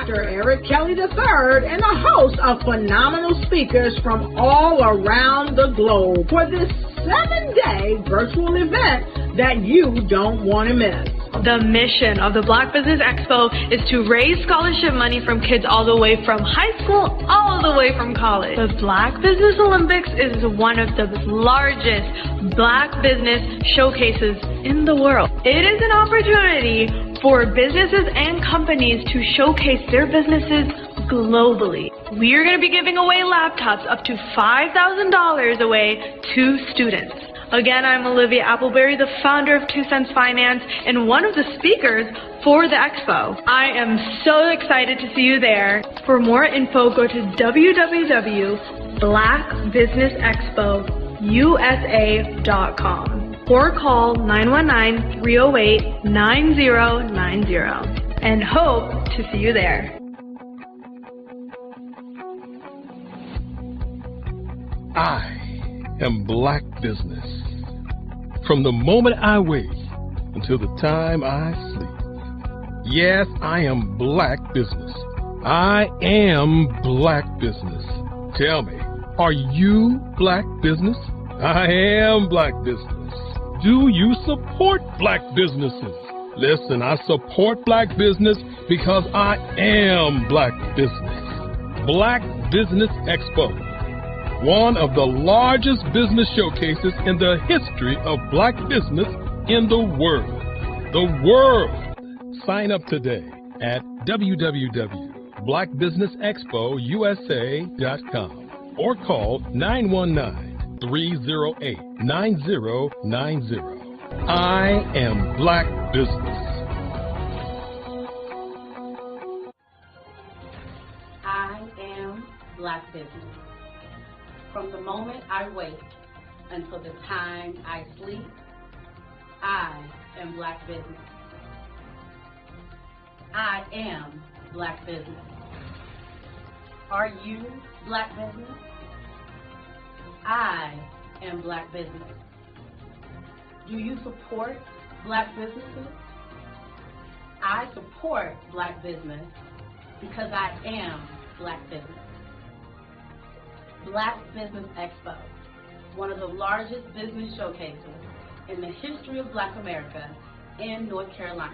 Dr. Eric Kelly III and a host of phenomenal speakers from all around the globe for this 7-day virtual event that you don't want to miss. The mission of the Black Business Expo is to raise scholarship money from kids all the way from high school all the way from college. The Black Business Olympics is one of the largest Black business showcases in the world. It is an opportunity for businesses and companies to showcase their businesses globally. We are going to be giving away laptops up to $5,000 away to students. Again, I'm Olivia Appleberry, the founder of 2 Cents Finance and one of the speakers for the expo. I am so excited to see you there. For more info, go to www.blackbusinessexpousa.com or call 919-308-9090 and hope to see you there. I am Black Business. From the moment I wake until the time I sleep. Yes, I am Black Business. I am Black Business. Tell me, are you Black Business? I am Black Business. Do you support Black businesses? Listen, I support Black business because I am Black Business. Black Business Expo, one of the largest business showcases in the history of Black business in the world. The world! Sign up today at www.blackbusinessexpousa.com or call 919-308-9090. I am Black Business. I am Black Business. From the moment I wake until the time I sleep, I am Black Business. I am Black Business. Are you Black Business? I am Black Business. Do you support Black businesses? I support Black business because I am Black Business. Black Business Expo, one of the largest business showcases in the history of Black America in North Carolina.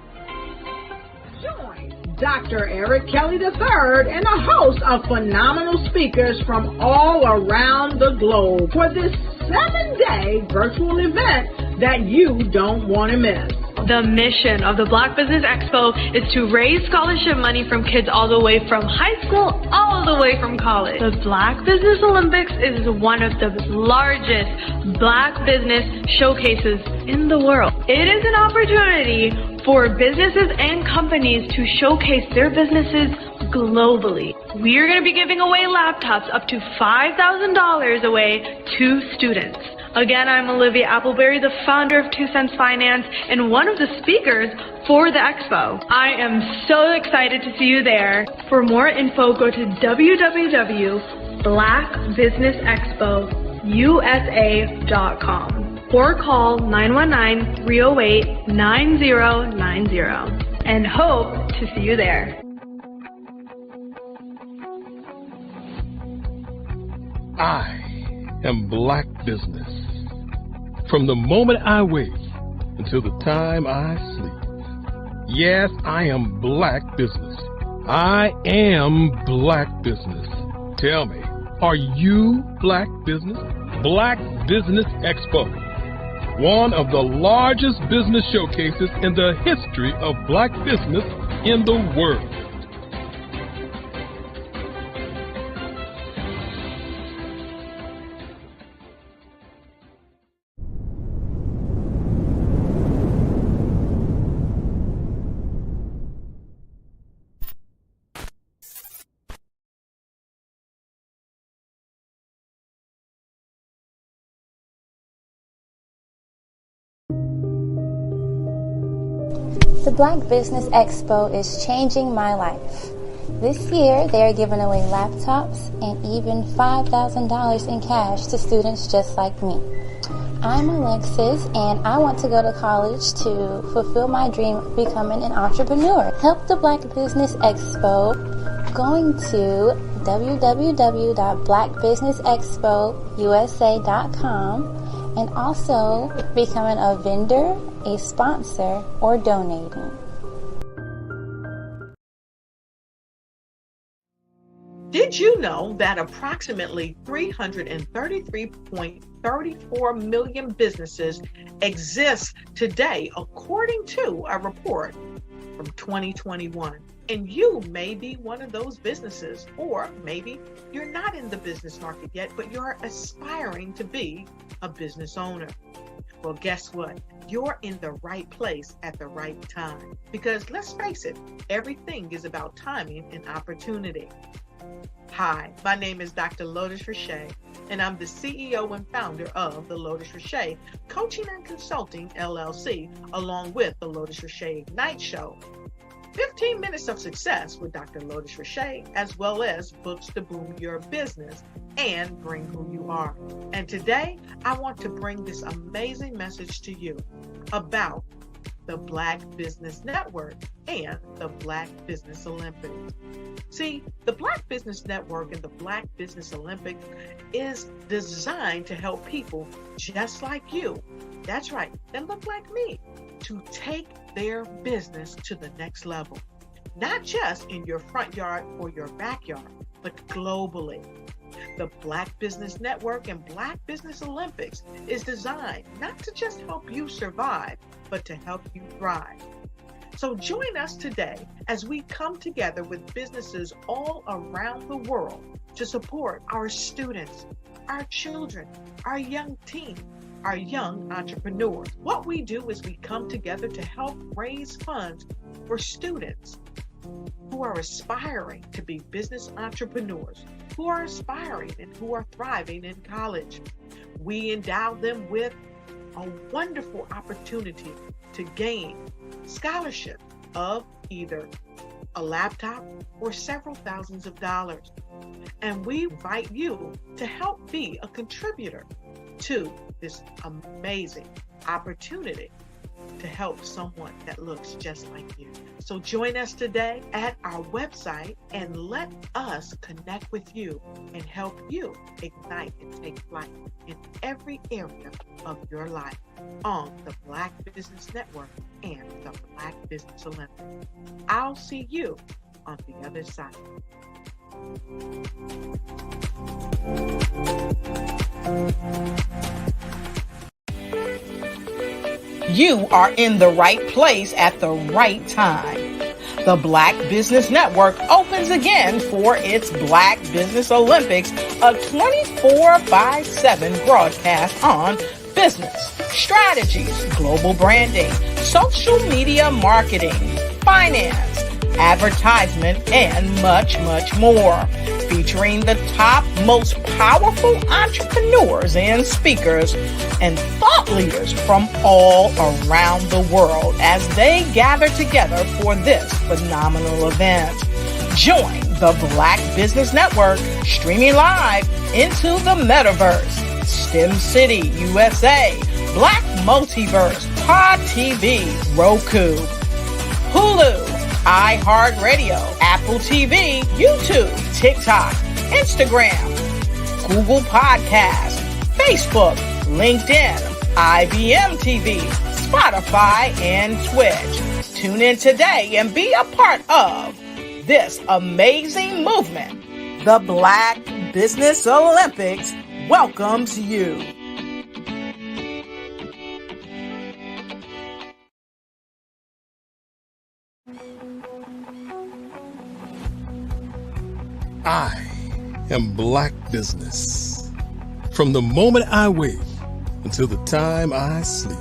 Join Dr. Eric Kelly III and a host of phenomenal speakers from all around the globe for this 7-day virtual event that you don't want to miss. The mission of the Black Business Expo is to raise scholarship money from kids all the way from high school all the way from college. The Black Business Olympics is one of the largest Black business showcases in the world. It is an opportunity for businesses and companies to showcase their businesses globally. We are going to be giving away laptops up to $5,000 away to students. Again, I'm Olivia Appleberry, the founder of 2 Cents Finance and one of the speakers for the expo. I am so excited to see you there. For more info, go to www.blackbusinessexpousa.com or call 919-308-9090 and hope to see you there. I am Black Business. From the moment I wake until the time I sleep. Yes, I am Black Business. I am Black Business. Tell me, are you Black Business? Black Business Expo, one of the largest business showcases in the history of Black business in the world. The Black Business Expo is changing my life. This year, they are giving away laptops and even $5,000 in cash to students just like me. I'm Alexis, and I want to go to college to fulfill my dream of becoming an entrepreneur. Help the Black Business Expo going to www.blackbusinessexpousa.com and also becoming a vendor, a sponsor, or donating. Did you know that approximately 333.34 million businesses exist today, according to a report from 2021? And you may be one of those businesses, or maybe you're not in the business market yet, but you're aspiring to be a business owner. Well, guess what? You're in the right place at the right time. Because let's face it, everything is about timing and opportunity. Hi, my name is Dr. Lotus Richey, and I'm the CEO and founder of the Lotus Richey Coaching and Consulting LLC, along with the Lotus Richey Ignite Show. 15 minutes of success with Dr. Lotus Richey, as well as books to boom your business and bring who you are. And today, I want to bring this amazing message to you about the Black Business Network and the Black Business Olympics. See, the Black Business Network and the Black Business Olympics is designed to help people just like you, that's right, that look like me, to take their business to the next level. Not just in your front yard or your backyard, but globally. The Black Business Network and Black Business Olympics is designed not to just help you survive, but to help you thrive. So join us today as we come together with businesses all around the world to support our students, our children, our young teens, our young entrepreneurs. What we do is we come together to help raise funds for students who are aspiring to be business entrepreneurs, who are aspiring and who are thriving in college. We endow them with a wonderful opportunity to gain scholarship of either a laptop or several thousands of dollars. And we invite you to help be a contributor to this amazing opportunity to help someone that looks just like you. So join us today at our website and let us connect with you and help you ignite and take flight in every area of your life on the Black Business Network and the Black Business Olympics. I'll see you on the other side. You are in the right place at the right time. The Black Business Network opens again for its Black Business Olympics, a 24/7 broadcast on business, strategies, global branding, social media marketing, finance, advertisement, and much, much more. Featuring the top, most powerful entrepreneurs and speakers and thought leaders from all around the world as they gather together for this phenomenal event. Join the Black Business Network streaming live into the metaverse, STEM City USA, Black Multiverse, Pod TV, Roku, Hulu, iHeartRadio, Apple TV, YouTube, TikTok, Instagram, Google Podcasts, Facebook, LinkedIn, IBM TV, Spotify, and Twitch. Tune in today and be a part of this amazing movement. The Black Business Olympics welcomes you. I am Black Business. From the moment I wake until the time I sleep.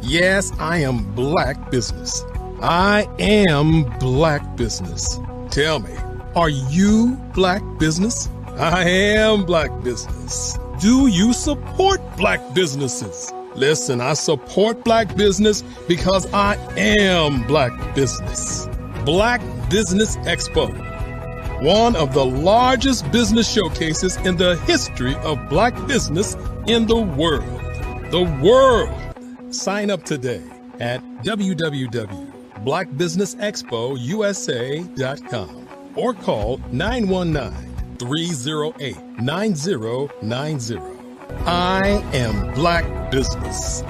Yes, I am Black Business. I am Black Business. Tell me, are you Black Business? I am Black Business. Do you support Black businesses? Listen, I support Black business because I am Black Business. Black Business Expo, one of the largest business showcases in the history of black business in the world. The world! Sign up today at www.blackbusinessexpousa.com or call 919-308-9090. I am Black Business.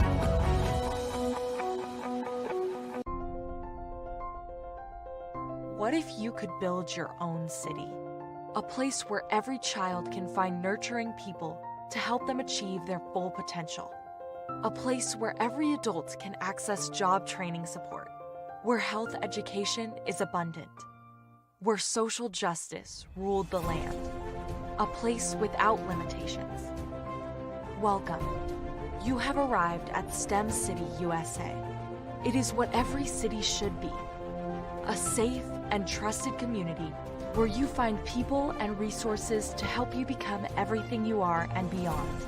What if you could build your own city? A place where every child can find nurturing people to help them achieve their full potential. A place where every adult can access job training support. Where health education is abundant. Where social justice ruled the land. A place without limitations. Welcome. You have arrived at STEM City USA. It is what every city should be. A safe and trusted community where you find people and resources to help you become everything you are and beyond.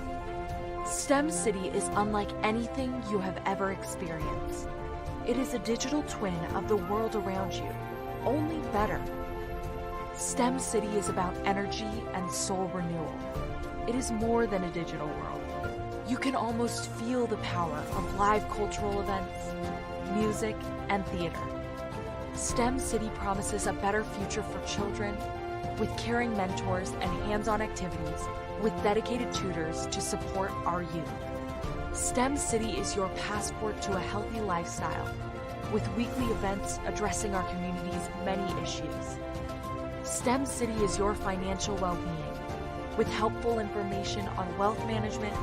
STEM City is unlike anything you have ever experienced. It is a digital twin of the world around you, only better. STEM City is about energy and soul renewal. It is more than a digital world. You can almost feel the power of live cultural events, music, and theater. STEM City promises a better future for children with caring mentors and hands-on activities with dedicated tutors to support our youth. STEM City is your passport to a healthy lifestyle with weekly events addressing our community's many issues. STEM City is your financial well-being with helpful information on wealth management,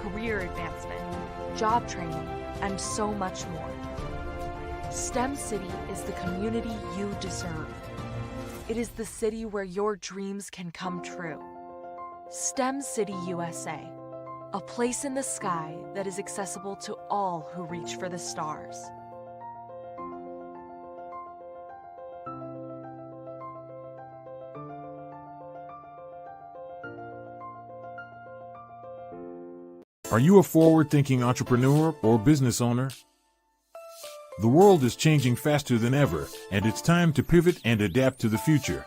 career advancement, job training, and so much more. STEM City is the community you deserve. It is the city where your dreams can come true. STEM City USA, a place in the sky that is accessible to all who reach for the stars. Are you a forward-thinking entrepreneur or business owner? The world is changing faster than ever, and it's time to pivot and adapt to the future.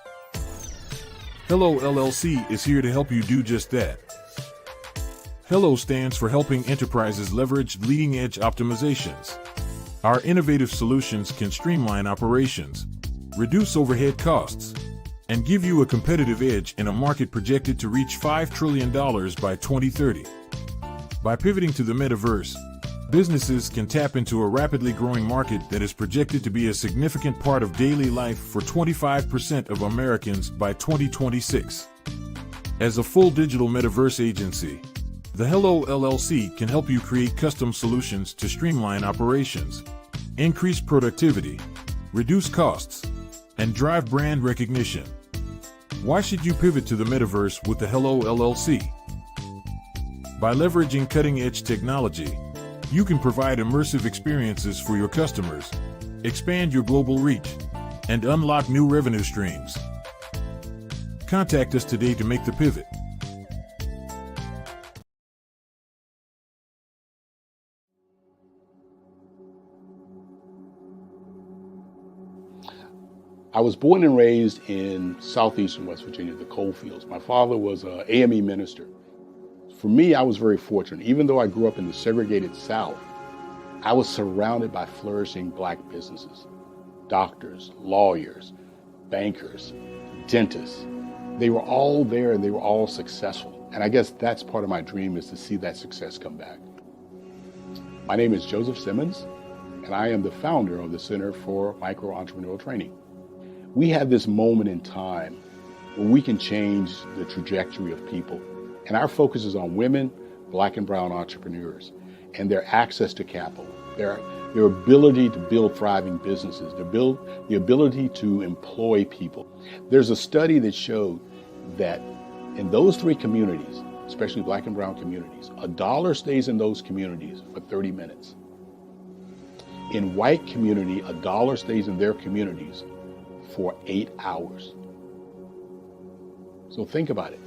Hello LLC is here to help you do just that. Hello stands for helping enterprises leverage leading-edge optimizations. Our innovative solutions can streamline operations, reduce overhead costs, and give you a competitive edge in a market projected to reach $5 trillion by 2030. By pivoting to the metaverse, businesses can tap into a rapidly growing market that is projected to be a significant part of daily life for 25% of Americans by 2026. As a full digital metaverse agency, the Hello LLC can help you create custom solutions to streamline operations, increase productivity, reduce costs, and drive brand recognition. Why should you pivot to the metaverse with the Hello LLC? By leveraging cutting-edge technology, you can provide immersive experiences for your customers, expand your global reach, and unlock new revenue streams. Contact us today to make the pivot. I was born and raised in southeastern West Virginia, the coal fields. My father was an AME minister. For me, I was very fortunate. Even though I grew up in the segregated South, I was surrounded by flourishing black businesses, doctors, lawyers, bankers, dentists. They were all there and they were all successful. And I guess that's part of my dream, is to see that success come back. My name is Joseph Simmons, and I am the founder of the Center for Micro Entrepreneurial Training. We have this moment in time where we can change the trajectory of people. And our focus is on women, black and brown entrepreneurs, and their access to capital, their ability to build thriving businesses, the ability to employ people. There's a study that showed that in those three communities, especially black and brown communities, $1 stays in those communities for 30 minutes. In white community, $1 stays in their communities for 8 hours. So think about it.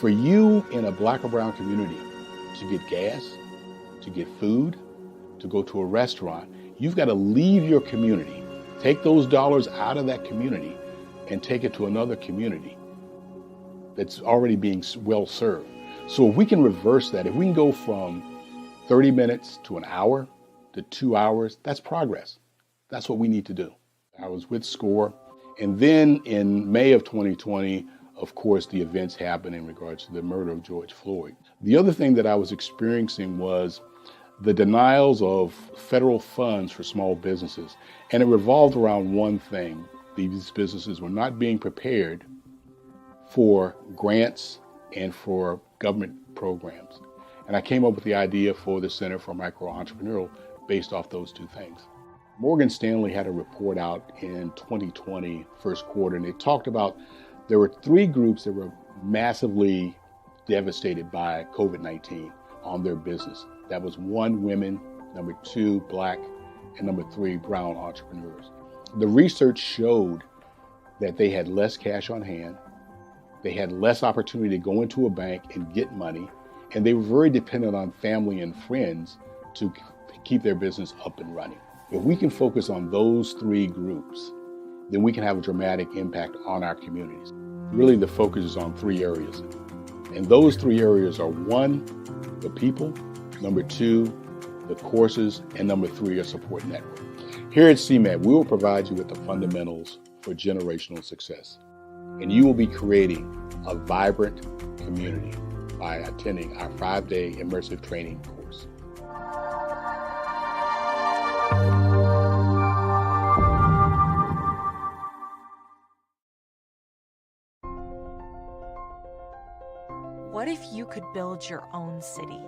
For you in a black or brown community to get gas, to get food, to go to a restaurant, you've got to leave your community, Take those dollars out of that community and take it to another community that's already being well served. So if we can reverse that, if we can go from 30 minutes to an hour to 2 hours, that's progress. That's what we need to do. I was with SCORE. And then in May of 2020, of course, the events happened in regards to the murder of George Floyd. The other thing that I was experiencing was the denials of federal funds for small businesses. And it revolved around one thing. These businesses were not being prepared for grants and for government programs. And I came up with the idea for the Center for Micro-Entrepreneurial based off those two things. Morgan Stanley had a report out in 2020, first quarter, and they talked about there were 3 groups that were massively devastated by COVID-19 on their business. That was 1, women, number 2, Black, and number 3, brown entrepreneurs. The research showed that they had less cash on hand, they had less opportunity to go into a bank and get money, and they were very dependent on family and friends to keep their business up and running. If we can focus on those 3 groups, then we can have a dramatic impact on our communities. Really, the focus is on 3 areas. And those 3 areas are 1, the people, number 2, the courses, and number 3, a support network. Here at CMAT, we will provide you with the fundamentals for generational success. And you will be creating a vibrant community by attending our 5-day immersive training course. What if you could build your own city?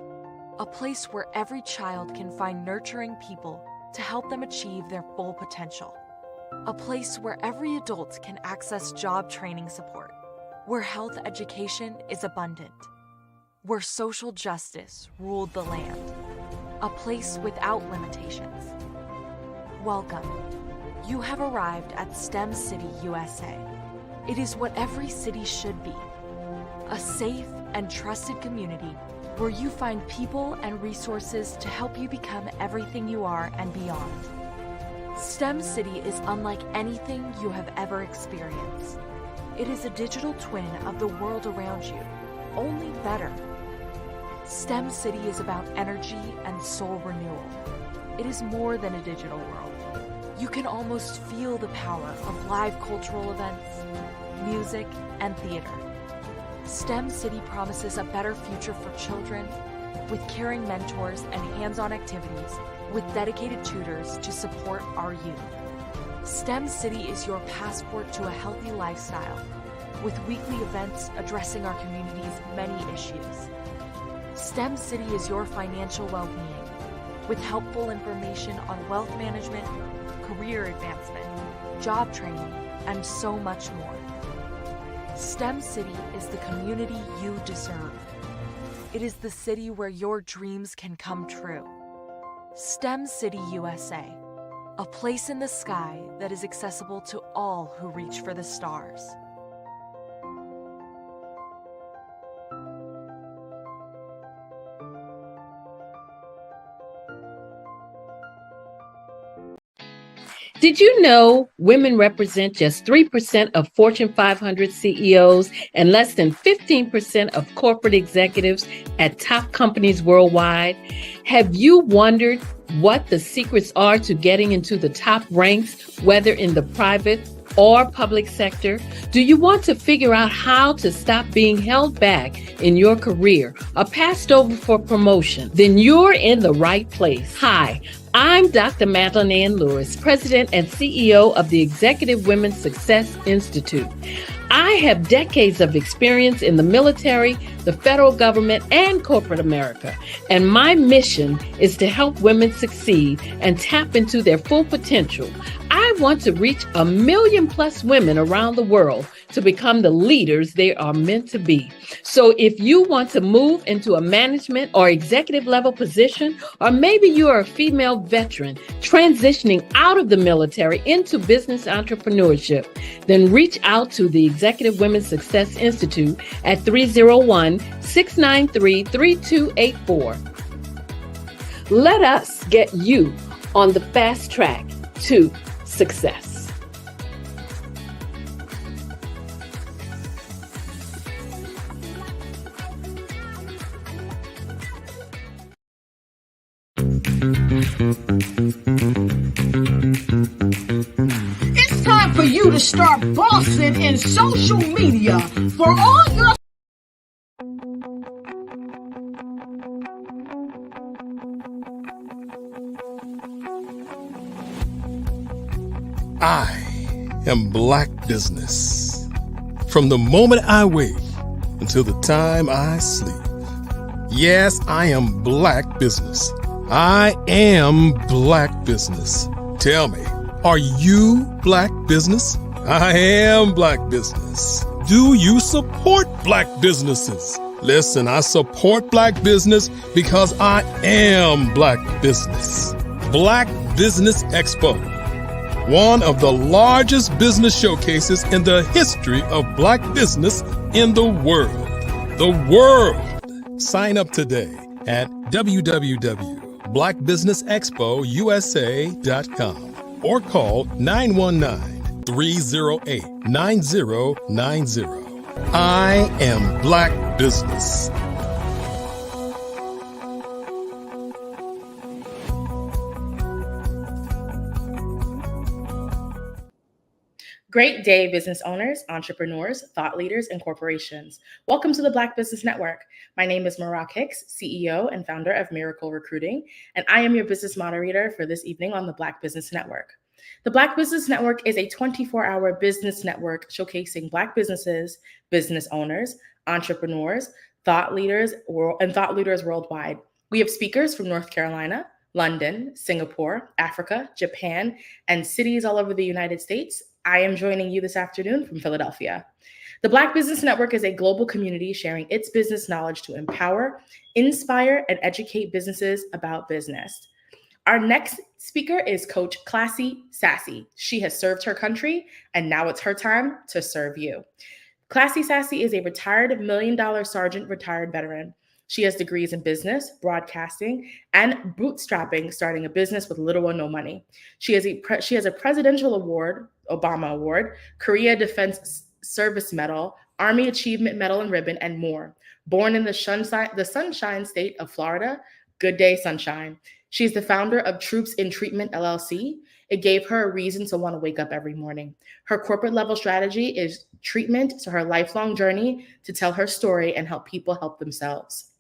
A place where every child can find nurturing people to help them achieve their full potential. A place where every adult can access job training support. Where health education is abundant. Where social justice ruled the land. A place without limitations. Welcome. You have arrived at STEM City USA. It is what every city should be. A safe and trusted community where you find people and resources to help you become everything you are and beyond. STEM City is unlike anything you have ever experienced. It is a digital twin of the world around you, only better. STEM City is about energy and soul renewal. It is more than a digital world. You can almost feel the power of live cultural events, music, and theater. STEM City promises a better future for children with caring mentors and hands-on activities with dedicated tutors to support our youth. STEM City is your passport to a healthy lifestyle with weekly events addressing our community's many issues. STEM City is your financial well-being with helpful information on wealth management, career advancement, job training, and so much more. STEM City is the community you deserve. It is the city where your dreams can come true. STEM City USA, a place in the sky that is accessible to all who reach for the stars. Did you know women represent just 3% of Fortune 500 CEOs and less than 15% of corporate executives at top companies worldwide? Have you wondered what the secrets are to getting into the top ranks, whether in the private or public sector? Do you want to figure out how to stop being held back in your career or passed over for promotion? Then you're in the right place. Hi, I'm Dr. Madeline Ann Lewis, President and CEO of the Executive Women's Success Institute. I have decades of experience in the military, the federal government, and corporate America. And my mission is to help women succeed and tap into their full potential. I want to reach 1 million plus women around the world to become the leaders they are meant to be. So if you want to move into a management or executive level position, or maybe you are a female veteran transitioning out of the military into business entrepreneurship, then reach out to the Executive Women's Success Institute at 301-693-3284. Let us get you on the fast track to success. It's time for you to start bossing in social media for all your I am Black Business. From the moment I wake until the time I sleep. Yes, I am Black Business. I am Black Business. Tell me, are you Black Business? I am Black Business. Do you support Black businesses? Listen, I support Black business because I am Black Business. Black Business Expo, one of the largest business showcases in the history of Black business in the world. The world. Sign up today at www.blackbusinessexpousa.com or call 919-308-9090. I am Black Business. Great day, business owners, entrepreneurs, thought leaders, and corporations. Welcome to the Black Business Network. My name is Marak Hicks, CEO and founder of Miracle Recruiting, and I am your business moderator for this evening on the Black Business Network. The Black Business Network is a 24-hour business network showcasing Black businesses, business owners, entrepreneurs, thought leaders worldwide. We have speakers from North Carolina, London, Singapore, Africa, Japan, and cities all over the United States. I am joining you this afternoon from Philadelphia. The Black Business Network is a global community sharing its business knowledge to empower, inspire, and educate businesses about business. Our next speaker is Coach Classy Sassy. She has served her country, and now it's her time to serve you. Classy Sassy is a retired $1 million sergeant retired veteran. She has degrees in business, broadcasting, and bootstrapping, starting a business with little or no money. She has a presidential award, Obama Award, Korea Defense Service Medal, Army Achievement Medal and Ribbon, and more. Born in the Sunshine State of Florida, good day, sunshine. She's the founder of Troops in Treatment, LLC. It gave her a reason to want to wake up every morning. Her corporate level strategy is treatment to her lifelong journey to tell her story and help people help themselves.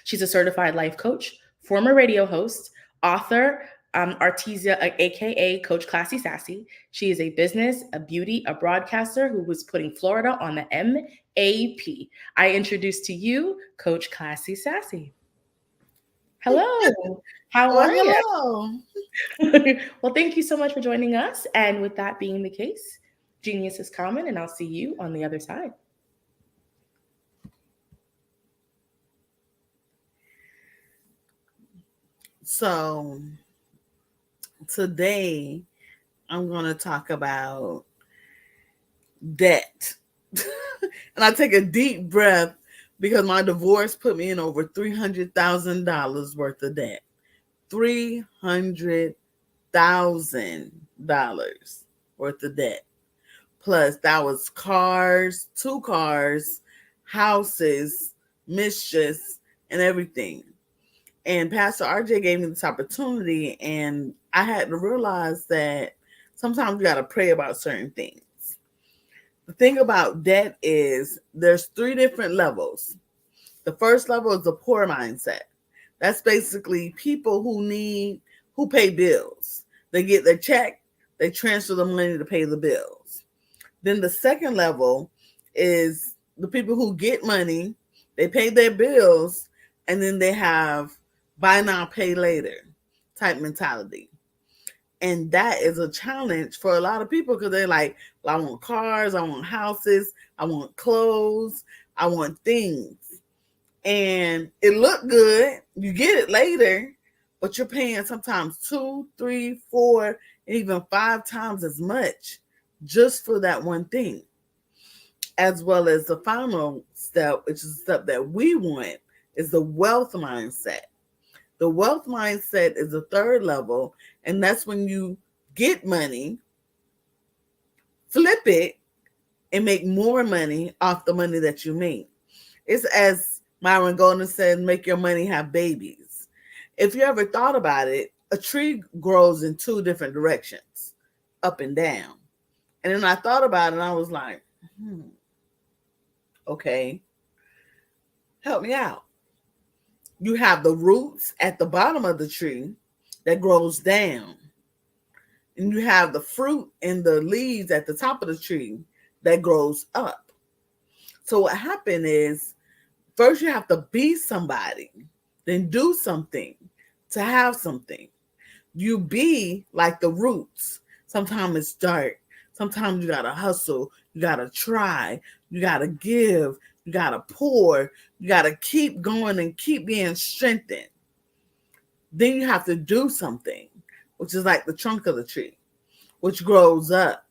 She's a certified life coach, former radio host, author, Artesia, aka Coach Classy Sassy. She is a business, a beauty, a broadcaster who was putting Florida on the MAP. I introduce to you Coach Classy Sassy. Hello. How are you? Hello. Well, thank you so much for joining us. And with that being the case, genius is common, and I'll see you on the other side. So today I'm going to talk about debt. And I take a deep breath because my divorce put me in over $300,000 worth of debt. $300,000 worth of debt. Plus that was cars, 2 cars, houses, mischiefs, and everything. And Pastor RJ gave me this opportunity, and I had to realize that sometimes you got to pray about certain things. The thing about debt is there's 3 different levels. The first level is the poor mindset. That's basically people who pay bills. They get their check, they transfer the money to pay the bills. Then the second level is the people who get money, they pay their bills, and then they have buy now, pay later type mentality. And that is a challenge for a lot of people because they're like, well, I want cars, I want houses, I want clothes, I want things. And it looked good. You get it later, but you're paying sometimes 2, 3, 4, and even 5 times as much just for that one thing. As well as the final step, which is the step that we want, is the wealth mindset. The wealth mindset is the third level, and that's when you get money, flip it, and make more money off the money that you make. It's as Myron Golden said, make your money have babies. If you ever thought about it, a tree grows in two different directions, up and down. And then I thought about it and I was like, okay, help me out. You have the roots at the bottom of the tree that grows down. And you have the fruit and the leaves at the top of the tree that grows up. So what happened is, first you have to be somebody, then do something to have something. You be like the roots. Sometimes it's dark. Sometimes you got to hustle. You got to try. You got to give. You got to pour. You got to keep going and keep being strengthened. Then you have to do something, which is like the trunk of the tree, which grows up.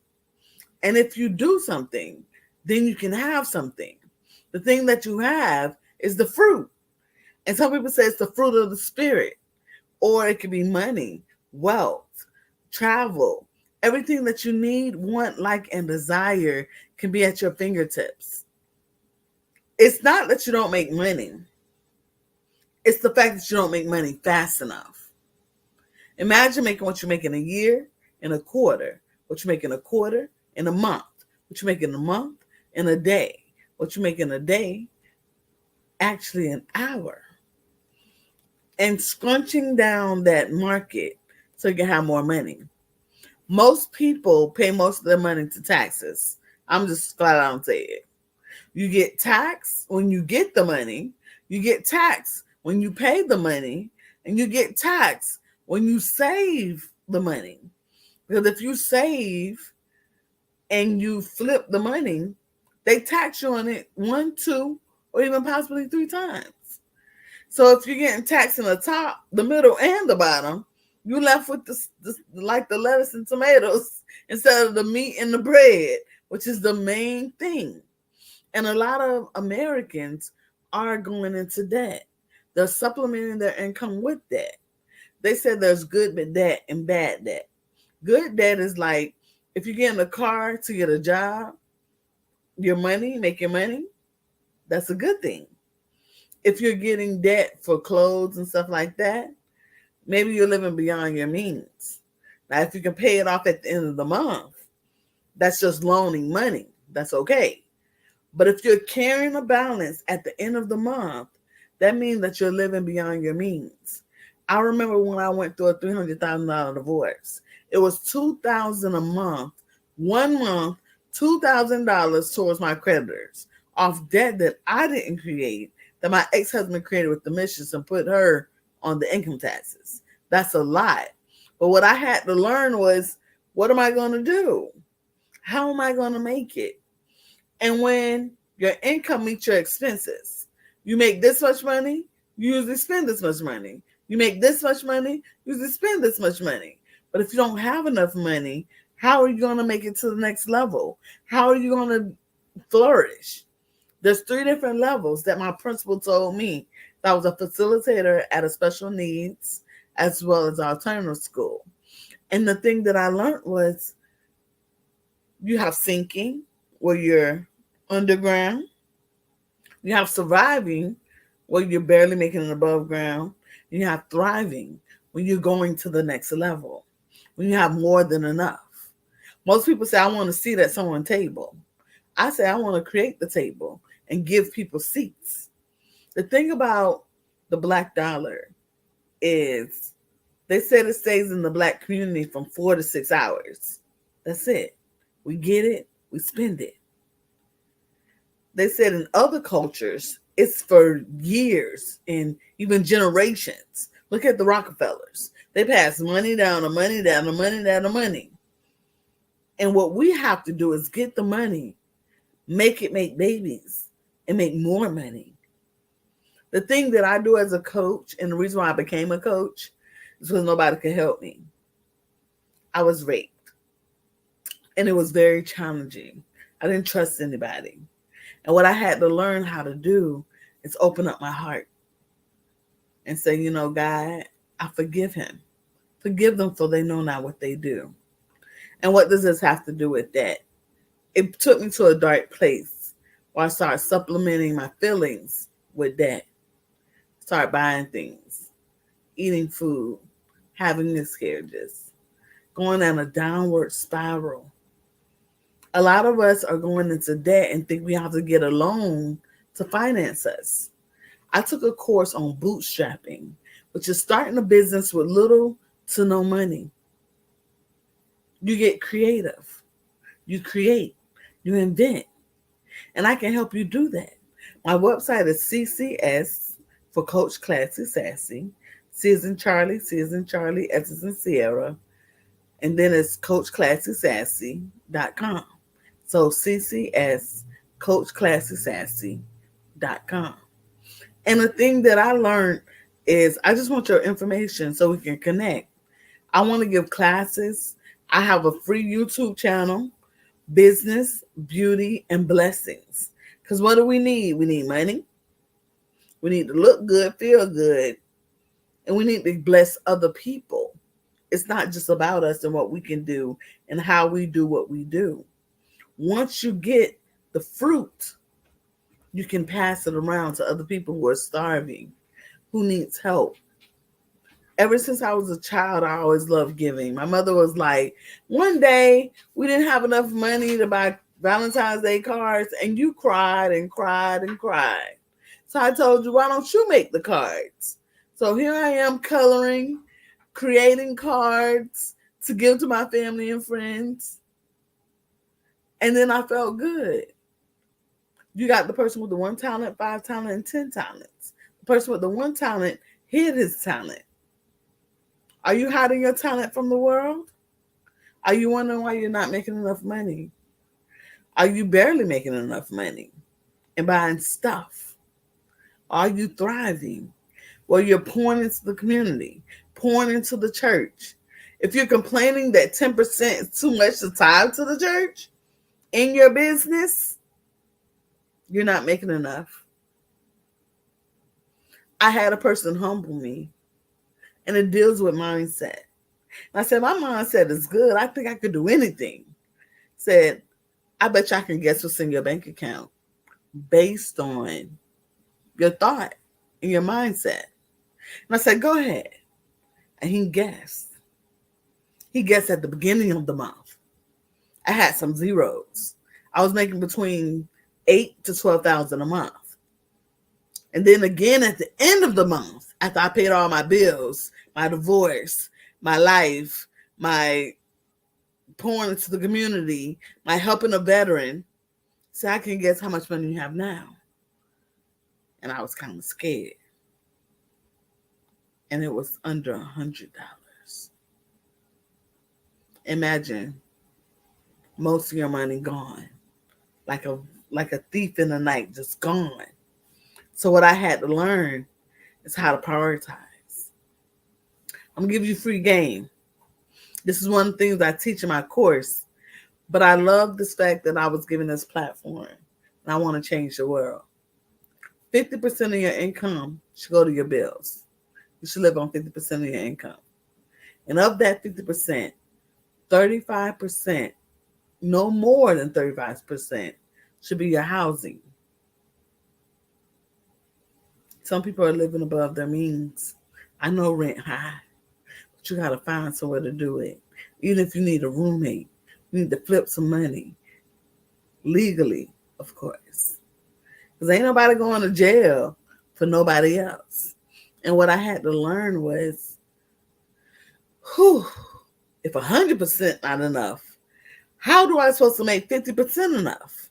And if you do something, then you can have something. The thing that you have is the fruit. And some people say it's the fruit of the spirit, or it could be money, wealth, travel. Everything that you need, want, like, and desire can be at your fingertips. It's not that you don't make money. It's the fact that you don't make money fast enough. Imagine making what you make in a year, in a quarter, what you make in a quarter, in a month, what you make in a month, in a day, what you make in a day, actually an hour. And scrunching down that market so you can have more money. Most people pay most of their money to taxes. I'm just flat out saying it. You get taxed when you get the money. You get taxed when you pay the money. And you get taxed when you save the money. Because if you save and you flip the money, they tax you on it 1, 2, or even possibly 3 times. So if you're getting taxed in the top, the middle, and the bottom, you're left with like the lettuce and tomatoes instead of the meat and the bread, which is the main thing. And a lot of Americans are going into debt. They're supplementing their income with debt. They said there's good debt and bad debt. Good debt is like if you get in a car to get a job, your money, make your money, that's a good thing. If you're getting debt for clothes and stuff like that, maybe you're living beyond your means. Now, if you can pay it off at the end of the month, that's just loaning money. That's okay. But if you're carrying a balance at the end of the month, that means that you're living beyond your means. I remember when I went through a $300,000 divorce. It was $2,000 a month, 1 month, $2,000 towards my creditors off debt that I didn't create, that my ex-husband created with the missions and put her on the income taxes. That's a lot. But what I had to learn was, what am I going to do? How am I going to make it? And when your income meets your expenses, you make this much money, you usually spend this much money. You make this much money, you usually spend this much money. But if you don't have enough money, how are you going to make it to the next level? How are you going to flourish? There's 3 different levels that my principal told me. I was a facilitator at a special needs as well as alternative school. And the thing that I learned was you have sinking, where you're underground. You have surviving, where you're barely making it above ground. You have thriving, when you're going to the next level, when you have more than enough. Most people say, I want to sit at someone's table. I say, I want to create the table and give people seats. The thing about the Black dollar is they said it stays in the Black community from 4 to 6 hours. That's it. We get it, we spend it. They said in other cultures, it's for years and even generations. Look at the Rockefellers. They pass money down to money down to money down to money. And what we have to do is get the money, make it make babies, and make more money. The thing that I do as a coach, and the reason why I became a coach, is because nobody could help me. I was raped. And it was very challenging. I didn't trust anybody. And what I had to learn how to do is open up my heart and say, God, I forgive him. Forgive them, for they know not what they do. And what does this have to do with that? It took me to a dark place where I started supplementing my feelings with that. Start buying things, eating food, having miscarriages, going down a downward spiral. A lot of us are going into debt and think we have to get a loan to finance us. I took a course on bootstrapping, which is starting a business with little to no money. You get creative. You create. You invent. And I can help you do that. My website is CCS for Coach Classy Sassy. C is in Charlie, S is in Sierra. And then it's CoachClassySassy.com. So CCS CoachClassySassy.com. And the thing that I learned is I just want your information so we can connect. I want to give classes. I have a free YouTube channel, Business, Beauty, and Blessings. Because what do we need? We need money. We need to look good, feel good, and we need to bless other people. It's not just about us and what we can do and how we do what we do. Once you get the fruit, you can pass it around to other people who are starving, who needs help. Ever since I was a child, I always loved giving. My mother was like, one day we didn't have enough money to buy Valentine's Day cards, and you cried and cried and cried. So I told you, why don't you make the cards? So here I am coloring, creating cards to give to my family and friends. And then I felt good. You got the person with the 1 talent, 5 talent, and 10 talents. The person with the 1 talent hid his talent. Are you hiding your talent from the world? Are you wondering why you're not making enough money? Are you barely making enough money and buying stuff? Are you thriving? Well, you're pouring into the community, pouring into the church. If you're complaining that 10% is too much to tithe to the church in your business, you're not making enough. I had a person humble me, and it deals with mindset. And I said, my mindset is good. I think I could do anything. Said, I bet you I can guess what's in your bank account based on your thought and your mindset. And I said, go ahead. And he guessed. He guessed at the beginning of the month. I had some zeros. I was making between $8,000 to $12,000 a month. And then again at the end of the month, after I paid all my bills, my divorce, my life, my pouring into the community, my helping a veteran, so I can guess how much money you have now. And I was kind of scared. And it was under $100. Imagine most of your money gone, like a thief in the night, just gone. So what I had to learn is how to prioritize. I'm gonna give you free game. This is one of the things I teach in my course, but I love this fact that I was given this platform, and I want to change the world. 50% of your income should go to your bills. You should live on 50% of your income. And of that 50%, 35%, no more than 35%, should be your housing. Some people are living above their means. I know rent high, but you got to find somewhere to do it. Even if you need a roommate, you need to flip some money. Legally, of course. Because ain't nobody going to jail for nobody else. And what I had to learn was, if 100% not enough, how do I supposed to make 50% enough?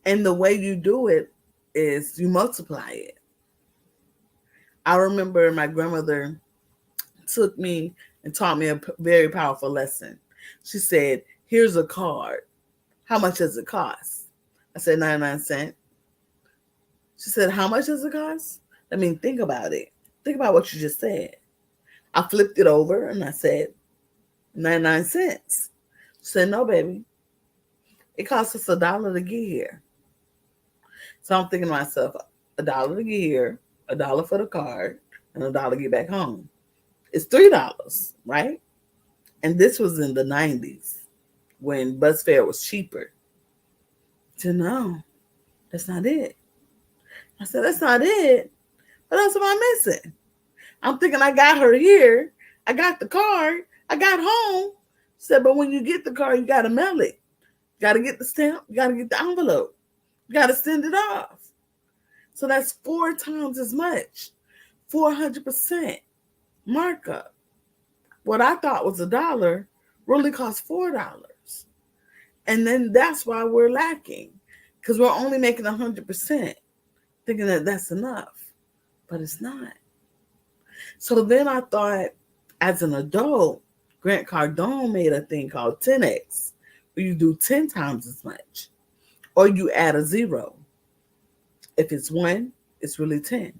And the way you do it is you multiply it. I remember my grandmother took me and taught me a very powerful lesson. She said, here's a card. How much does it cost? I said, 99 cents. She said, how much does it cost? I mean, think about it. Think about what you just said. I flipped it over and I said, 99 cents. She said, no, baby. It costs us $1 to get here. So I'm thinking to myself, $1 to get here, $1 for the card, and $1 to get back home. It's $3, right? And this was in the 90s when bus fare was cheaper. To no, that's not it. I said, that's not it. What else am I missing? I'm thinking I got her here. I got the card. I got home. Said, but when you get the card, you got to mail it. You got to get the stamp. You got to get the envelope. You got to send it off. So that's 4 times as much. 400% markup. What I thought was $1 really cost $4. And then that's why we're lacking, because we're only making 100%, thinking that that's enough, but it's not. So then I thought, as an adult, Grant Cardone made a thing called 10X, where you do 10 times as much, or you add a 0. If it's 1, it's really 10.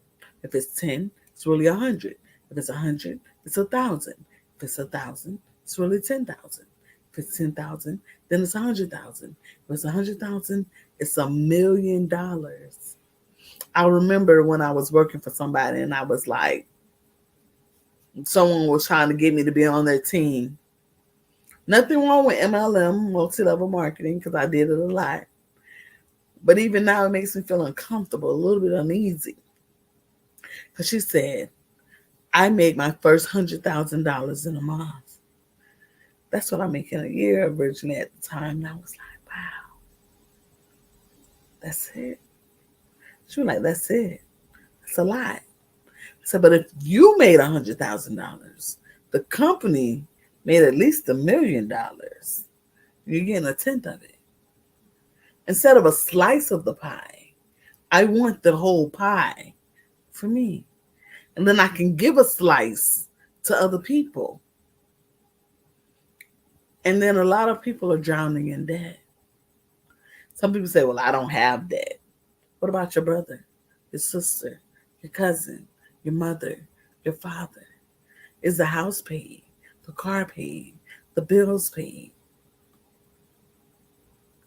If it's 10, it's really 100. If it's 100, it's 1,000. If it's 1,000, it's really 10,000. If it's 10,000, then it's 100,000. If it's 100,000, it's $1 million. I remember when I was working for somebody and I was like, someone was trying to get me to be on their team. Nothing wrong with MLM, multi-level marketing, because I did it a lot. But even now, it makes me feel uncomfortable, a little bit uneasy. Because she said, I made my first $100,000 in a month. That's what I make in a year originally at the time. And I was like, wow, that's it. She was like, that's it. That's a lot. I said, but if you made $100,000, the company made at least $1 million. You're getting a tenth of it. Instead of a slice of the pie, I want the whole pie for me. And then I can give a slice to other people. And then a lot of people are drowning in debt. Some people say, well, I don't have debt. What about your brother, your sister, your cousin, your mother, your father? Is the house paid? The car paid? The bills paid?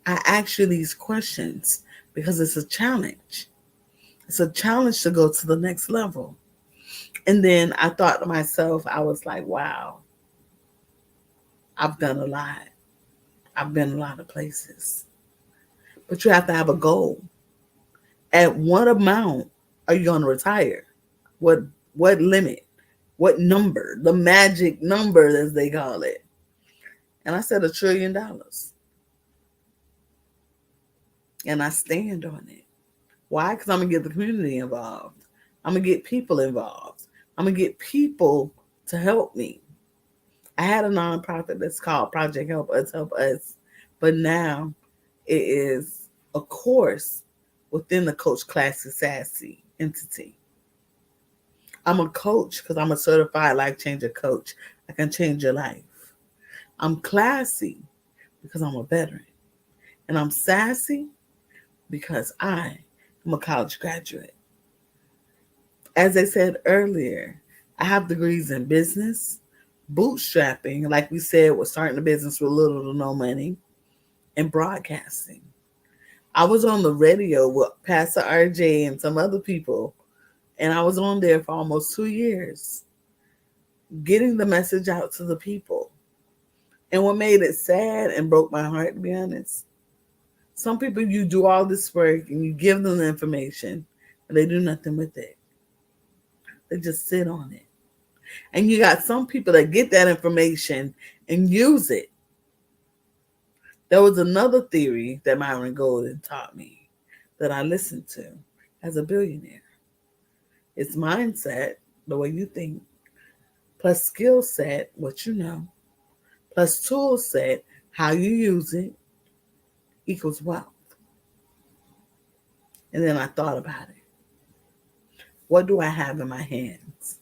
I ask you these questions because it's a challenge. It's a challenge to go to the next level. And then I thought to myself, I was like, wow, I've done a lot. I've been a lot of places. But you have to have a goal. At what amount are you going to retire? What limit? What number? The magic number, as they call it. And I said $1 trillion. And I stand on it. Why? Because I'm going to get the community involved. I'm going to get people involved. I'm going to get people to help me. I had a nonprofit that's called Project Help Us, Help Us. But now it is a course within the Coach Classy Sassy entity. I'm a coach because I'm a certified life changer coach. I can change your life. I'm classy because I'm a veteran. And I'm sassy because I am a college graduate. As I said earlier, I have degrees in business, bootstrapping, like we said, was starting a business with little to no money, and broadcasting. I was on the radio with Pastor RJ and some other people, and I was on there for almost 2 years, getting the message out to the people. And what made it sad and broke my heart, to be honest, some people, you do all this work and you give them the information, but they do nothing with it. They just sit on it. And you got some people that get that information and use it. There was another theory that Myron Golden taught me that I listened to as a billionaire. It's mindset, the way you think, plus skill set, what you know, plus tool set, how you use it, equals wealth. And then I thought about it. What do I have in my hands?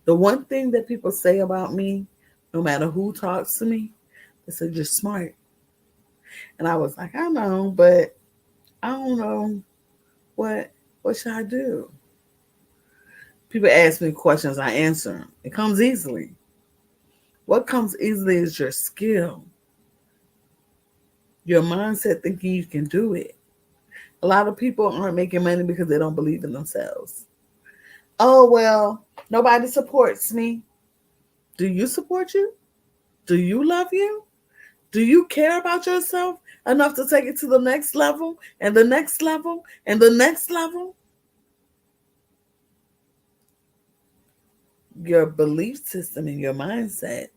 The one thing that people say about me, no matter who talks to me, they say, you're smart. And I was like, I know, but I don't know what should I do? People ask me questions, I answer them. It comes easily. What comes easily is your skill. Your mindset thinking you can do it. A lot of people aren't making money because they don't believe in themselves. Oh, well, nobody supports me. Do you support you? Do you love you? Do you care about yourself enough to take it to the next level and the next level and the next level? Your belief system and your mindset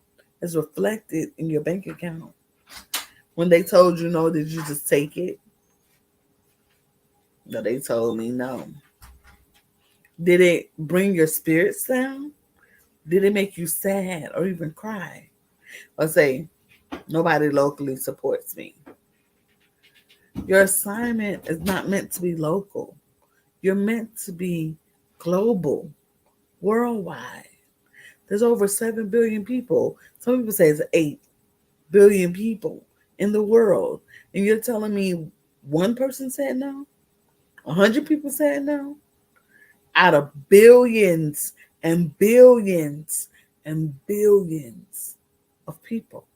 is reflected in your bank account. When they told you no, did you just take it? No, they told me no. Did it bring your spirits down? Did it make you sad or even cry? Or say, nobody locally supports me? Your assignment is not meant to be local. You're meant to be global, worldwide. There's over 7 billion people. Some people say it's 8 billion people in the world. And you're telling me one person said no? 100 people said no? Out of billions and billions and billions of people.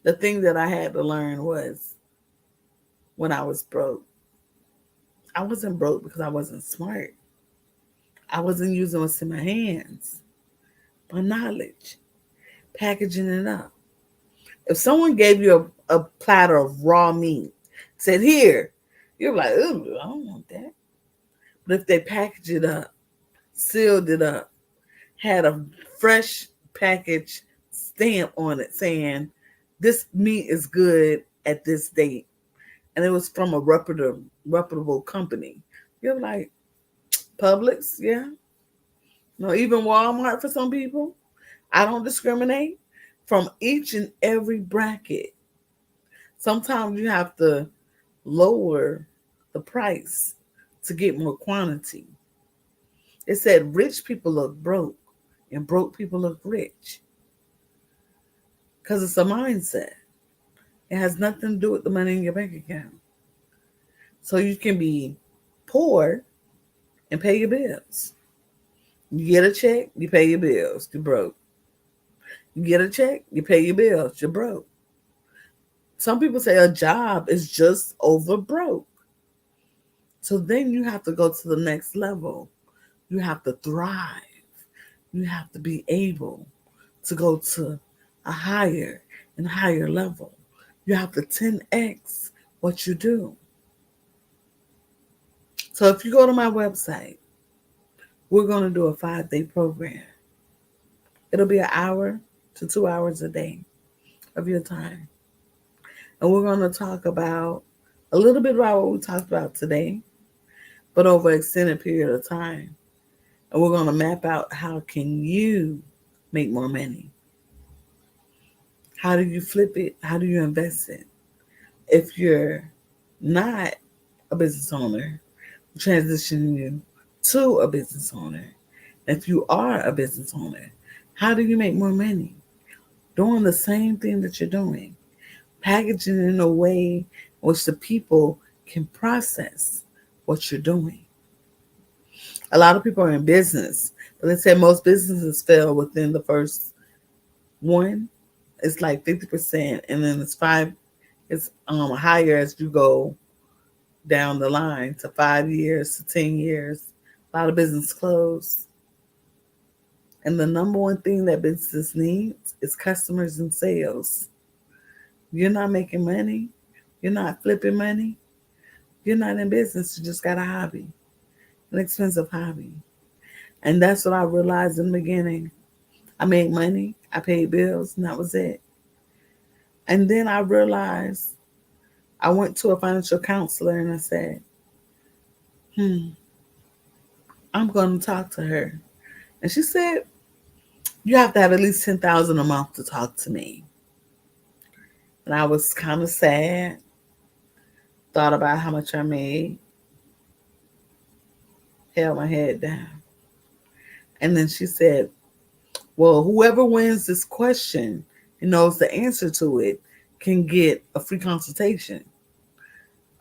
The thing that I had to learn was when I was broke, I wasn't broke because I wasn't smart. I wasn't using what's in my hands. My knowledge, packaging it up. If someone gave you a platter of raw meat, said, here, you're like, ooh, I don't want that. But if they package it up, sealed it up, had a fresh package stamp on it saying, this meat is good at this date, and it was from a reputable company, you're like, Publix, yeah. No, even Walmart for some people. I don't discriminate. From each and every bracket. Sometimes you have to lower the price to get more quantity. It said rich people look broke and broke people look rich. Because it's a mindset. It has nothing to do with the money in your bank account. So you can be poor and pay your bills. You get a check, you pay your bills, you're broke. You get a check, you pay your bills, you're broke. Some people say a job is just over broke. So then you have to go to the next level. You have to thrive. You have to be able to go to a higher and higher level. You have to 10x what you do. So if you go to my website, we're going to do a 5-day program. It'll be an hour to 2 hours a day of your time. And we're going to talk about a little bit about what we talked about today, but over an extended period of time. And we're going to map out how can you make more money? How do you flip it? How do you invest it? If you're not a business owner, transition you to a business owner. If you are a business owner, how do you make more money? Doing the same thing that you're doing. Packaging in a way in which the people can process what you're doing. A lot of people are in business, but they say most businesses fail within the first one. It's like 50%, and then it's higher as you go down the line to 5 years to 10 years. A lot of business close. And the number one thing that business needs is customers and sales. You're not making money. You're not flipping money. You're not in business. You just got a hobby, an expensive hobby. And that's what I realized in the beginning. I made money. I paid bills, and that was it. And then I realized I went to a financial counselor and I said, I'm going to talk to her. And she said, you have to have at least $10,000 a month to talk to me. And I was kind of sad, thought about how much I made, held my head down. And then she said, well, whoever wins this question and knows the answer to it can get a free consultation.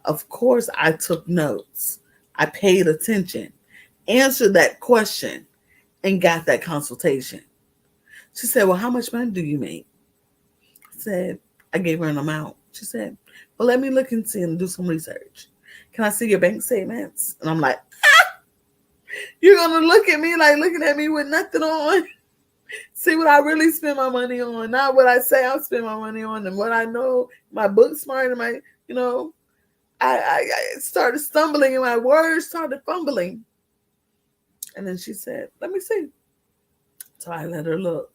Of course, I took notes. I paid attention, answered that question, and got that consultation. She said, well, how much money do you make? I said, I gave her an amount. She said, well, let me look and see and do some research. Can I see your bank statements? And I'm like, you're going to look at me like looking at me with nothing on? See what I really spend my money on, not what I say I'll spend my money on, and what I know, my book smart and my, I started stumbling and my words started fumbling. And then she said, let me see. So I let her look.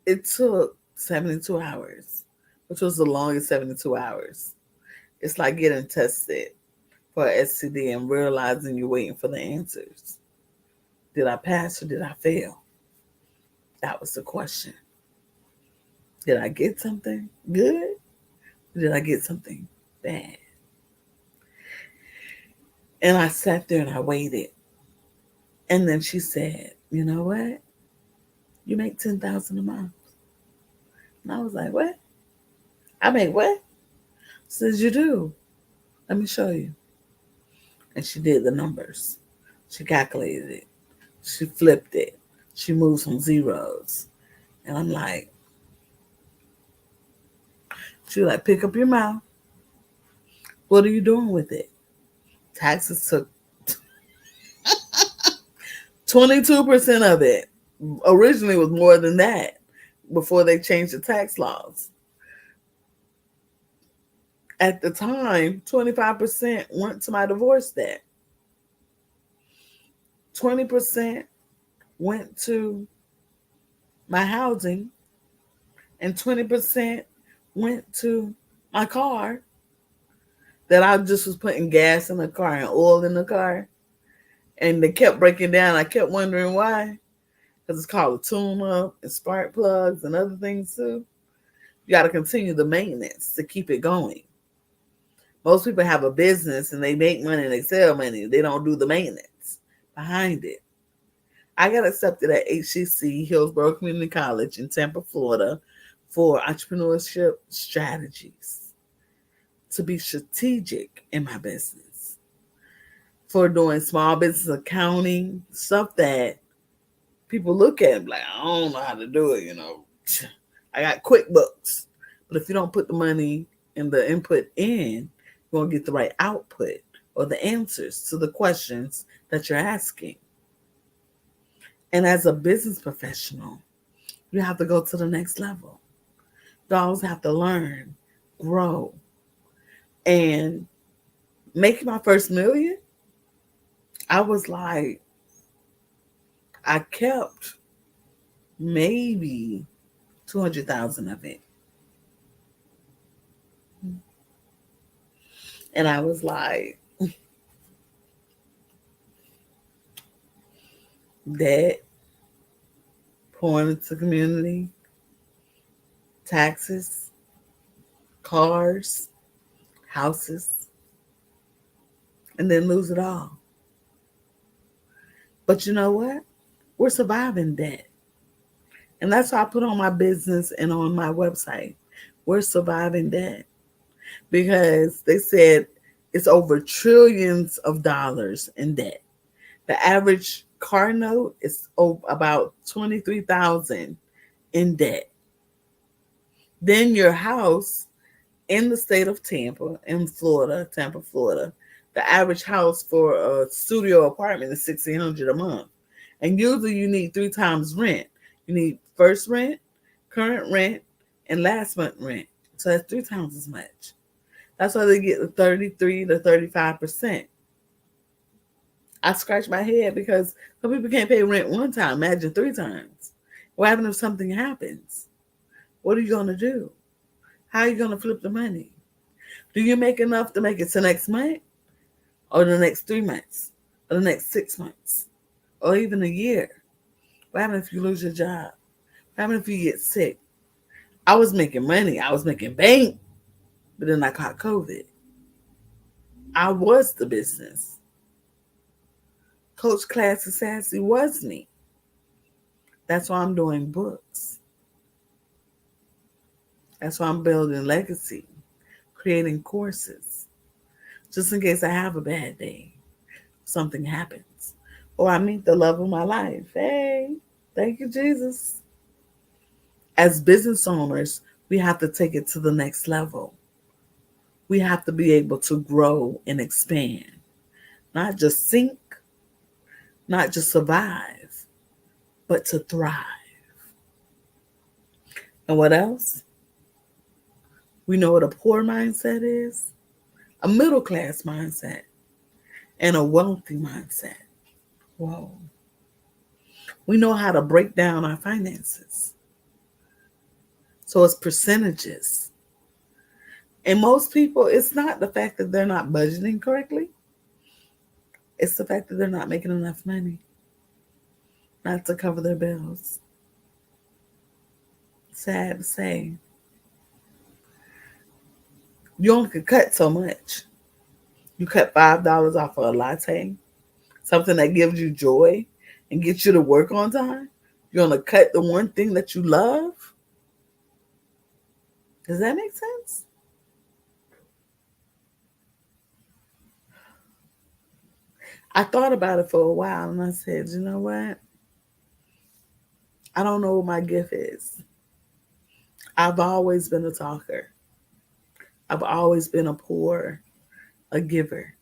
It took 72 hours, which was the longest 72 hours. It's like getting tested for STD and realizing you're waiting for the answers. Did I pass or did I fail? That was the question. Did I get something good? Or did I get something bad? And I sat there and I waited. And then she said, you know what? You make $10,000 a month. And I was like, what? I make what? She says, you do. Let me show you. And she did the numbers. She calculated it. She flipped it. She moved some zeros. And I'm like, she was like, pick up your mouth. What are you doing with it? Taxes took 22% of it. Originally, it was more than that before they changed the tax laws. At the time, 25% went to my divorce debt. 20% went to my housing, and 20% went to my car that I just was putting gas in the car and oil in the car. And they kept breaking down. I kept wondering why. Because it's called a tune-up and spark plugs and other things too. You got to continue the maintenance to keep it going. Most people have a business and they make money and they sell money. They don't do the maintenance behind it. I got accepted at HCC, Hillsborough Community College in Tampa, Florida, for entrepreneurship strategies, to be strategic in my business, for doing small business accounting, stuff that people look at and be like, I don't know how to do it, I got QuickBooks. But if you don't put the money and the input in, you're going to get the right output or the answers to the questions that you're asking. And as a business professional, you have to go to the next level. You always have to learn, grow. And making my first million, I was like, I kept maybe 200,000 of it. And I was like, debt, pouring into community, taxes, cars, houses, and then lose it all. But you know what? We're surviving debt. And that's why I put on my business and on my website. We're surviving debt. Because they said it's over trillions of dollars in debt. The average car note is about $23,000 in debt. Then your house in the state of Tampa, in Florida, Tampa, Florida, the average house for a studio apartment is $1,600 a month. And usually you need 3 times rent. You need first rent, current rent, and last month rent. So that's 3 times as much. That's why they get the 33 to 35%. I scratch my head because some people can't pay rent 1 time. Imagine 3 times. What happens if something happens? What are you going to do? How are you going to flip the money? Do you make enough to make it to next month? Or the next 3 months? Or the next 6 months? Or even a year? What happens if you lose your job? What happens if you get sick? I was making money. I was making bank. But then I caught COVID. I was the business. Coach Classy Sassy was me. That's why I'm doing books. That's why I'm building legacy, creating courses, just in case I have a bad day, something happens, or I meet the love of my life. Hey, thank you, Jesus. As business owners, we have to take it to the next level. We have to be able to grow and expand, not just sink, not just survive, but to thrive. And what else? We know what a poor mindset is, a middle class mindset, and a wealthy mindset. Whoa. We know how to break down our finances. So it's percentages. And most people, it's not the fact that they're not budgeting correctly. It's the fact that they're not making enough money not to cover their bills. Sad to say. You only can cut so much. You cut $5 off of a latte, something that gives you joy and gets you to work on time. You're going to cut the one thing that you love. Does that make sense? I thought about it for a while and I said, you know what? I don't know what my gift is. I've always been a talker. I've always been a giver.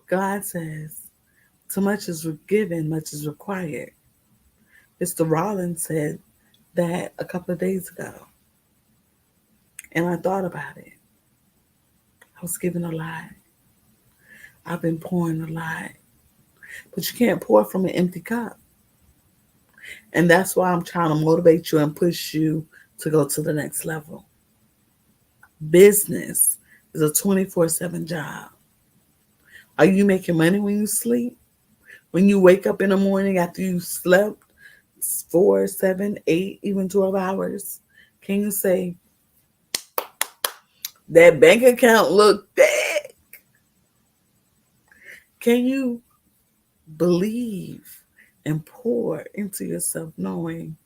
God says, too much is given, much is required. Mr. Rollins said that a couple of days ago. And I thought about it. I was giving a lot. I've been pouring a lot. But you can't pour from an empty cup. And that's why I'm trying to motivate you and push you to go to the next level. Business is a 24/7 job. Are you making money when you sleep? When you wake up in the morning after you slept 4, 7, 8, even 12 hours, can you say, that bank account looked thick? Can you believe and pour into yourself knowing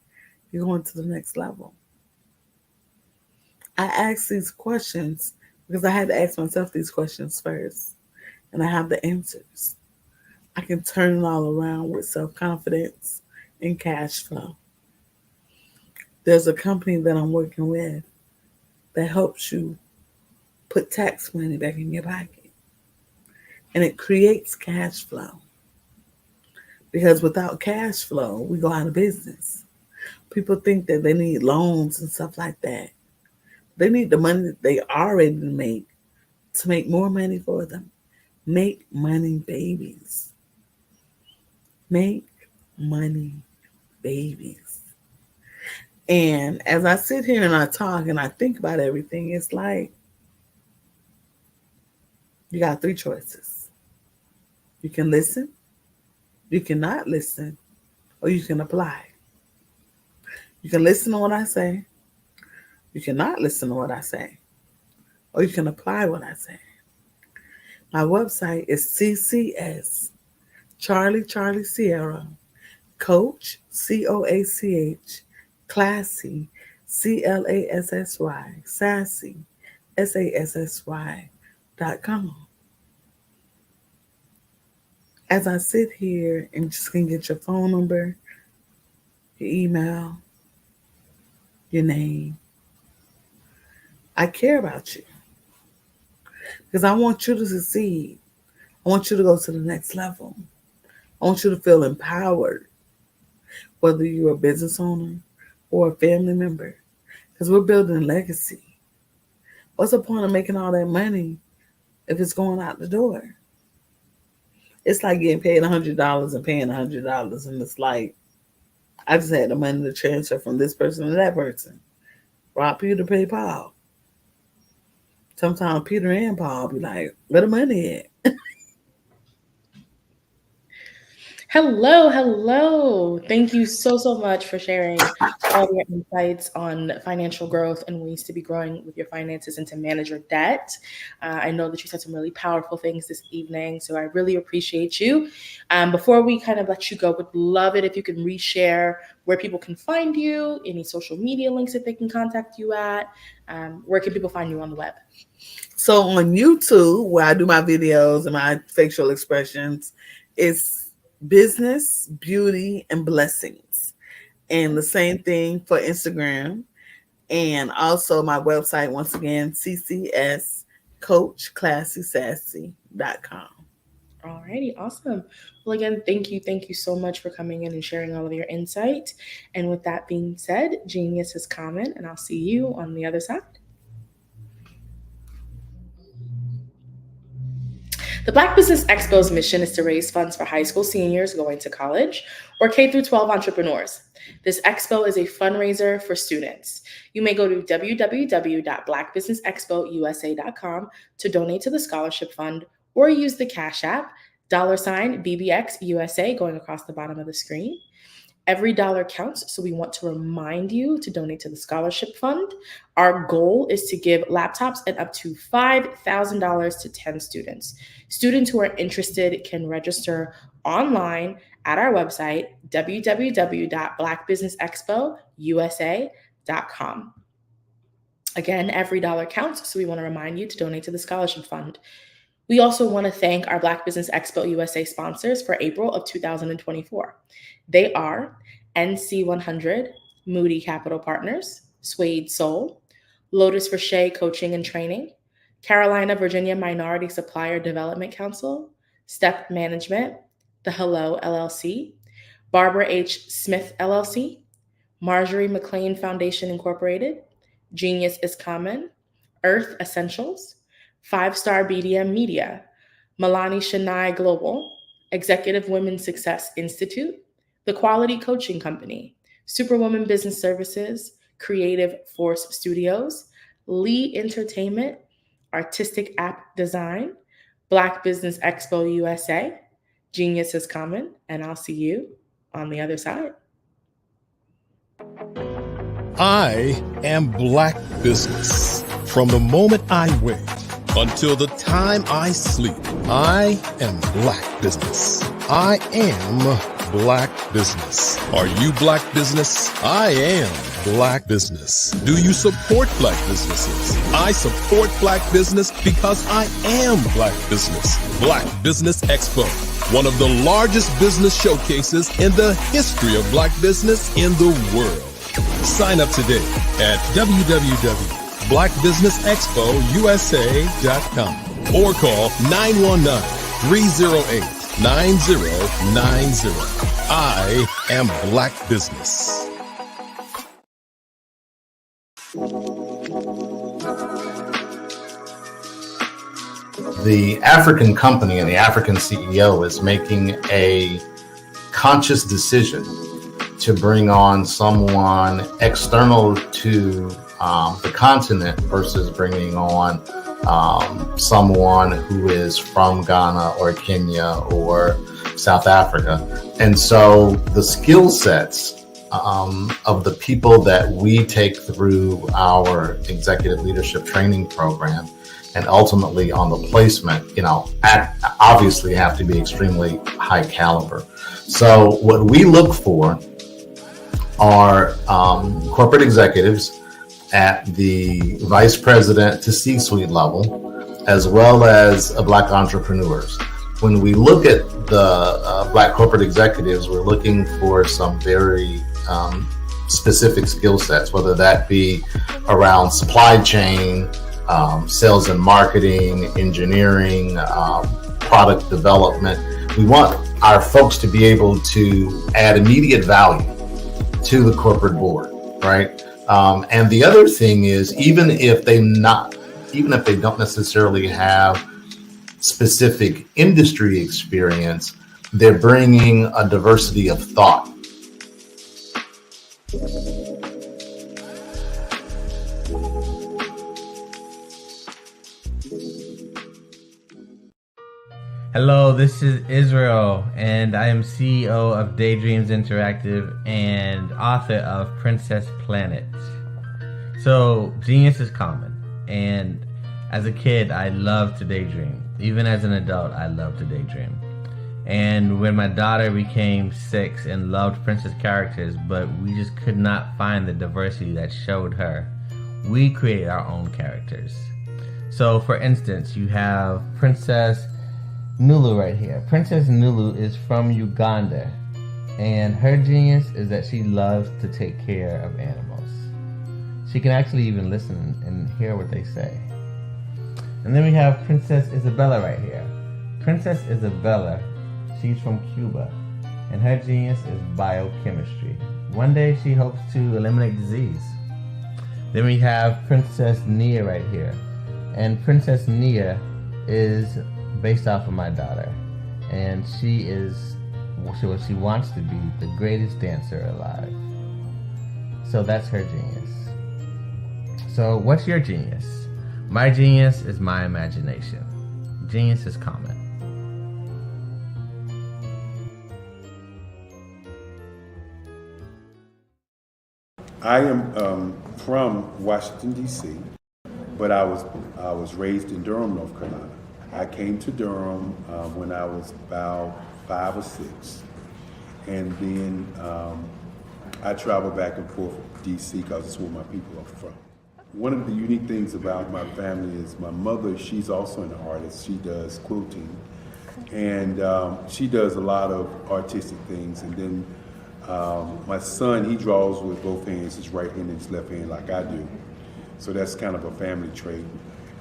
you're going to the next level? I ask these questions because I had to ask myself these questions first, and I have the answers. I can turn it all around with self-confidence and cash flow. There's a company that I'm working with that helps you put tax money back in your pocket, and it creates cash flow. Because without cash flow, we go out of business. People think that they need loans and stuff like that. They need the money that they already make to make more money for them. Make money babies. Make money babies. And as I sit here and I talk and I think about everything, it's like you got 3 choices. You can listen, you cannot listen, or you can apply. You can listen to what I say, you cannot listen to what I say, or you can apply what I say. My website is CCS, Charlie Sierra, Coach, COACH, Classy, CLASSY, Sassy, SASSY.com. As I sit here and just can get your phone number, your email, your name, I care about you because I want you to succeed. I want you to go to the next level. I want you to feel empowered, whether you're a business owner or a family member, because we're building a legacy. What's the point of making all that money if it's going out the door? It's like getting paid $100 and paying $100, and it's like, I just had the money to transfer from this person to that person. Rob Peter, pay Paul. Sometimes Peter and Paul be like, where the money at? Hello. Thank you so much for sharing all your insights on financial growth and ways to be growing with your finances and to manage your debt. I know that you said some really powerful things this evening, so I really appreciate you. Before we kind of let you go, would love it if you can reshare where people can find you, any social media links that they can contact you at. Where can people find you on the web? So on YouTube, where I do my videos and my facial expressions, it's Business, Beauty, and Blessings. And the same thing for Instagram. And also my website, once again, CCS, CoachClassySassy.com. Alrighty, awesome. Well, again, thank you so much for coming in and sharing all of your insight. And with that being said, genius is common, and I'll see you on the other side. The Black Business Expo's mission is to raise funds for high school seniors going to college or K-12 entrepreneurs. This expo is a fundraiser for students. You may go to www.blackbusinessexpousa.com to donate to the scholarship fund, or use the Cash App, $BBXUSA, going across the bottom of the screen. Every dollar counts, so we want to remind you to donate to the scholarship fund. Our goal is to give laptops and up to $5,000 to 10 students. Students who are interested can register online at our website, www.blackbusinessexpousa.com. Again, every dollar counts, so we want to remind you to donate to the scholarship fund. We also want to thank our Black Business Expo USA sponsors for April of 2024. They are NC100, Moody Capital Partners, Suede Soul, Lotus Rocher Coaching and Training, Carolina, Virginia Minority Supplier Development Council, Step Management, The Hello LLC, Barbara H. Smith LLC, Marjorie McLean Foundation Incorporated, Genius is Common, Earth Essentials, 5-Star BDM Media, Milani Shania Global, Executive Women's Success Institute, The Quality Coaching Company, Superwoman Business Services, Creative Force Studios, Lee Entertainment, Artistic App Design, Black Business Expo USA, Genius is Common, and I'll see you on the other side. I am Black Business. From the moment I wake until the time I sleep, I am Black Business. I am Black Business. Are you Black Business? I am Black Business. Do you support Black businesses? I support Black Business because I am Black Business. Black Business Expo, one of the largest business showcases in the history of Black business in the world. Sign up today at www.blackbusinessexpousa.com or call 919-308-9090. I am Black Business. The African company and the African CEO is making a conscious decision to bring on someone external to the continent versus bringing on someone who is from Ghana or Kenya or South Africa. And so the skill sets of the people that we take through our executive leadership training program and ultimately on the placement, obviously have to be extremely high caliber. So what we look for are corporate executives at the vice president to C-suite level, as well as Black entrepreneurs. When we look at the Black corporate executives, we're looking for some very specific skill sets, whether that be around supply chain, sales and marketing, engineering, product development. We want our folks to be able to add immediate value to the corporate board, right? And the other thing is, even if they don't necessarily have specific industry experience, they're bringing a diversity of thought. Hello, this is Israel, and I am CEO of Daydreams Interactive and author of Princess Planet. So, genius is common, and as a kid, I loved to daydream. Even as an adult, I love to daydream. And when my daughter became 6 and loved princess characters, but we just could not find the diversity that showed her, we created our own characters. So, for instance, you have Princess Nulu right here. Princess Nulu is from Uganda, and her genius is that she loves to take care of animals. She can actually even listen and hear what they say. And then we have Princess Isabella right here. Princess Isabella, she's from Cuba, and her genius is biochemistry. One day she hopes to eliminate disease. Then we have Princess Nia right here, and Princess Nia is based off of my daughter, and she wants to be the greatest dancer alive. So that's her genius. So what's your genius? My genius is my imagination. Genius is common. I am from Washington, D.C., but I was raised in Durham, North Carolina. I came to Durham when I was about 5 or 6, and then I traveled back and forth to D.C. because it's where my people are from. One of the unique things about my family is my mother, she's also an artist. She does quilting, and she does a lot of artistic things. And then my son, he draws with both hands, his right hand and his left hand like I do. So that's kind of a family trait.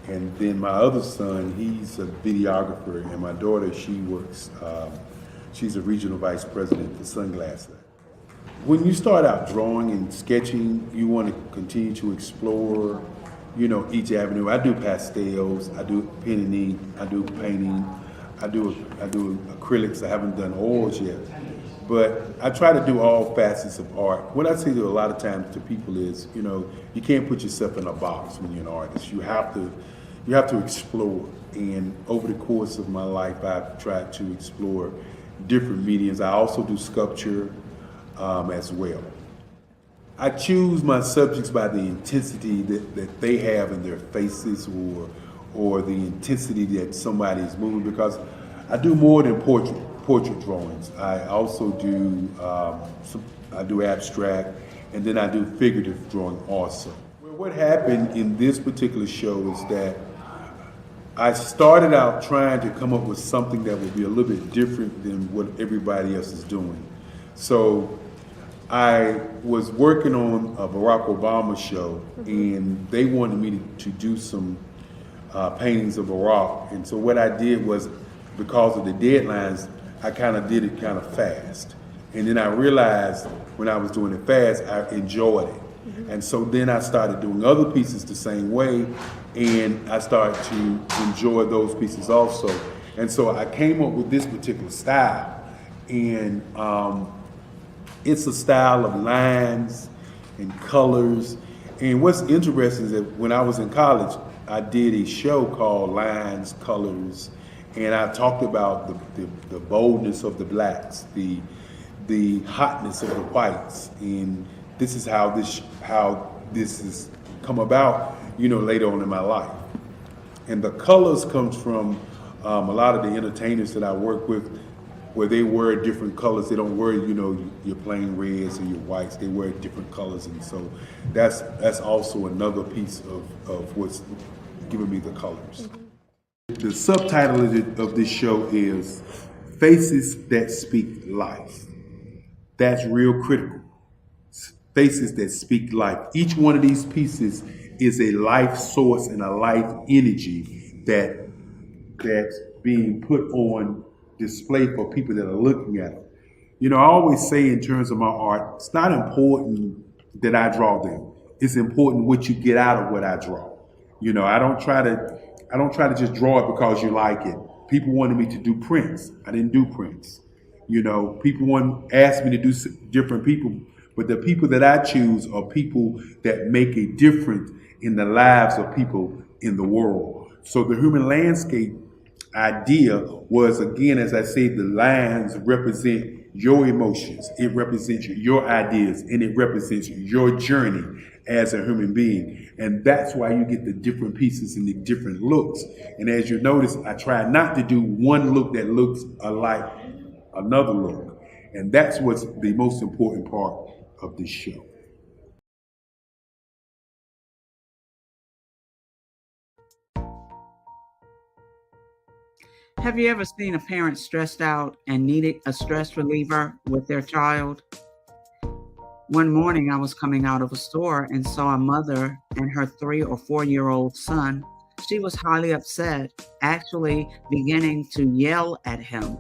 And then my other son, he's a videographer, and my daughter, she works, she's a regional vice president for Sunglass Lab. When you start out drawing and sketching, you want to continue to explore, each avenue. I do pastels, I do pen and ink, I do painting, I do acrylics. I haven't done oils yet, but I try to do all facets of art. What I say to a lot of times to people is, you can't put yourself in a box when you're an artist. You have to explore. And over the course of my life, I've tried to explore different mediums. I also do sculpture as well. I choose my subjects by the intensity that they have in their faces, or the intensity that somebody is moving, because I do more than portrait drawings. I also do I do abstract, and then I do figurative drawing also. Well, what happened in this particular show is that I started out trying to come up with something that would be a little bit different than what everybody else is doing. So I was working on a Barack Obama show, and they wanted me to do some paintings of Barack. And so what I did was, because of the deadlines, I kind of did it kind of fast. And then I realized when I was doing it fast, I enjoyed it. And so then I started doing other pieces the same way, and I started to enjoy those pieces also. And so I came up with this particular style, and it's a style of lines and colors. And what's interesting is that when I was in college, I did a show called Lines, Colors, and I talked about the boldness of the blacks, the hotness of the whites, and this is how this has come about, later on in my life. And the colors comes from a lot of the entertainers that I work with, where they wear different colors. They don't wear, your plain reds or your whites. They wear different colors, and so that's also another piece of what's giving me the colors. The subtitle of this show is Faces That Speak Life. That's real critical. Faces that speak life. Each one of these pieces is a life source and a life energy that's being put on display for people that are looking at them. I always say in terms of my art, it's not important that I draw them. It's important what you get out of what I draw. I don't try to just draw it because you like it. People wanted me to do prints. I didn't do prints. People asked me to do different people, but the people that I choose are people that make a difference in the lives of people in the world. So the human landscape idea was, again, as I said, the lines represent your emotions, it represents your ideas, and it represents your journey as a human being. And that's why you get the different pieces and the different looks. And as you notice, I try not to do one look that looks alike another look. And that's what's the most important part of this show. Have you ever seen a parent stressed out and needed a stress reliever with their child? One morning I was coming out of a store and saw a mother and her 3 or 4-year-old son She was highly upset, actually beginning to yell at him.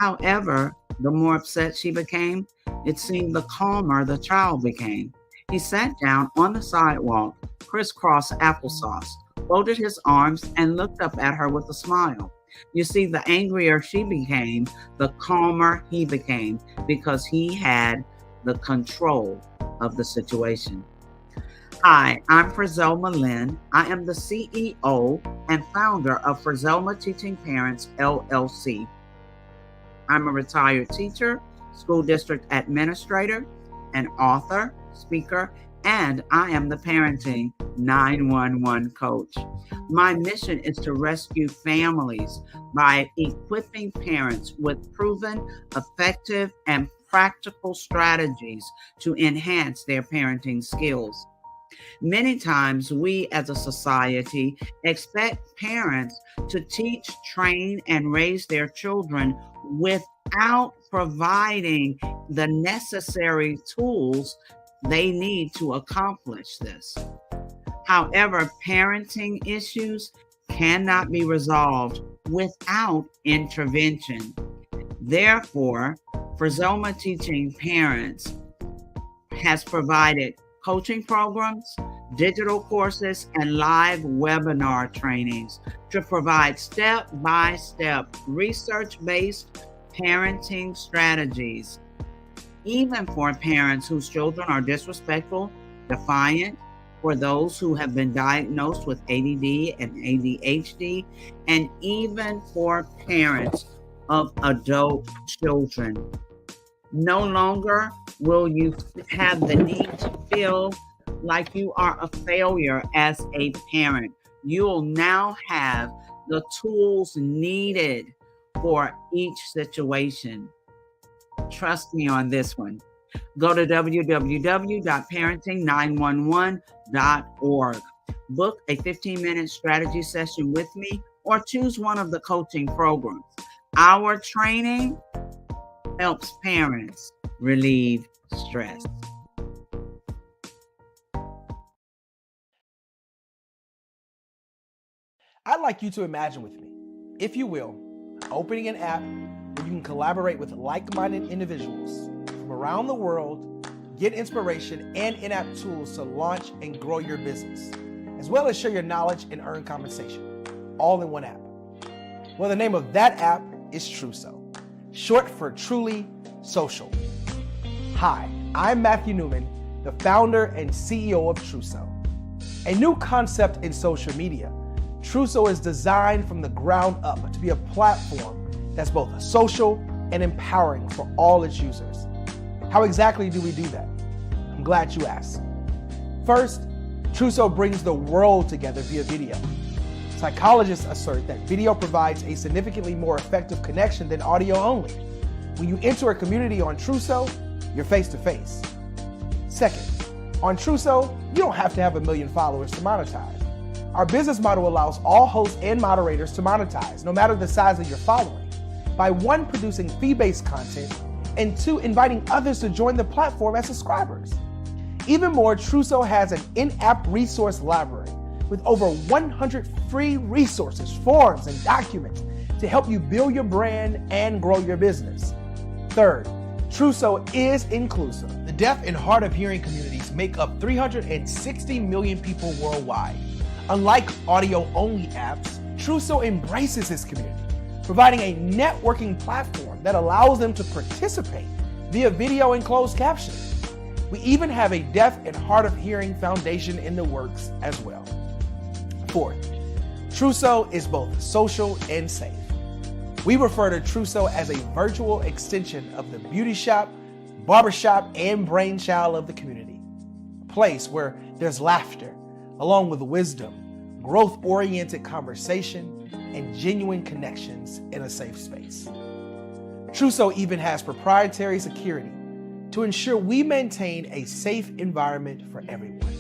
However, the more upset she became, it seemed the calmer the child became. He sat down on the sidewalk, crisscross applesauce, folded his arms, and looked up at her with a smile. You see, the angrier she became, the calmer he became, because he had the control of the situation. Hi, I'm Frizelma Lynn. I am the CEO and founder of Frizelma Teaching Parents, LLC. I'm a retired teacher, school district administrator, an author, speaker, and I am the Parenting 911 coach. My mission is to rescue families by equipping parents with proven, effective, and practical strategies to enhance their parenting skills. Many times we as a society expect parents to teach, train, and raise their children without providing the necessary tools they need to accomplish this. However, parenting issues cannot be resolved without intervention. Therefore, Frizelma Teaching Parents has provided coaching programs, digital courses, and live webinar trainings to provide step-by-step research-based parenting strategies, even for parents whose children are disrespectful, defiant, for those who have been diagnosed with ADD and ADHD, and even for parents of adult children. No longer will you have the need to feel like you are a failure as a parent. You'll now have the tools needed for each situation. Trust me on this one. Go to www.parenting911.org. Book a 15-minute strategy session with me or choose one of the coaching programs. Our training helps parents relieve stress. I'd like you to imagine with me, if you will, opening an app where you can collaborate with like-minded individuals from around the world, get inspiration and in-app tools to launch and grow your business, as well as share your knowledge and earn compensation, all in one app. Well, the name of that app is Truso, short for Truly Social. Hi, I'm Matthew Newman, the founder and CEO of Truso. A new concept in social media, Truso is designed from the ground up to be a platform that's both social and empowering for all its users. How exactly do we do that? I'm glad you asked. First, Truso brings the world together via video. Psychologists assert that video provides a significantly more effective connection than audio only. When you enter a community on Truso, you're face-to-face. Second, on Truso, you don't have to have 1 million followers to monetize. Our business model allows all hosts and moderators to monetize, no matter the size of your following, by 1, producing fee-based content, and 2, inviting others to join the platform as subscribers. Even more, Truso has an in-app resource library with over 100 free resources, forms, and documents to help you build your brand and grow your business. Third, Truso is inclusive. The deaf and hard of hearing communities make up 360 million people worldwide. Unlike audio-only apps, Truso embraces this community, providing a networking platform that allows them to participate via video and closed captioning. We even have a deaf and hard of hearing foundation in the works as well. Fourth, Truso is both social and safe. We refer to Truso as a virtual extension of the beauty shop, barbershop, and brainchild of the community. A place where there's laughter, along with wisdom, growth-oriented conversation, and genuine connections in a safe space. Truso even has proprietary security to ensure we maintain a safe environment for everyone.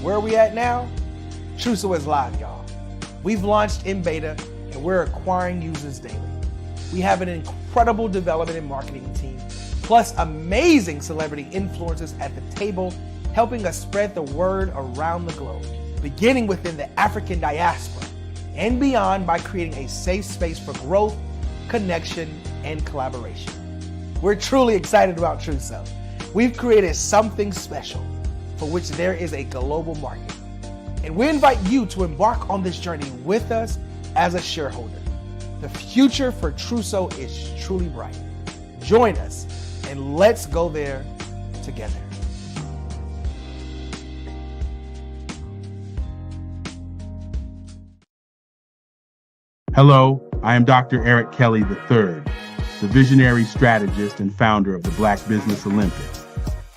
Where are we at now? Truso is live, y'all. We've launched in beta and we're acquiring users daily. We have an incredible development and marketing team, plus amazing celebrity influencers at the table, helping us spread the word around the globe. beginning within the African diaspora and beyond by creating a safe space for growth, connection, and collaboration. We're truly excited about Truso. We've created something special for which there is a global market. And we invite you to embark on this journey with us as a shareholder. The future for Truso is truly bright. Join us and let's go there together. Hello, I am Dr. Eric Kelly III, the visionary strategist and founder of the Black Business Olympics.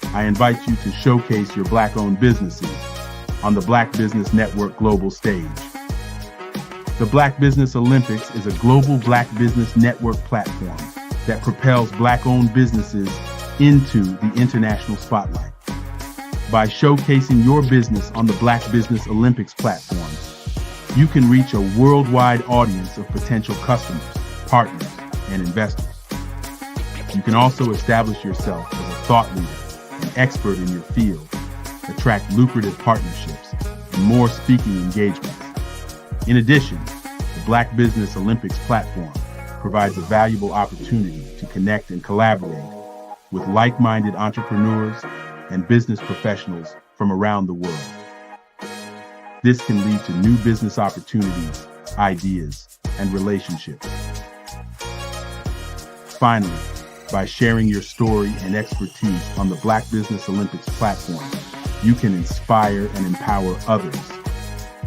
I invite you to showcase your Black-owned businesses on the Black Business Network global stage. The Black Business Olympics is a global Black Business Network platform that propels Black-owned businesses into the international spotlight. By showcasing your business on the Black Business Olympics platform, you can reach a worldwide audience of potential customers, partners, and investors. You can also establish yourself as a thought leader and expert in your field, attract lucrative partnerships, and more speaking engagements. In addition, the Black Business Olympics platform provides a valuable opportunity to connect and collaborate with like-minded entrepreneurs and business professionals from around the world. This can lead to new business opportunities, ideas, and relationships. Finally, by sharing your story and expertise on the Black Business Olympics platform, you can inspire and empower others.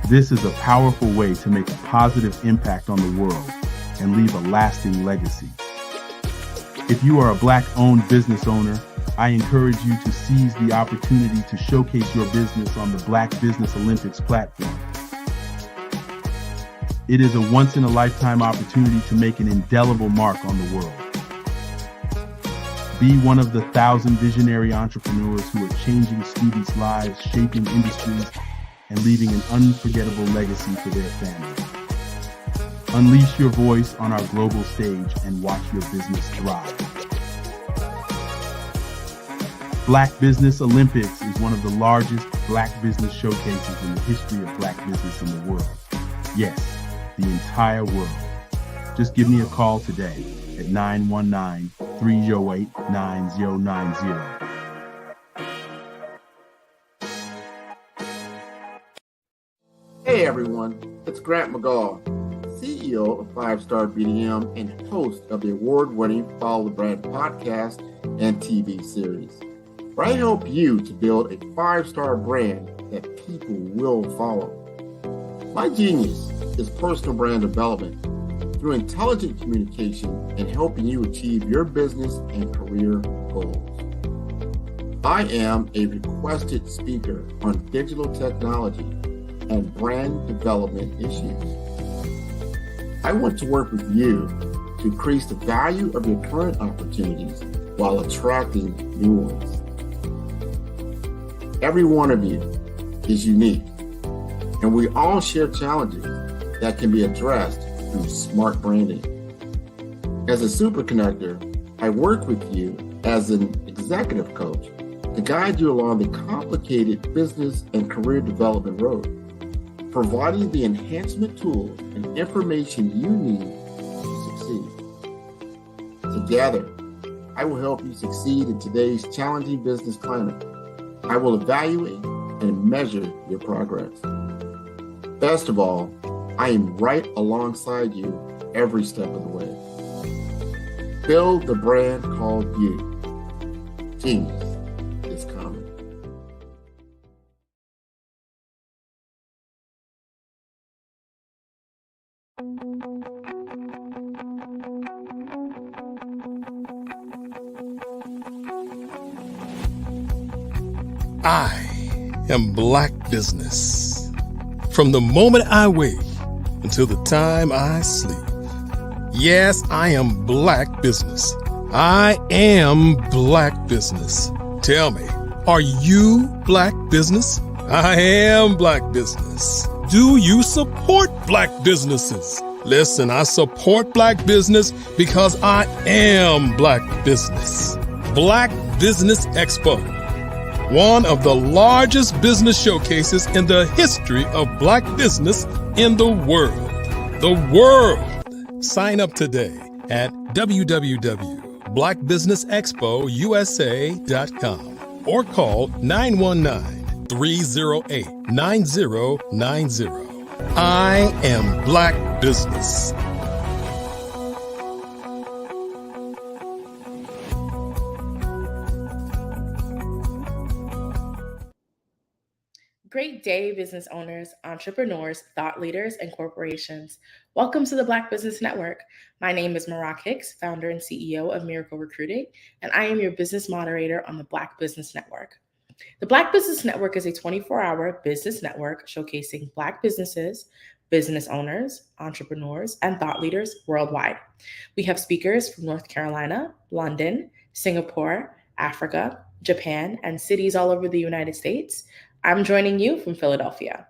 This is a powerful way to make a positive impact on the world and leave a lasting legacy. If you are a Black-owned business owner, I encourage you to seize the opportunity to showcase your business on the Black Business Olympics platform. It is a once-in-a-lifetime opportunity to make an indelible mark on the world. Be one of the 1,000 visionary entrepreneurs who are changing students' lives, shaping industries, and leaving an unforgettable legacy for their families. Unleash your voice on our global stage and watch your business thrive. Black Business Olympics is one of the largest Black business showcases in the history of Black business in the world. Yes, the entire world. Just give me a call today at 919-308-9090. Hey everyone, it's Grant McGaw, CEO of 5-Star BDM and host of the award-winning Follow the Brand podcast and TV series, where I help you to build a 5-star brand that people will follow. My genius is personal brand development through intelligent communication and helping you achieve your business and career goals. I am a requested speaker on digital technology and brand development issues. I want to work with you to increase the value of your current opportunities while attracting new ones. Every one of you is unique, and we all share challenges that can be addressed through smart branding. As a super connector, I work with you as an executive coach to guide you along the complicated business and career development road, providing the enhancement tools and information you need to succeed. Together, I will help you succeed in today's challenging business climate. I will evaluate and measure your progress. Best of all, I am right alongside you every step of the way. Build the brand called you. Genius is coming. I am Black Business. From the moment I wake until the time I sleep. Yes, I am Black Business. I am Black Business. Tell me, are you Black Business? I am Black Business. Do you support Black businesses? Listen, I support Black business because I am Black Business. Black Business Expo one of the largest business showcases in the history of Black business in the world. The world! Sign up today at www.blackbusinessexpousa.com or call 919-308-9090. I am Black Business. Great day, business owners, entrepreneurs, thought leaders, and corporations. Welcome to the Black Business Network. My name is Marak Hicks, founder and CEO of Miracle Recruiting, and I am your business moderator on the Black Business Network. The Black Business Network is a 24-hour business network showcasing Black businesses, business owners, entrepreneurs, and thought leaders worldwide. We have speakers from North Carolina, London, Singapore, Africa, Japan, and cities all over the United States. I'm joining you from Philadelphia.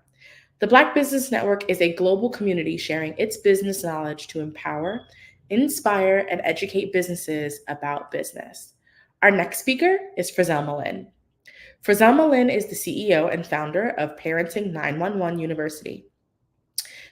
The Black Business Network is a global community sharing its business knowledge to empower, inspire, and educate businesses about business. Our next speaker is Frizel Malin. Frizel Malin is the CEO and founder of Parenting 911 University.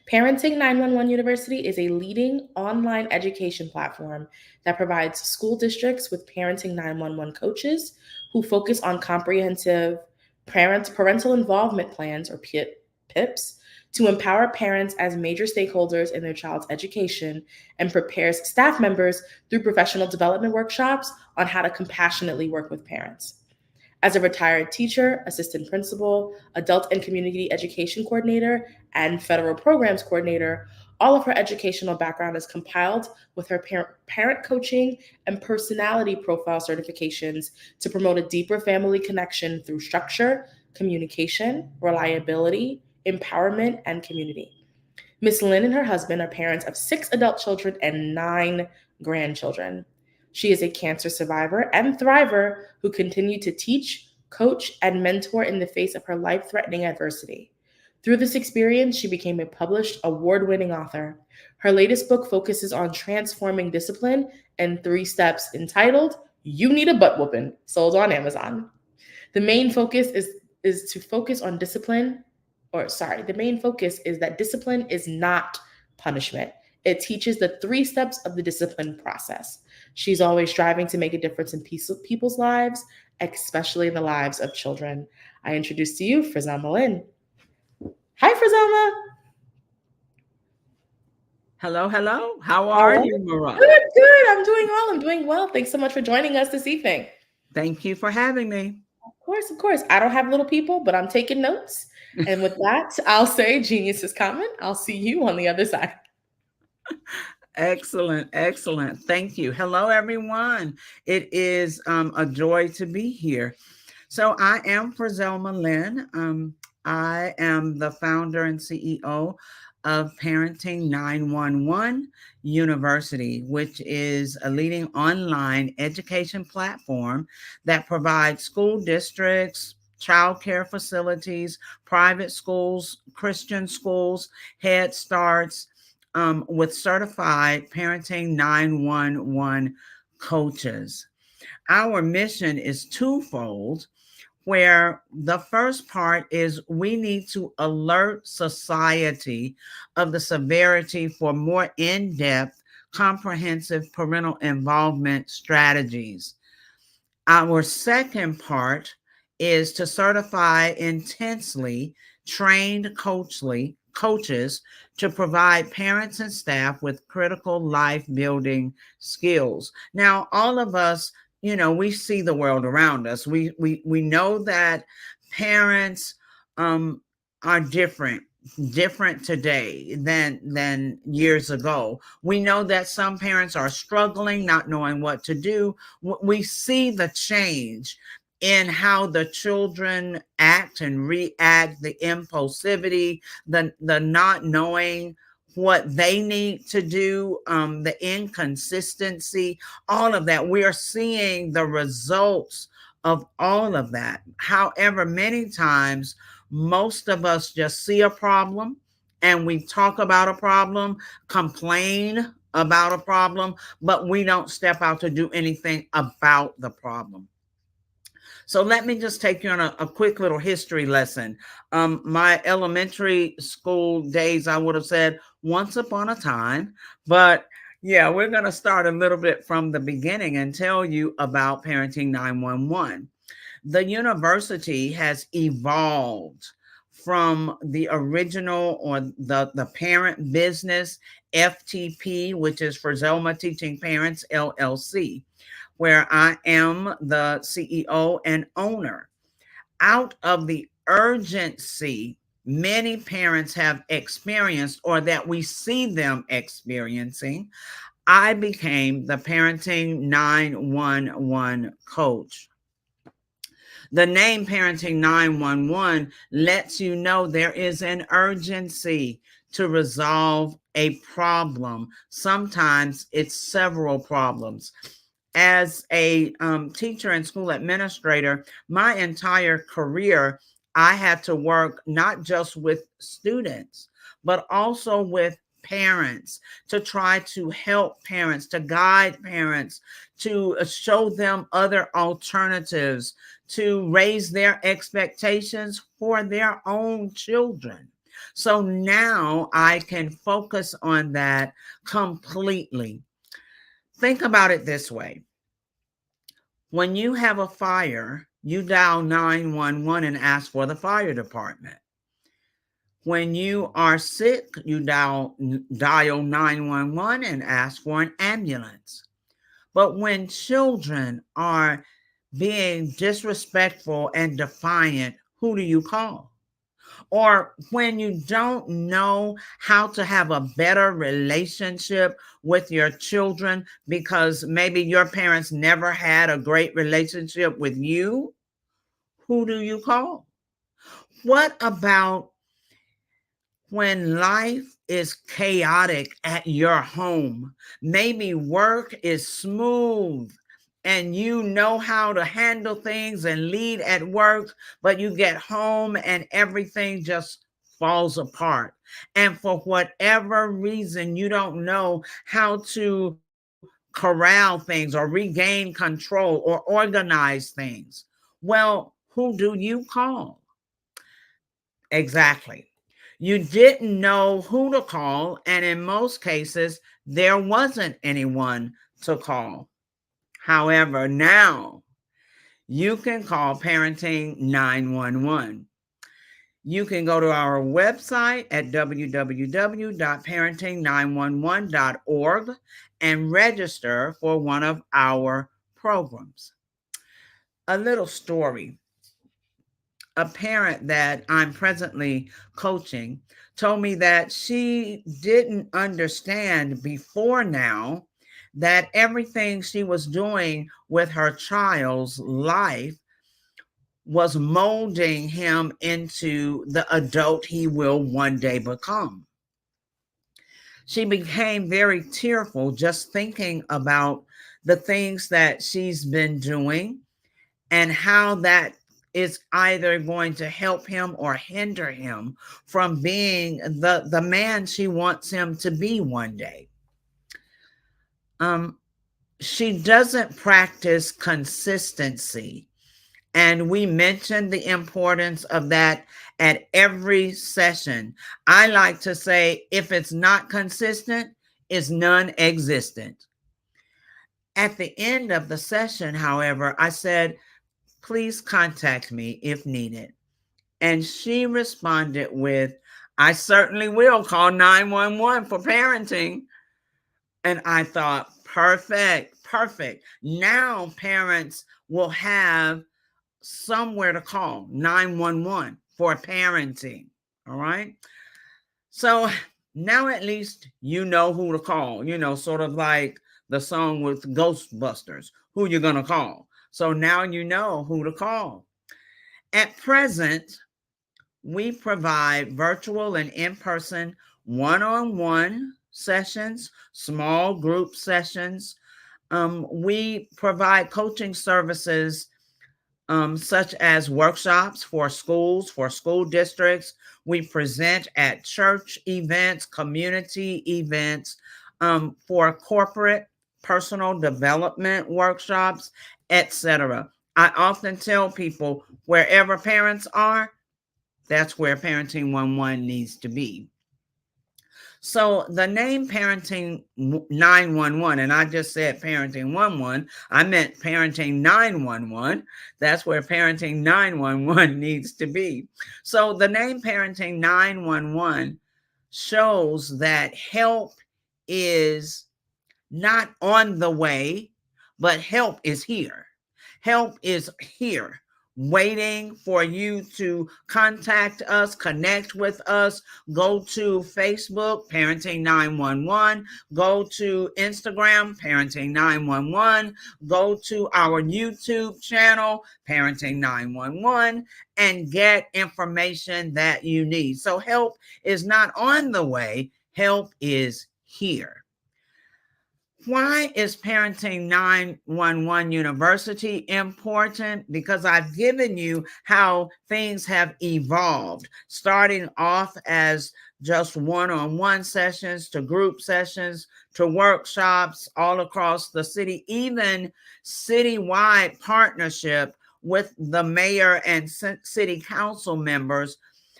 Parenting 911 University is a leading online education platform that provides school districts with Parenting 911 coaches who focus on comprehensive parental involvement plans, or PIPs, to empower parents as major stakeholders in their child's education and prepares staff members through professional development workshops on how to compassionately work with parents. As a retired teacher, assistant principal, adult and community education coordinator, and federal programs coordinator, all of her educational background is compiled with her parent coaching and personality profile certifications to promote a deeper family connection through structure, communication, reliability, empowerment, and community. Ms. Lynn and her husband are parents of 6 adult children and 9 grandchildren. She is a cancer survivor and thriver who continued to teach, coach, and mentor in the face of her life-threatening adversity. Through this experience, she became a published, award-winning author. Her latest book focuses on transforming discipline in 3 steps, entitled You Need a Butt Whoopin', sold on Amazon. The main focus is that discipline is not punishment. It teaches the 3 steps of the discipline process. She's always striving to make a difference in people's lives, especially the lives of children. I introduce to you Frizel Malin. Hi, Frizel. Hello. How are you, Marak? Good. I'm doing well. Thanks so much for joining us this evening. Thank you for having me. Of course. I don't have little people, but I'm taking notes. And with that, I'll say genius is common. I'll see you on the other side. Excellent. Thank you. Hello, everyone. It is a joy to be here. So I am Frizel Malin. I am the founder and CEO of Parenting 911 University, which is a leading online education platform that provides school districts, childcare facilities, private schools, Christian schools, Head Starts, with certified Parenting 911 coaches. Our mission is twofold, where the first part is we need to alert society of the severity for more in-depth, comprehensive parental involvement strategies. Our second part is to certify intensely trained coaches to provide parents and staff with critical life building skills. Now, all of us, we see the world around us. We know that parents are different today than years ago. We know that some parents are struggling, not knowing what to do. We see the change in how the children act and react, the impulsivity, the not knowing what they need to do, the inconsistency, all of that. We are seeing the results of all of that. However, many times, most of us just see a problem and we talk about a problem, complain about a problem, but we don't step out to do anything about the problem. So let me just take you on a quick little history lesson. My elementary school days, I would have said once upon a time, but yeah, we're going to start a little bit from the beginning and tell you about Parenting 911. The university has evolved from the original or the parent business, FTP, which is for Zelma Teaching Parents, LLC, where I am the CEO and owner. Out of the urgency many parents have experienced or that we see them experiencing, I became the Parenting 911 coach. The name Parenting 911 lets you know there is an urgency to resolve a problem. Sometimes it's several problems. As a teacher and school administrator, my entire career, I had to work not just with students, but also with parents to try to help parents, to guide parents, to show them other alternatives, to raise their expectations for their own children. So now I can focus on that completely. Think about it this way. When you have a fire, you dial 911 and ask for the fire department. When you are sick, you dial 911 and ask for an ambulance. But when children are being disrespectful and defiant, who do you call? Or when you don't know how to have a better relationship with your children because maybe your parents never had a great relationship with you, who do you call? What about when life is chaotic at your home? Maybe work is smooth and you know how to handle things and lead at work, but you get home and everything just falls apart. And for whatever reason, you don't know how to corral things or regain control or organize things. Well, who do you call? Exactly. You didn't know who to call, and in most cases, there wasn't anyone to call. However, now you can call Parenting 911. You can go to our website at www.parenting911.org and register for one of our programs. A little story. A parent that I'm presently coaching told me that she didn't understand before now that everything she was doing with her child's life was molding him into the adult he will one day become. She became very tearful just thinking about the things that she's been doing and how that is either going to help him or hinder him from being the man she wants him to be one day. She doesn't practice consistency. And we mentioned the importance of that at every session. I like to say, if it's not consistent, it's non-existent. At the end of the session, however, I said, please contact me if needed. And she responded with, I certainly will call 911 for parenting. And I thought, perfect. Now parents will have somewhere to call 911 for parenting. All right. So now at least you know who to call, sort of like the song with Ghostbusters, who you're going to call. So now you know who to call. At present, we provide virtual and in-person one-on-one sessions, small group sessions. We provide coaching services such as workshops for schools, for school districts. We present at church events, community events, for corporate personal development workshops, etc. I often tell people wherever parents are, that's where Parenting 111 needs to be. So the name Parenting 911, and I just said Parenting 11, I meant Parenting 911. That's where Parenting 911 needs to be. So the name Parenting 911 shows that help is not on the way, but help is here. Help is here, waiting for you to contact us, connect with us. Go to Facebook, Parenting 911. Go to Instagram, Parenting 911. Go to our YouTube channel, Parenting 911, and get information that you need. So help is not on the way, help is here. Why is Parenting 911 University important? Because I've given you how things have evolved, starting off as just one-on-one sessions to group sessions to workshops all across the city, even citywide partnership with the mayor and city council members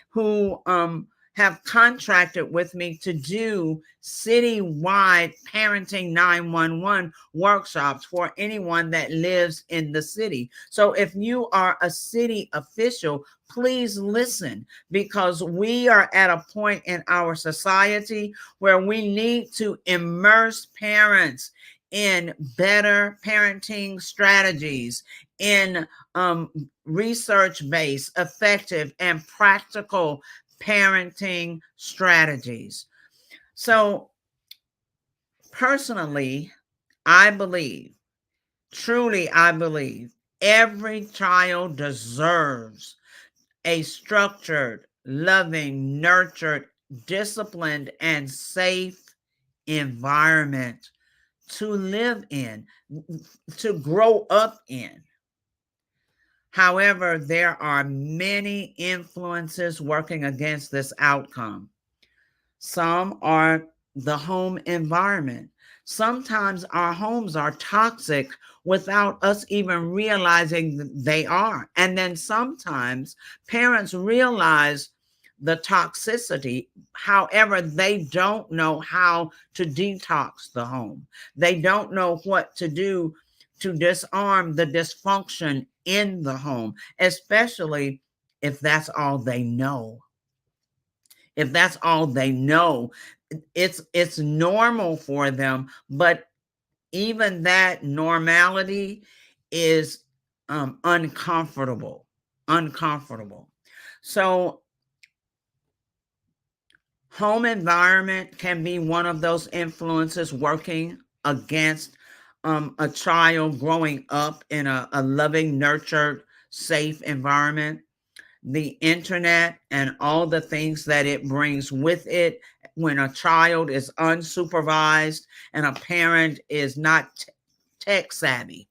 who have contracted with me to do citywide Parenting 911 workshops for anyone that lives in the city. So if you are a city official, please listen, because we are at a point in our society where we need to immerse parents in better parenting strategies, in research-based, effective, and practical parenting strategies. So personally, I believe, truly I believe, every child deserves a structured, loving, nurtured, disciplined, and safe environment to live in, to grow up in. However, there are many influences working against this outcome. Some are the home environment. Sometimes our homes are toxic without us even realizing they are. And then sometimes parents realize the toxicity. However, they don't know how to detox the home. They don't know what to do to disarm the dysfunction in the home, especially if that's all they know. If that's all they know, it's normal for them, but even that normality is uncomfortable. So home environment can be one of those influences working against a child growing up in a loving, nurtured, safe environment. The internet and all the things that it brings with it when a child is unsupervised and a parent is not tech savvy.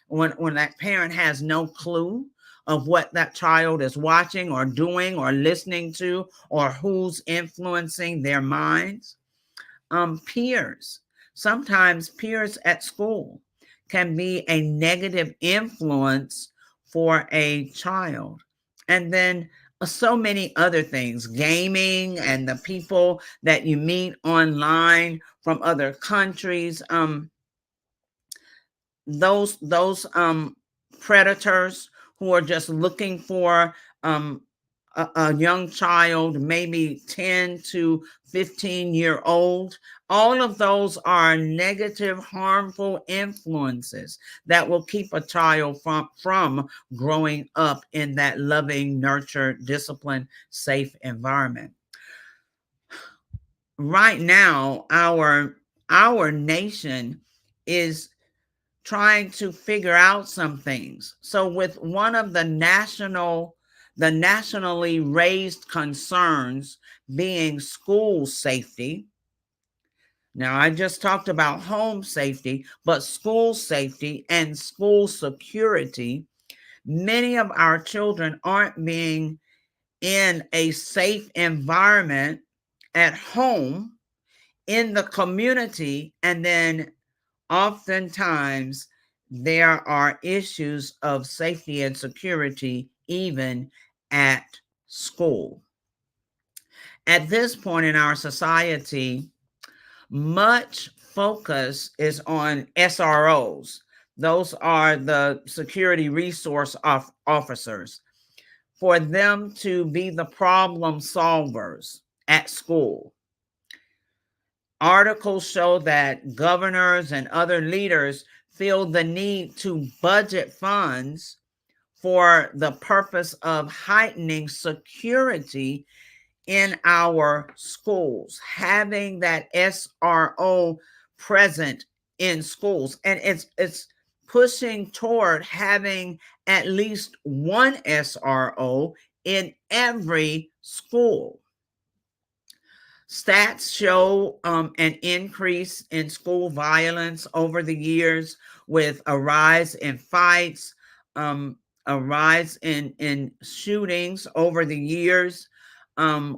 When that parent has no clue of what that child is watching or doing or listening to, or who's influencing their minds. Peers. Sometimes peers at school can be a negative influence for a child. And then so many other things, gaming and the people that you meet online from other countries. Those predators who are just looking for a young child, maybe 10 to 15-year-old. All of those are negative, harmful influences that will keep a child from growing up in that loving, nurtured, disciplined, safe environment. Right now, our nation is trying to figure out some things. So with one of the nationally raised concerns being school safety. Now, I just talked about home safety, but school safety and school security. Many of our children aren't being in a safe environment at home, in the community, and then oftentimes there are issues of safety and security even at school. At this point in our society, much focus is on SROs. Those are the security resource officers, for them to be the problem solvers at school. Articles show that governors and other leaders feel the need to budget funds for the purpose of heightening security in our schools, having that SRO present in schools. And it's pushing toward having at least one SRO in every school. Stats show an increase in school violence over the years, with a rise in fights, a rise in shootings over the years,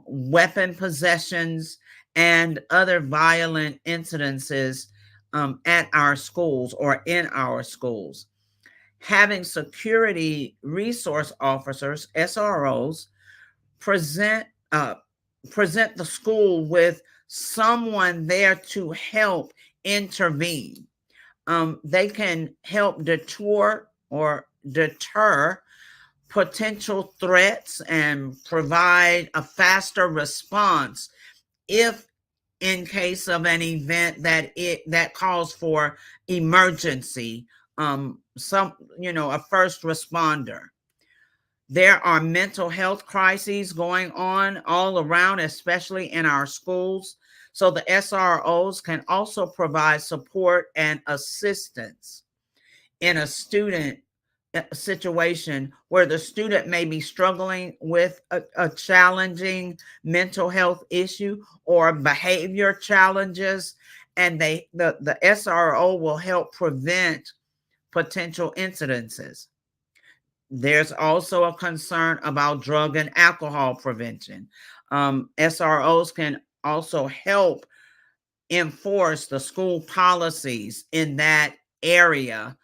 weapon possessions, and other violent incidences at our schools or in our schools. Having security resource officers, SROs, present the school with someone there to help intervene. They can help deter potential threats and provide a faster response if in case of an event that calls for emergency, a first responder. There are mental health crises going on all around, especially in our schools. So the SROs can also provide support and assistance in a student situation where the student may be struggling with a challenging mental health issue or behavior challenges, and the SRO will help prevent potential incidences. There's also a concern about drug and alcohol prevention. SROs can also help enforce the school policies in that area,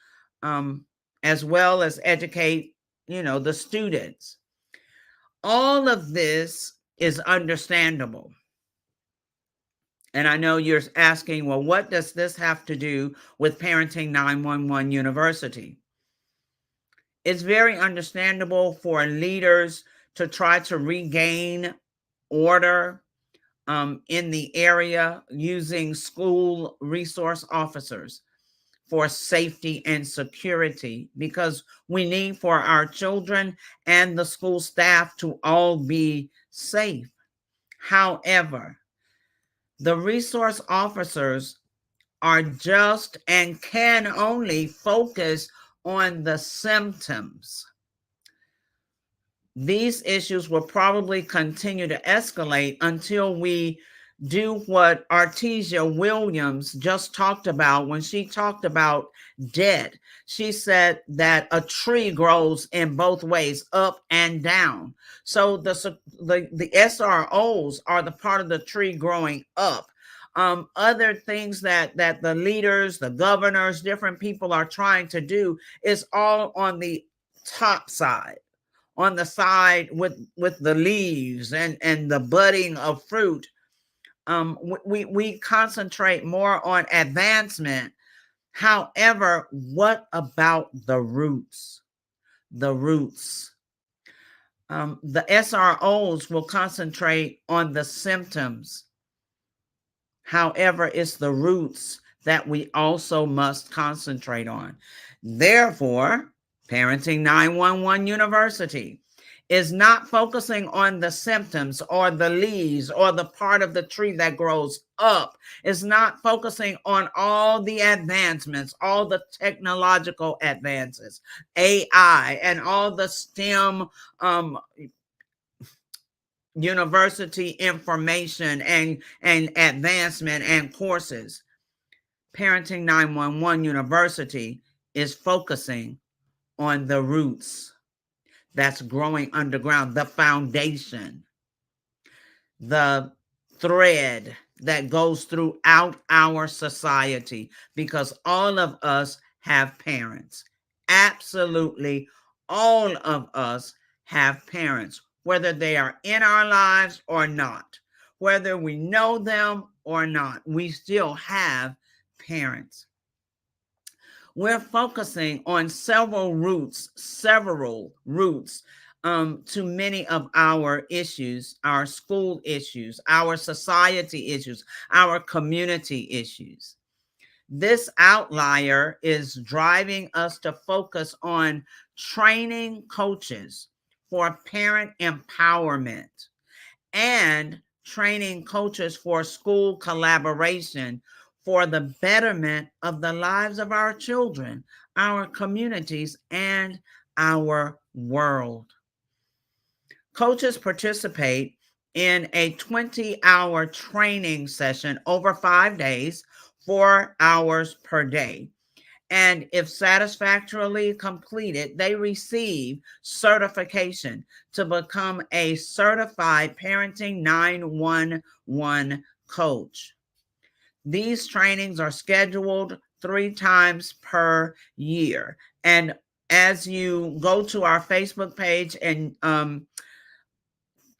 as well as educate, the students. All of this is understandable. And I know you're asking, well, what does this have to do with Parenting 911 University? It's very understandable for leaders to try to regain order in the area using school resource officers for safety and security, because we need for our children and the school staff to all be safe. However, the resource officers are just and can only focus on the symptoms. These issues will probably continue to escalate until we do what Artesia Williams just talked about when she talked about debt. She said that a tree grows in both ways, up and down. So the SROs are the part of the tree growing up. Other things that the leaders, the governors, different people are trying to do is all on the top side, on the side with the leaves and the budding of fruit. We concentrate more on advancement. However, what about the roots? The roots. The SROs will concentrate on the symptoms. However, it's the roots that we also must concentrate on. Therefore, Parenting 911 University is not focusing on the symptoms or the leaves or the part of the tree that grows up. It's not focusing on all the advancements, all the technological advances, AI, and all the STEM university information and advancement and courses. Parenting 911 University is focusing on the roots that's growing underground, the foundation, the thread that goes throughout our society, because all of us have parents. Absolutely all of us have parents, whether they are in our lives or not, whether we know them or not, we still have parents. We're focusing on several roots to many of our issues, our school issues, our society issues, our community issues. This outlier is driving us to focus on training coaches for parent empowerment and training coaches for school collaboration for the betterment of the lives of our children, our communities, and our world. Coaches participate in a 20-hour training session over 5 days, 4 hours per day. And if satisfactorily completed, they receive certification to become a certified parenting 911 coach. These trainings are scheduled 3 times per year. And as you go to our Facebook page and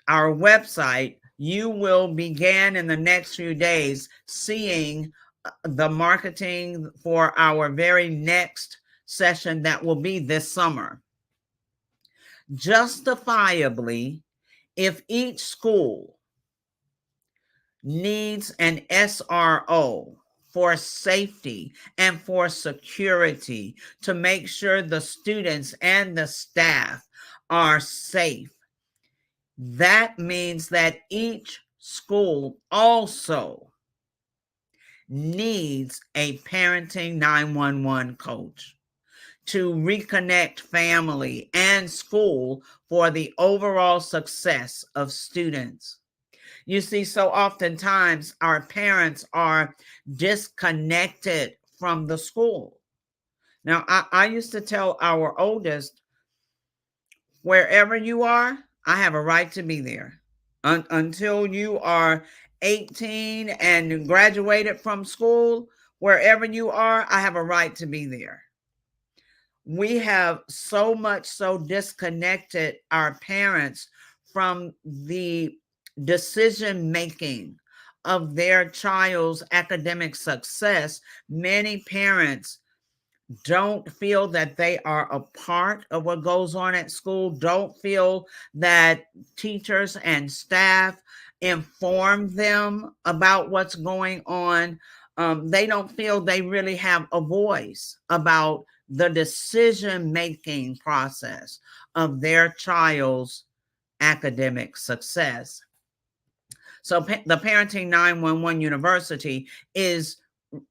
our website, you will begin in the next few days seeing the marketing for our very next session that will be this summer. Justifiably, if each school needs an SRO for safety and for security to make sure the students and the staff are safe, that means that each school also needs a parenting 911 coach to reconnect family and school for the overall success of students. You see, so oftentimes our parents are disconnected from the school. Now, I used to tell our oldest, wherever you are, I have a right to be there. Until you are 18 and graduated from school, wherever you are, I have a right to be there. We have so disconnected our parents from the decision making of their child's academic success. Many parents don't feel that they are a part of what goes on at school, don't feel that teachers and staff inform them about what's going on. They don't feel they really have a voice about the decision-making process of their child's academic success. So the Parenting 911 University is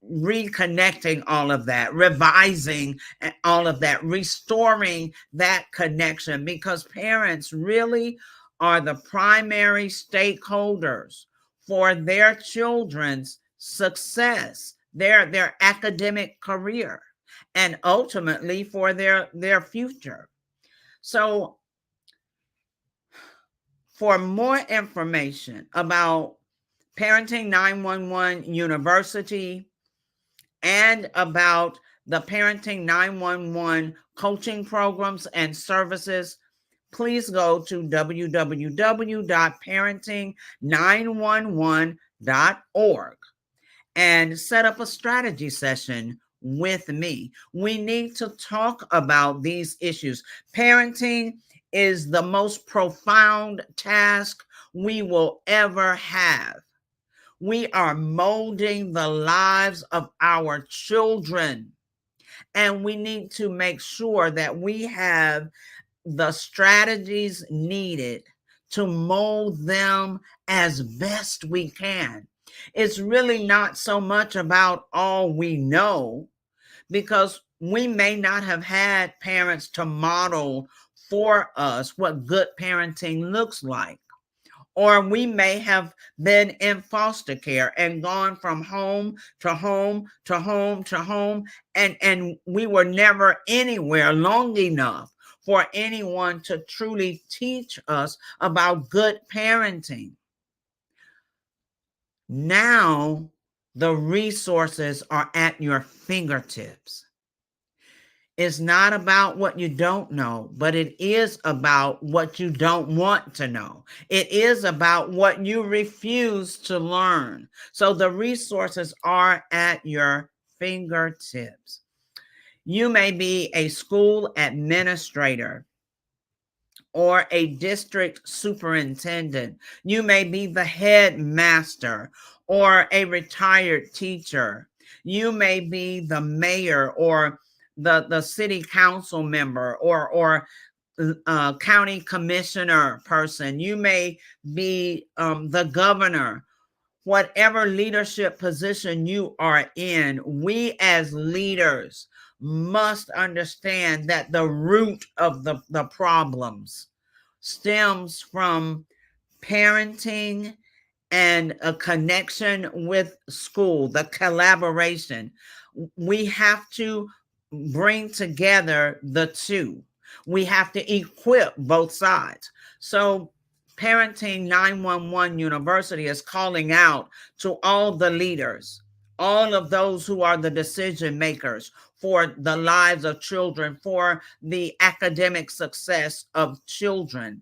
reconnecting all of that, revising all of that, restoring that connection, because parents really are the primary stakeholders for their children's success, their academic career, and ultimately for their future. So for more information about Parenting 911 University and about the Parenting 911 coaching programs and services, please go to www.parenting911.org and set up a strategy session with me. We need to talk about these issues. Parenting is the most profound task we will ever have. We are molding the lives of our children, and we need to make sure that we have the strategies needed to mold them as best we can. It's really not so much about all we know, because we may not have had parents to model for us what good parenting looks like. Or we may have been in foster care and gone from home to home to home to home, and we were never anywhere long enough for anyone to truly teach us about good parenting. Now, the resources are at your fingertips. It's not about what you don't know, but it is about what you don't want to know. It is about what you refuse to learn. So the resources are at your fingertips. You may be a school administrator or a district superintendent. You may be the headmaster or a retired teacher. You may be the mayor or the city council member or county commissioner person. You may be the governor. Whatever leadership position you are in, we as leaders must understand that the root of the problems stems from parenting and a connection with school, the collaboration. We have to bring together the two. We have to equip both sides. So Parenting 911 University is calling out to all the leaders, all of those who are the decision makers for the lives of children, for the academic success of children.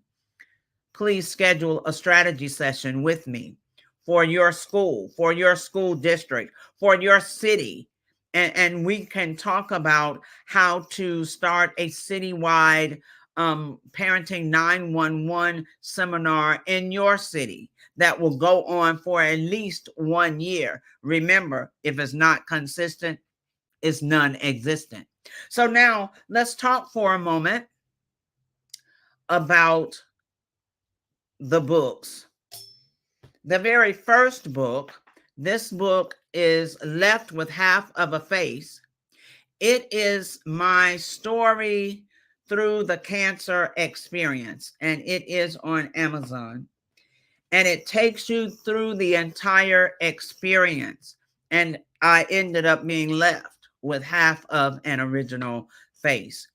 Please schedule a strategy session with me for your school, for your school district, for your city. And we can talk about how to start a citywide Parenting 911 seminar in your city that will go on for at least 1 year. Remember, if it's not consistent, it's non-existent. So now let's talk for a moment about the books. The very first book, this book is Left with Half of a Face. It is my story through the cancer experience, and it is on Amazon. And it takes you through the entire experience. And I ended up being left with half of an original face.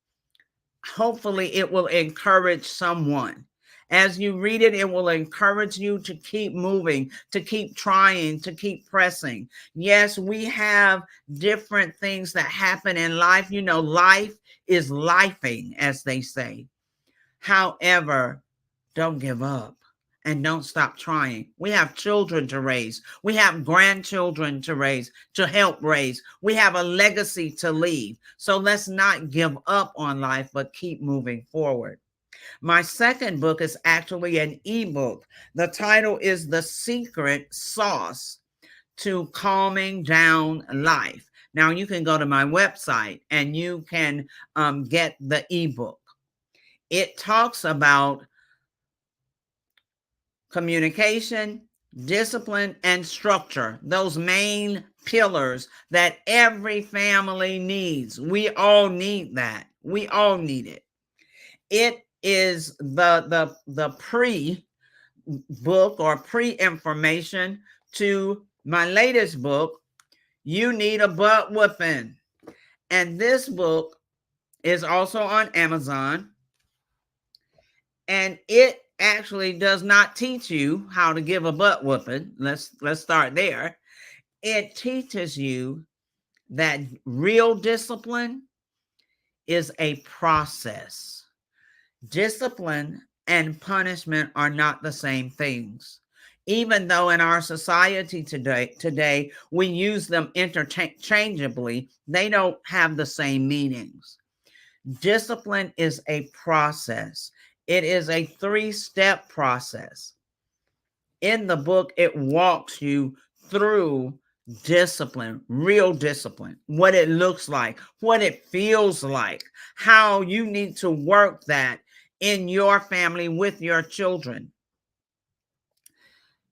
Hopefully, it will encourage someone. As you read it, it will encourage you to keep moving, to keep trying, to keep pressing. Yes, we have different things that happen in life. You know, life is lifing, as they say. However, don't give up and don't stop trying. We have children to raise. We have grandchildren to raise, to help raise. We have a legacy to leave. So let's not give up on life, but keep moving forward. My second book is actually an ebook. The title is The Secret Sauce to Calming Down Life. Now you can go to my website and you can get the ebook. It talks about communication, discipline, and structure, those main pillars that every family needs. We all need that. We all need it. It is the pre-book or pre-information to my latest book, You Need a Butt Whooping. And this book is also on Amazon. And it actually does not teach you how to give a butt whooping. Let's start there. It teaches you that real discipline is a process. Discipline and punishment are not the same things. Even though in our society today we use them interchangeably, they don't have the same meanings. Discipline is a process. It is a 3-step process. In the book, it walks you through discipline, real discipline, what it looks like, what it feels like, how you need to work that in your family with your children.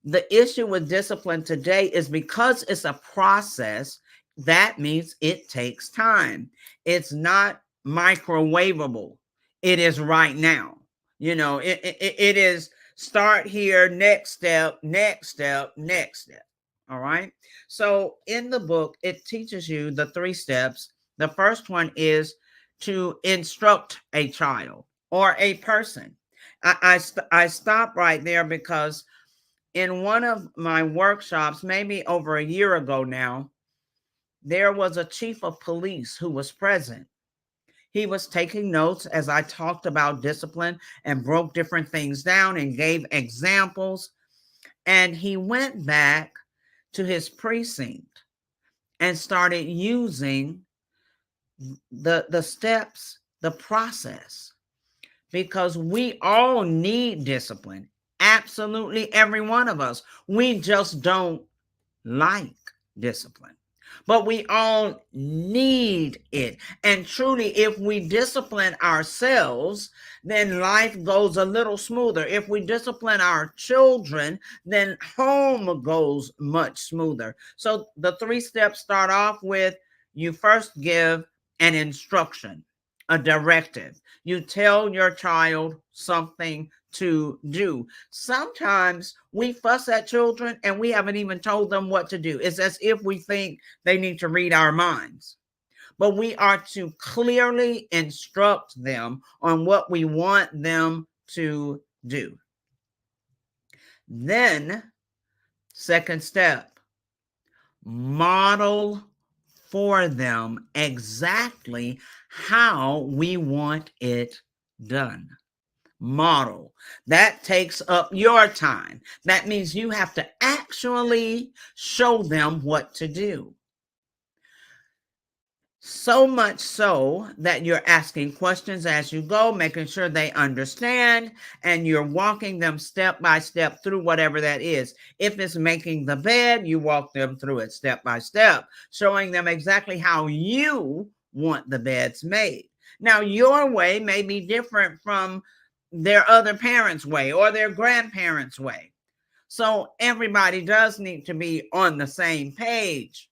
The issue with discipline today is because it's a process, that means it takes time. It's not microwavable. It is right now. You know, it is start here, next step, next step, next step. All right. So in the book, it teaches you the 3 steps. The first one is to instruct a child or a person. I stop right there because in one of my workshops, maybe over a year ago now, there was a chief of police who was present. He was taking notes as I talked about discipline and broke different things down and gave examples. And he went back to his precinct and started using the steps, the process, because we all need discipline. Absolutely every one of us. We just don't like discipline, but we all need it. And truly, if we discipline ourselves, then life goes a little smoother. If we discipline our children, then home goes much smoother. So the 3 steps start off with, you first give an instruction, a directive. You tell your child something to do. Sometimes we fuss at children and we haven't even told them what to do. It's as if we think they need to read our minds. But we are to clearly instruct them on what we want them to do. Then, second step, model for them exactly how we want it done. Model. That takes up your time. That means you have to actually show them what to do. So much so that you're asking questions as you go, making sure they understand, and you're walking them step by step through whatever that is. If it's making the bed, you walk them through it step by step, showing them exactly how you want the beds made. Now, your way may be different from their other parents' way or their grandparents' way. So everybody does need to be on the same page.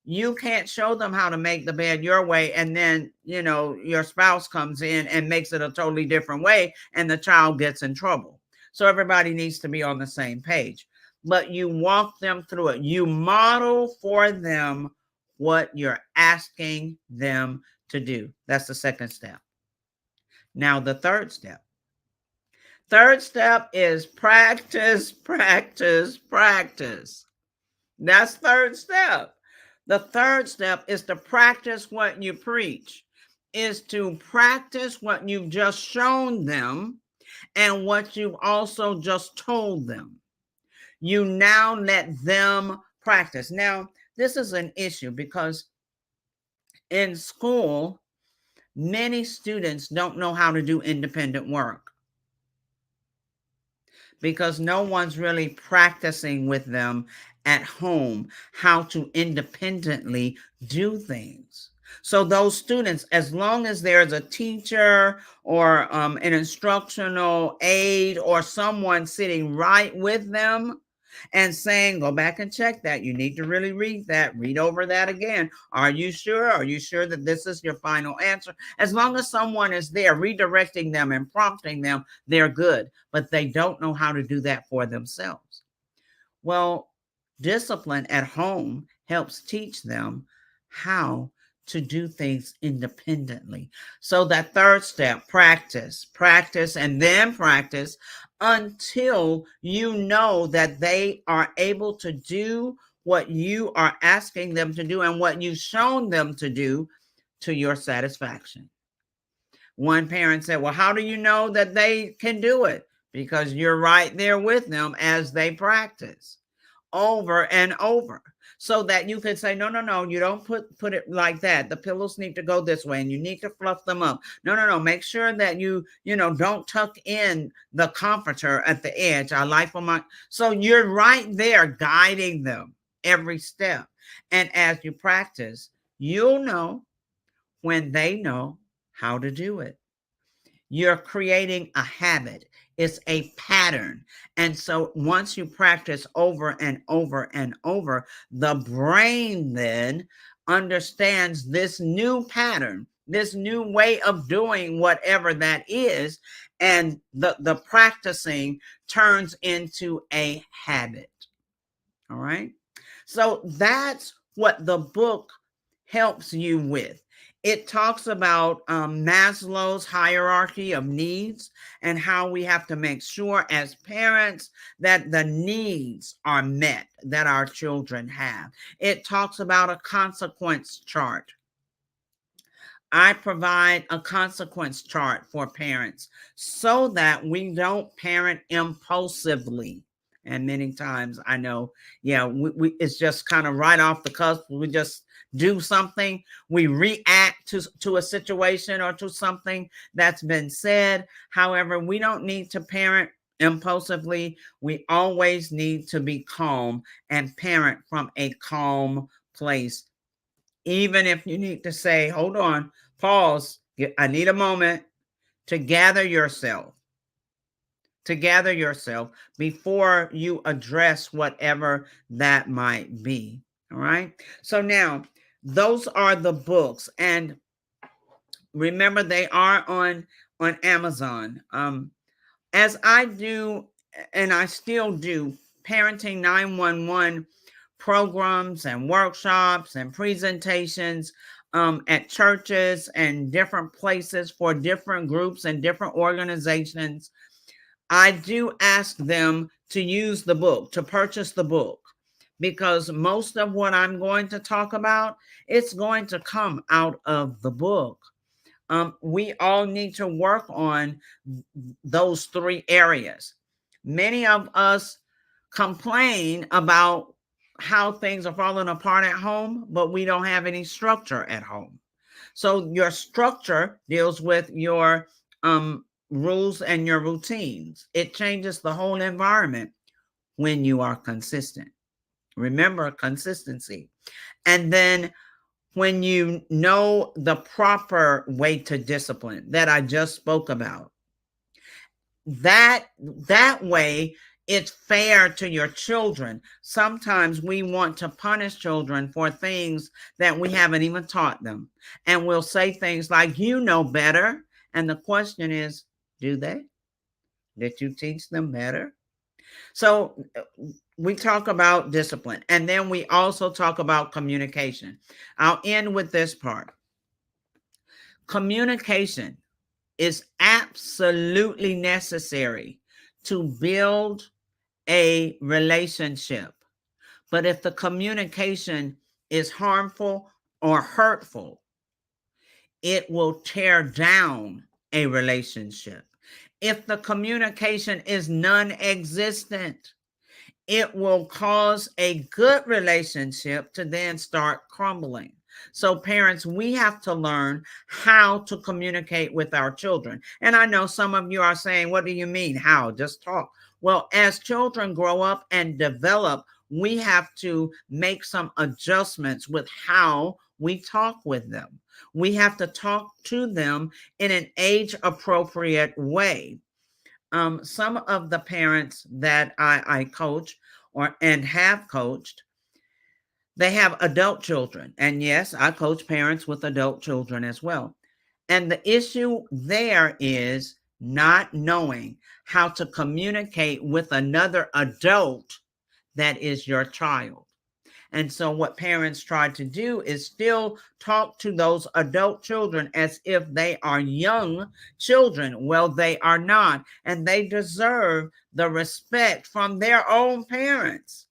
You can't show them how to make the bed your way, and then, your spouse comes in and makes it a totally different way, and the child gets in trouble. So everybody needs to be on the same page. But you walk them through it. You model for them what you're asking them to do. That's the second step. Now, the third step. Third step is practice, practice, practice. That's third step. The third step is to practice what you preach, is to practice what you've just shown them and what you've also just told them. You now let them practice. Now, this is an issue because in school, many students don't know how to do independent work because no one's really practicing with them at home how to independently do things. So those students, as long as there's a teacher or an instructional aide or someone sitting right with them and saying, go back and check that. You need to really read that. Read over that again. Are you sure? Are you sure that this is your final answer? As long as someone is there redirecting them and prompting them, they're good. But they don't know how to do that for themselves. Well, discipline at home helps teach them how to do things independently. So that third step, practice, practice, and then practice until you know that they are able to do what you are asking them to do and what you've shown them to do to your satisfaction. One parent said, well, how do you know that they can do it? Because you're right there with them as they practice over and over, so that you could say, no, you don't put it like that. The pillows need to go this way and you need to fluff them up. No, make sure that you don't tuck in the comforter at the edge. I like for my, so you're right there guiding them every step. And as you practice, you'll know when they know how to do it. You're creating a habit. It's a pattern. And so once you practice over and over and over, the brain then understands this new pattern, this new way of doing whatever that is. And the practicing turns into a habit. All right. So that's what the book helps you with. It talks about Maslow's hierarchy of needs and how we have to make sure as parents that the needs are met that our children have. It talks about a consequence chart I provide a consequence chart for parents so that we don't parent impulsively. And many times I know, it's just kind of right off the cusp. We just do something. We react to a situation or to something that's been said. However, we don't need to parent impulsively. We always need to be calm and parent from a calm place. Even if you need to say, hold on, pause, I need a moment to gather yourself before you address whatever that might be. All right. So now those are the books. And remember, they are on Amazon. As I do, and I still do, Parenting 911 programs and workshops and presentations at churches and different places for different groups and different organizations. I do ask them to use the book, to purchase the book, because most of what I'm going to talk about, it's going to come out of the book. We all need to work on those three areas. Many of us complain about how things are falling apart at home, but we don't have any structure at home. So your structure deals with your rules and your routines. It changes the whole environment when you are consistent. Remember, consistency. And then when you know the proper way to discipline that I just spoke about, that way it's fair to your children. Sometimes we want to punish children for things that we haven't even taught them. And we'll say things like, you know better. And the question is, do they? Did you teach them better? So we talk about discipline, and then we also talk about communication. I'll end with this part. Communication is absolutely necessary to build a relationship. But if the communication is harmful or hurtful, it will tear down a relationship. If the communication is non-existent, it will cause a good relationship to then start crumbling. So parents, we have to learn how to communicate with our children. And I know some of you are saying, what do you mean? How? Just talk. Well, as children grow up and develop, we have to make some adjustments with how we talk with them. We have to talk to them in an age-appropriate way. Some of the parents that I coach and have coached, they have adult children. And yes, I coach parents with adult children as well. And the issue there is not knowing how to communicate with another adult that is your child. And so what parents try to do is still talk to those adult children as if they are young children. Well, they are not, and they deserve the respect from their own parents.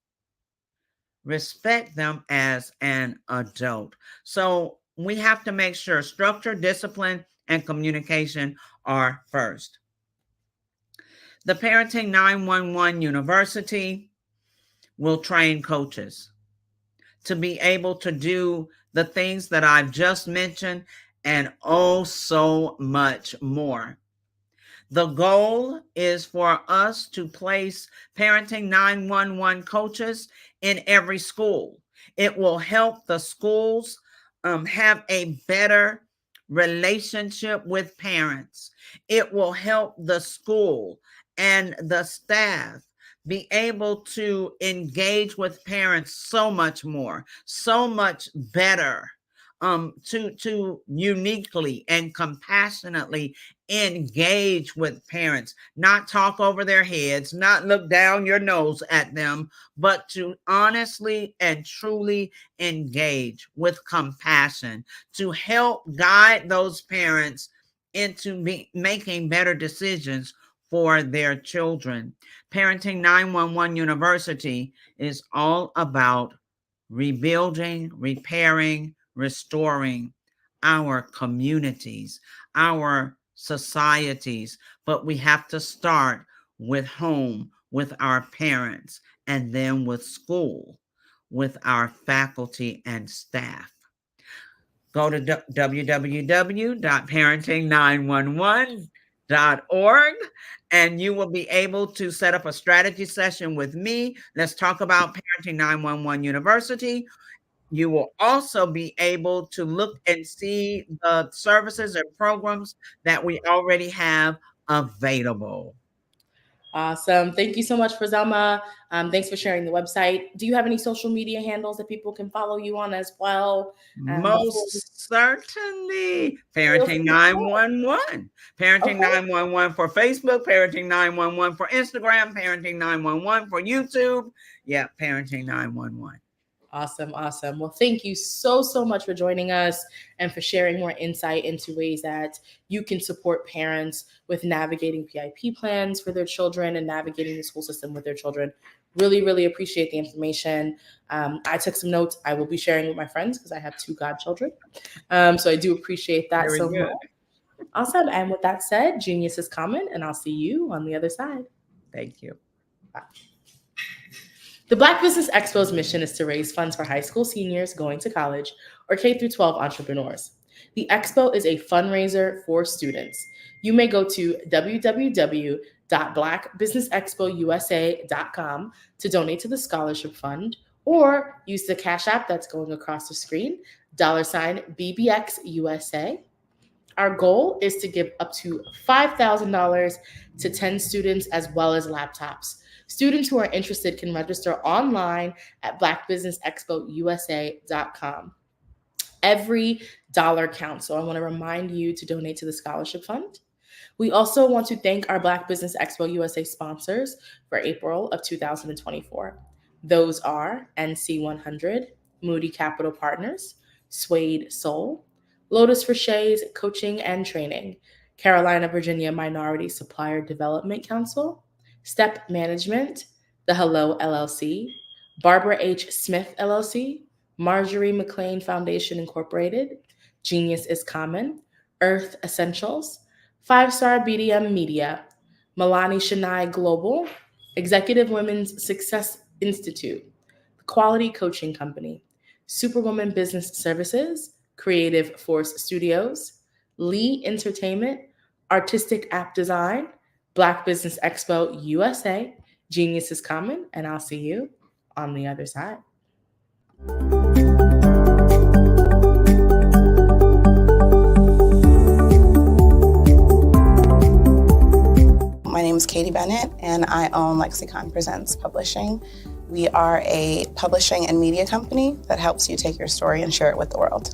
Respect them as an adult. So we have to make sure structure, discipline, and communication are first. The Parenting 911 University will train coaches to be able to do the things that I've just mentioned and oh so much more. The goal is for us to place Parenting 911 coaches in every school. It will help the schools have a better relationship with parents. It will help the school and the staff be able to engage with parents so much more, so much better, to uniquely and compassionately engage with parents, not talk over their heads, not look down your nose at them, but to honestly and truly engage with compassion, to help guide those parents into making better decisions for their children. Parenting 911 University is all about rebuilding, repairing, restoring our communities, our societies, but we have to start with home, with our parents, and then with school, with our faculty and staff. Go to www.parenting911.org and you will be able to set up a strategy session with me. Let's talk about Parenting 911 University. You will also be able to look and see the services and programs that we already have available. Awesome. Thank you so much, Frazama. Thanks for sharing the website. Do you have any social media handles that people can follow you on as well? Most certainly. Parenting 911. Parenting 911 for Facebook, Parenting 911 for Instagram, Parenting 911 for YouTube. Yeah, Parenting 911. Awesome. Well, thank you so much for joining us and for sharing more insight into ways that you can support parents with navigating PIP plans for their children and navigating the school system with their children. Really, really appreciate the information. I took some notes. I will be sharing with my friends because I have 2 godchildren. So I do appreciate that so much. Awesome. And with that said, genius is common, and I'll see you on the other side. Thank you. Bye. The Black Business Expo's mission is to raise funds for high school seniors going to college or K-12 entrepreneurs. The Expo is a fundraiser for students. You may go to www.blackbusinessexpousa.com to donate to the scholarship fund, or use the Cash App that's going across the screen, $BBXUSA. Our goal is to give up to $5,000 to 10 students as well as laptops. Students who are interested can register online at blackbusinessexpousa.com. Every dollar counts, so I want to remind you to donate to the scholarship fund. We also want to thank our Black Business Expo USA sponsors for April of 2024. Those are NC100, Moody Capital Partners, Suede Soul, Lotus for Shays Coaching and Training, Carolina, Virginia Minority Supplier Development Council, Step Management, The Hello LLC, Barbara H. Smith LLC, Marjorie McLean Foundation Incorporated, Genius is Common, Earth Essentials, 5-Star BDM Media, Milani Shania Global, Executive Women's Success Institute, The Quality Coaching Company, Superwoman Business Services, Creative Force Studios, Lee Entertainment, Artistic App Design, Black Business Expo USA, Genius is Common, and I'll see you on the other side. My name is Katie Bennett, and I own Lexicon Presents Publishing. We are a publishing and media company that helps you take your story and share it with the world.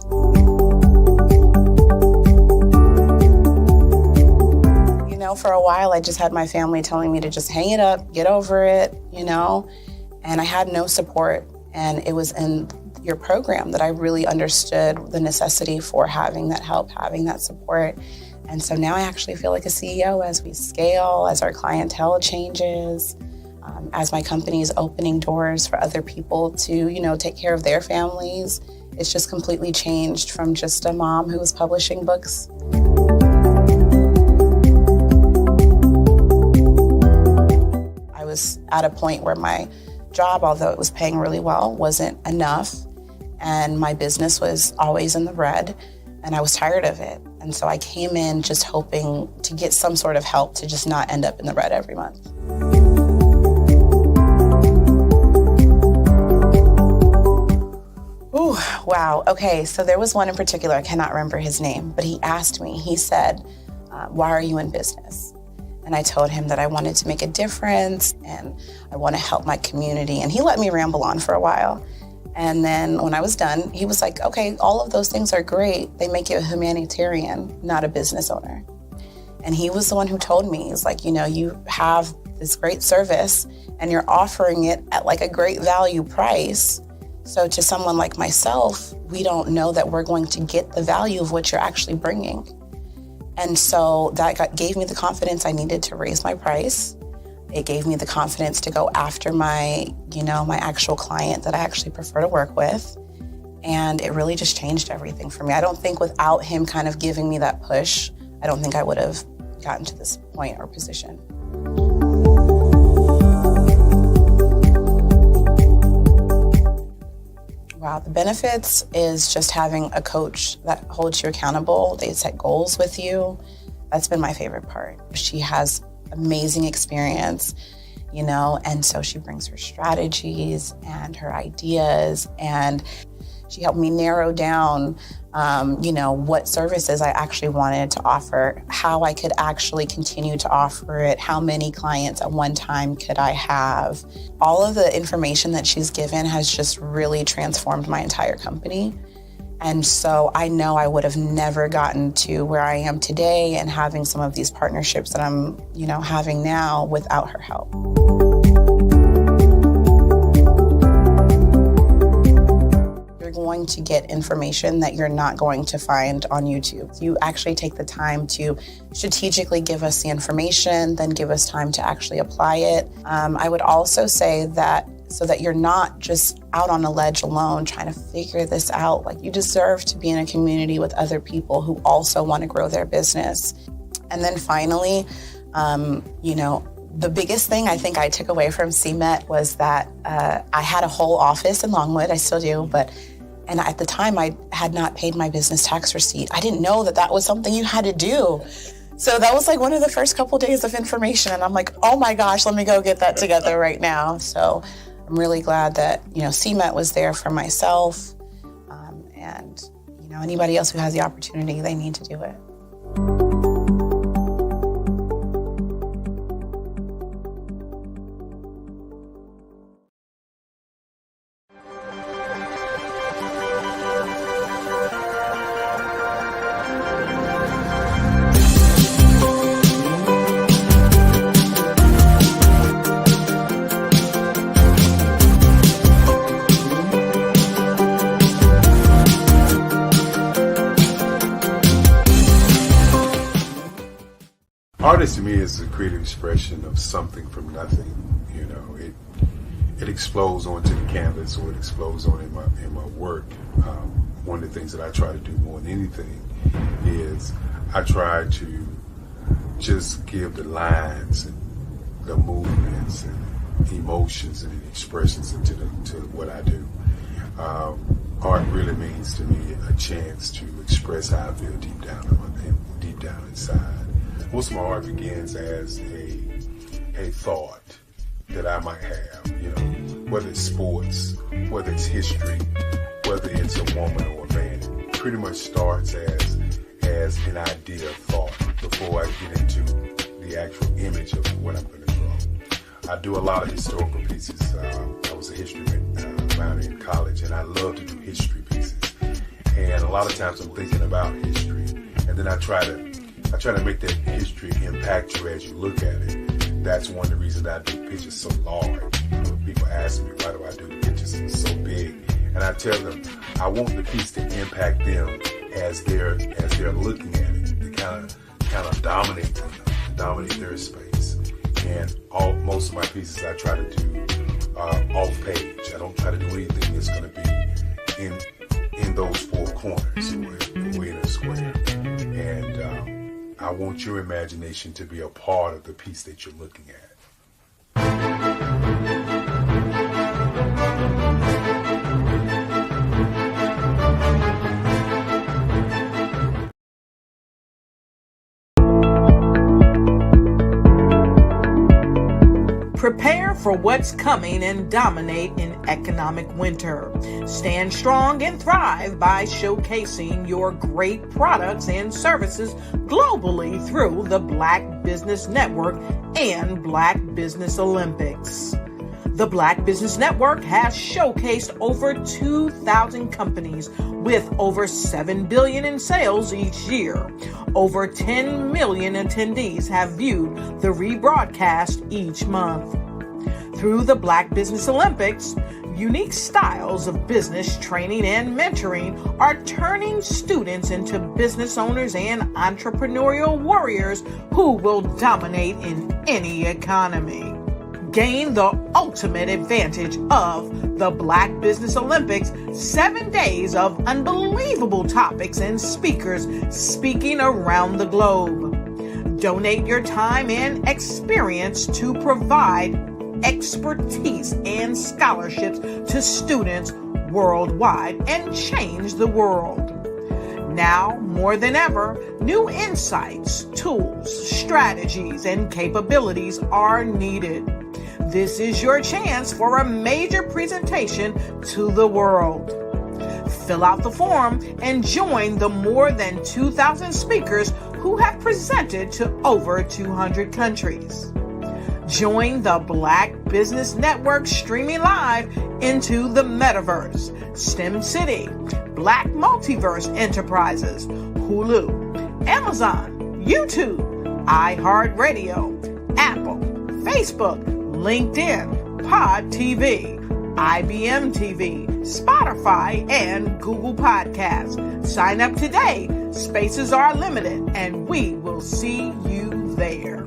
For a while, I just had my family telling me to just hang it up, get over it, and I had no support. And it was in your program that I really understood the necessity for having that help, having that support. And so now I actually feel like a CEO as we scale, as our clientele changes, as my company is opening doors for other people to, take care of their families. It's just completely changed from just a mom who was publishing books. I was at a point where my job, although it was paying really well, wasn't enough. And my business was always in the red, and I was tired of it. And so I came in just hoping to get some sort of help to just not end up in the red every month. Ooh, wow. Okay, so there was one in particular, I cannot remember his name, but he asked me, he said, why are you in business? And I told him that I wanted to make a difference and I want to help my community. And he let me ramble on for a while. And then when I was done, he was like, okay, all of those things are great. They make you a humanitarian, not a business owner. And he was the one who told me, he's like, you have this great service and you're offering it at like a great value price. So to someone like myself, we don't know that we're going to get the value of what you're actually bringing. And so that gave me the confidence I needed to raise my price. It gave me the confidence to go after my actual client that I actually prefer to work with. And it really just changed everything for me. I don't think without him kind of giving me that push, I don't think I would have gotten to this point or position. Wow, the benefits is just having a coach that holds you accountable. They set goals with you. That's been my favorite part. She has amazing experience, you know, and so she brings her strategies and her ideas, and she helped me narrow down, you know, what services I actually wanted to offer, how I could actually continue to offer it, how many clients at one time could I have. All of the information that she's given has just really transformed my entire company. And so I know I would have never gotten to where I am today and having some of these partnerships that I'm, you know, having now without her help. Going to get information that you're not going to find on YouTube. You actually take the time to strategically give us the information, then give us time to actually apply it. I would also say that so that you're not just out on a ledge alone trying to figure this out. Like, you deserve to be in a community with other people who also want to grow their business. And then finally, you know, the biggest thing I think I took away from CMET was that I had a whole office in Longwood. I still do, and at the time, I had not paid my business tax receipt. I didn't know that that was something you had to do. So that was like one of the first couple days of information. And I'm like, oh my gosh, let me go get that together right now. So I'm really glad that, you know, CMET was there for myself. And, you know, anybody else who has the opportunity, they need to do it. Artist to me is a creative expression of something from nothing. You know, it explodes onto the canvas, or it explodes on in my work. One of the things that I try to do more than anything is I try to just give the lines and the movements and emotions and expressions into what I do. Art really means to me a chance to express how I feel deep down inside. Most of my art begins as a thought that I might have, you know, whether it's sports, whether it's history, whether it's a woman or a man. It pretty much starts as an idea of thought before I get into the actual image of what I'm going to draw. I do a lot of historical pieces. I was a history minor in college, and I love to do history pieces. And a lot of times I'm thinking about history, and then I try to make that history impact you as you look at it. That's one of the reasons I do pictures so large. You know, people ask me, why do I do the pictures so big? And I tell them, I want the piece to impact them as they're looking at it, to kind of dominate them, dominate their space. And most of my pieces I try to do off page. I don't try to do anything that's going to be in those four corners or in a square. And I want your imagination to be a part of the piece that you're looking at. Prepare for what's coming and dominate in economic winter. Stand strong and thrive by showcasing your great products and services globally through the Black Business Network and Black Business Olympics. The Black Business Network has showcased over 2,000 companies with over $7 billion in sales each year. Over 10 million attendees have viewed the rebroadcast each month. Through the Black Business Olympics, unique styles of business training and mentoring are turning students into business owners and entrepreneurial warriors who will dominate in any economy. Gain the ultimate advantage of the Black Business Olympics, 7 days of unbelievable topics and speakers speaking around the globe. Donate your time and experience to provide expertise and scholarships to students worldwide and change the world. Now, more than ever, new insights, tools, strategies, and capabilities are needed. This is your chance for a major presentation to the world. Fill out the form and join the more than 2,000 speakers who have presented to over 200 countries. Join the Black Business Network streaming live into the Metaverse, STEM City, Black Multiverse Enterprises, Hulu, Amazon, YouTube, iHeartRadio, Apple, Facebook, LinkedIn, Pod TV, IBM TV, Spotify, and Google Podcasts. Sign up today. Spaces are limited, and we will see you there.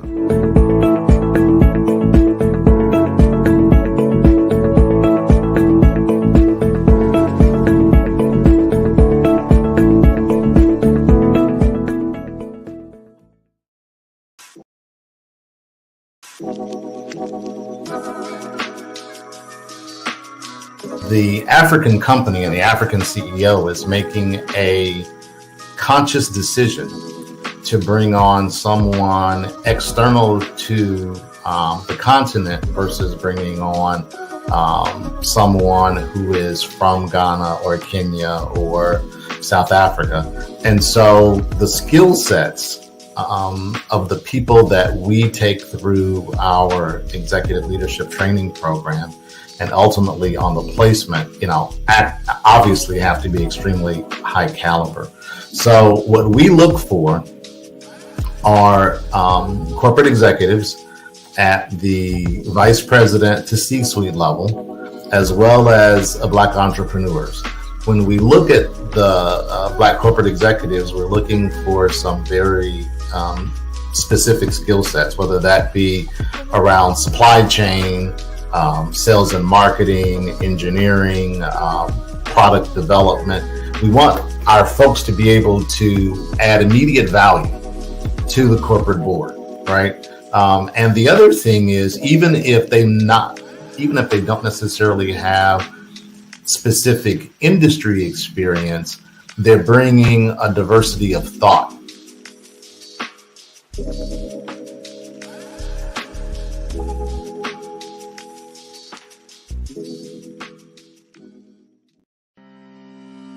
The African company and the African CEO is making a conscious decision to bring on someone external to the continent versus bringing on someone who is from Ghana or Kenya or South Africa. And so the skill sets of the people that we take through our executive leadership training program and ultimately on the placement, obviously have to be extremely high caliber. So what we look for are corporate executives at the vice president to C-suite level, as well as Black entrepreneurs. When we look at the Black corporate executives, we're looking for some very specific skill sets, whether that be around supply chain, sales and marketing, engineering, product development. We want our folks to be able to add immediate value to the corporate board, right? And the other thing is, even if they don't necessarily have specific industry experience, they're bringing a diversity of thought.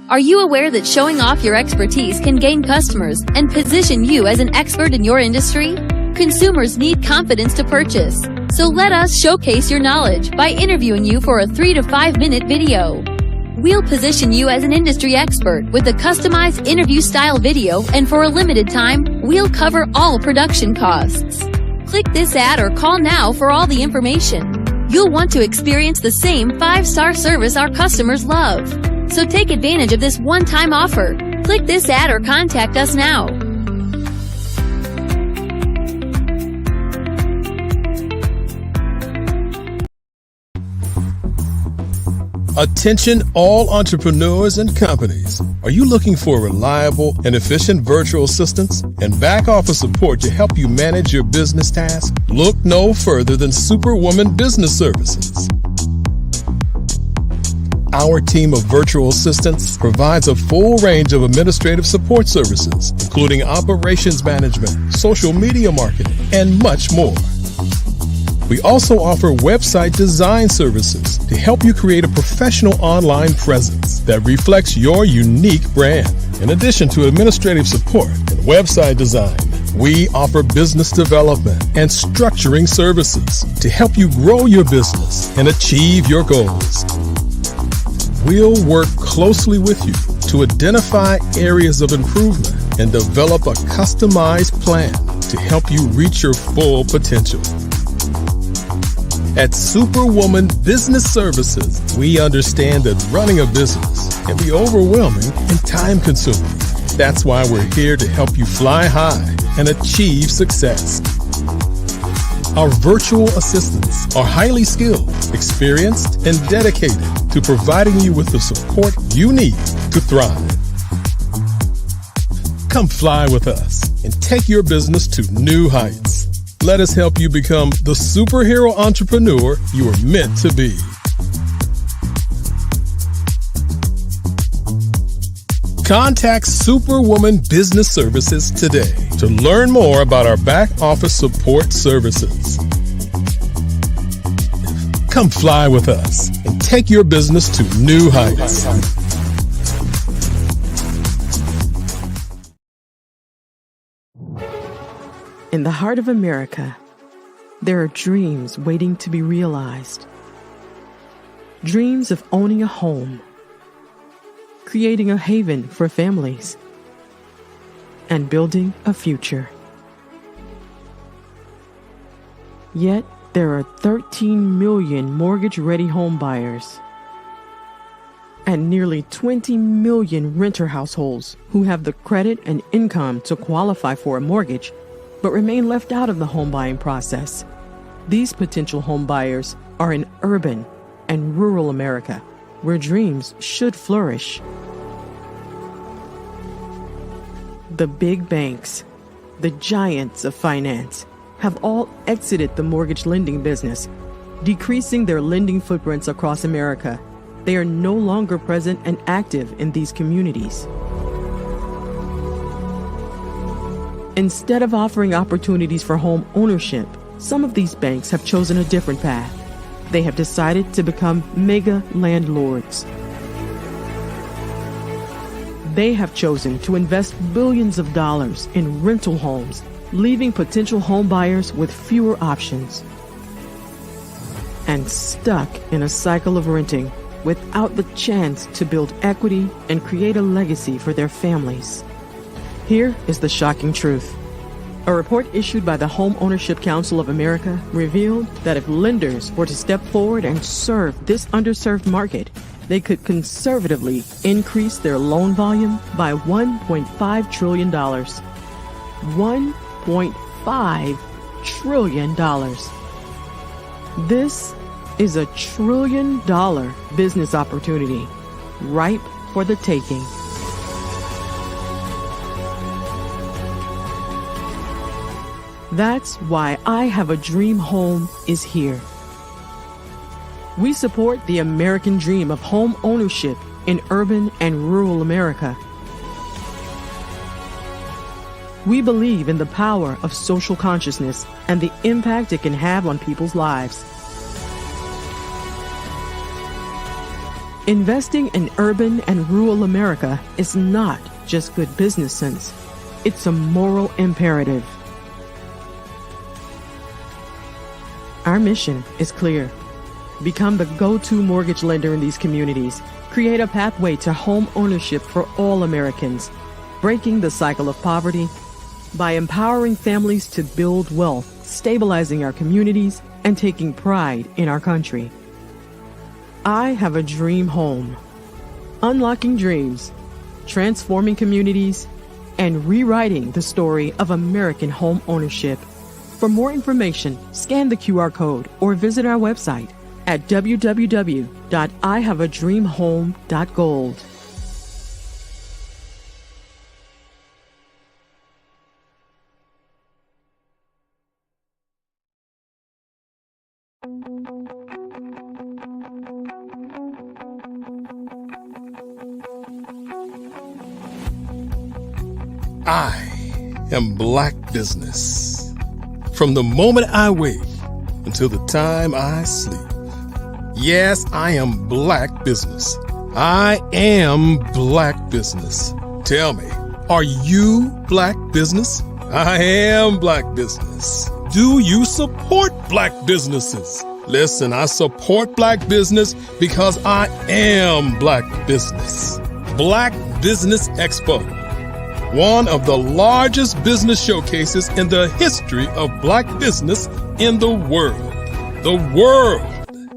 Are you aware that showing off your expertise can gain customers and position you as an expert in your industry? Consumers need confidence to purchase, so let us showcase your knowledge by interviewing you for a 3 to 5 minute video. We'll position you as an industry expert with a customized interview style video, and for a limited time, we'll cover all production costs. Click this ad or call now for all the information. You'll want to experience the same 5-star service our customers love. So take advantage of this one-time offer. Click this ad or contact us now. Attention all entrepreneurs and companies. Are you looking for reliable and efficient virtual assistants and back office support to help you manage your business tasks? Look no further than Superwoman Business Services. Our team of virtual assistants provides a full range of administrative support services, including operations management, social media marketing, and much more. We also offer website design services to help you create a professional online presence that reflects your unique brand. In addition to administrative support and website design, we offer business development and structuring services to help you grow your business and achieve your goals. We'll work closely with you to identify areas of improvement and develop a customized plan to help you reach your full potential. At Superwoman Business Services, we understand that running a business can be overwhelming and time-consuming. That's why we're here to help you fly high and achieve success. Our virtual assistants are highly skilled, experienced, and dedicated to providing you with the support you need to thrive. Come fly with us and take your business to new heights. Let us help you become the superhero entrepreneur you are meant to be. Contact Superwoman Business Services today to learn more about our back office support services. Come fly with us and take your business to new heights. In the heart of America, there are dreams waiting to be realized. Dreams of owning a home, creating a haven for families, and building a future. Yet, there are 13 million mortgage-ready home buyers and nearly 20 million renter households who have the credit and income to qualify for a mortgage but remain left out of the home buying process. These potential home buyers are in urban and rural America, where dreams should flourish. The big banks, the giants of finance, have all exited the mortgage lending business, decreasing their lending footprints across America. They are no longer present and active in these communities. Instead of offering opportunities for home ownership, some of these banks have chosen a different path. They have decided to become mega landlords. They have chosen to invest billions of dollars in rental homes, leaving potential home buyers with fewer options and stuck in a cycle of renting without the chance to build equity and create a legacy for their families. Here is the shocking truth. A report issued by the Home Ownership Council of America revealed that if lenders were to step forward and serve this underserved market, they could conservatively increase their loan volume by $1.5 trillion. $1.5 trillion. This is a $1 trillion business opportunity, ripe for the taking. That's why I Have a Dream Home is here. We support the American dream of home ownership in urban and rural America. We believe in the power of social consciousness and the impact it can have on people's lives. Investing in urban and rural America is not just good business sense. It's a moral imperative. Our mission is clear. Become the go-to mortgage lender in these communities. Create a pathway to home ownership for all Americans, breaking the cycle of poverty by empowering families to build wealth, stabilizing our communities, and taking pride in our country. I Have a Dream Home. Unlocking dreams, transforming communities, and rewriting the story of American home ownership. For more information, scan the QR code or visit our website at www.ihaveadreamhome.gold. I am Black Business. From the moment I wake until the time I sleep. Yes, I am Black Business. I am Black Business. Tell me, are you Black Business? I am Black Business. Do you support Black businesses? Listen, I support Black business because I am Black Business. Black Business Expo, one of the largest business showcases in the history of Black business in the world. The world!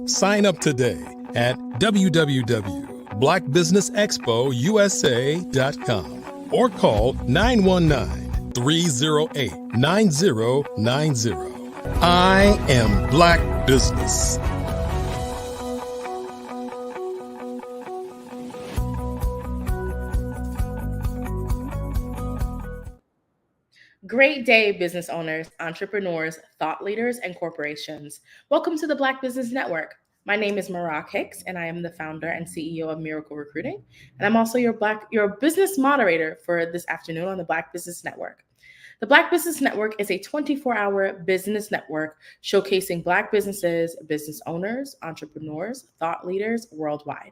Sign up today at www.blackbusinessexpousa.com or call 919-308-9090. I am Black Business. Great day, business owners, entrepreneurs, thought leaders, and corporations. Welcome to the Black Business Network. My name is Marak Hicks, and I am the founder and CEO of Miracle Recruiting. And I'm also your business moderator for this afternoon on the Black Business Network. The Black Business Network is a 24-hour business network showcasing Black businesses, business owners, entrepreneurs, thought leaders worldwide.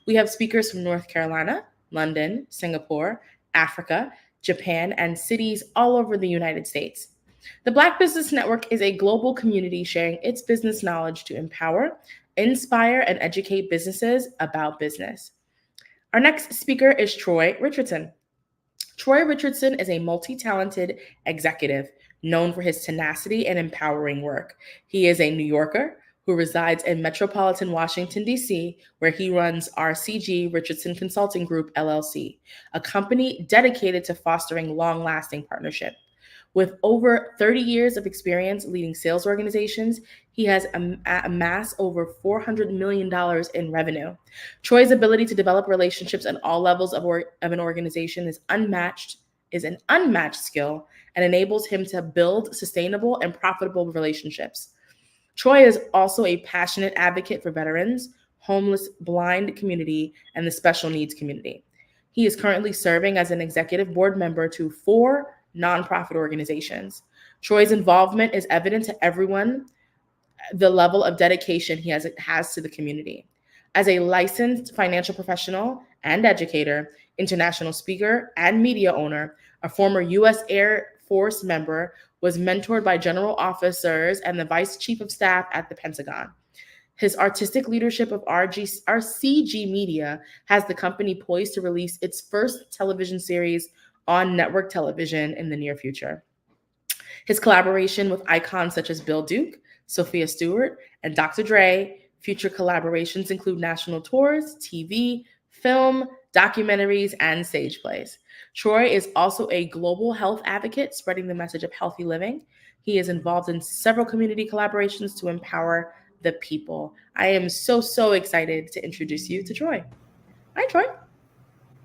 We have speakers from North Carolina, London, Singapore, Africa, Japan, and cities all over the United States. The Black Business Network is a global community sharing its business knowledge to empower, inspire, and educate businesses about business. Our next speaker is Troy Richardson. Troy Richardson is a multi-talented executive known for his tenacity and empowering work. He is a New Yorker who resides in metropolitan Washington, D.C., where he runs RCG Richardson Consulting Group, LLC, a company dedicated to fostering long-lasting partnership. With over 30 years of experience leading sales organizations, he has amassed over $400 million in revenue. Troy's ability to develop relationships at all levels of an organization is an unmatched skill and enables him to build sustainable and profitable relationships. Troy is also a passionate advocate for veterans, homeless, blind community, and the special needs community. He is currently serving as an executive board member to 4 nonprofit organizations. Troy's involvement is evident to everyone, the level of dedication he has to the community. As a licensed financial professional and educator, international speaker, and media owner, a former U.S. Air Force member, was mentored by general officers and the vice chief of staff at the Pentagon. His artistic leadership of RCG Media has the company poised to release its first television series on network television in the near future. His collaboration with icons such as Bill Duke, Sophia Stewart, and Dr. Dre. Future collaborations include national tours, TV, film, documentaries, and stage plays. Troy is also a global health advocate, spreading the message of healthy living. He is involved in several community collaborations to empower the people. I am so excited to introduce you to Troy. Hi, Troy.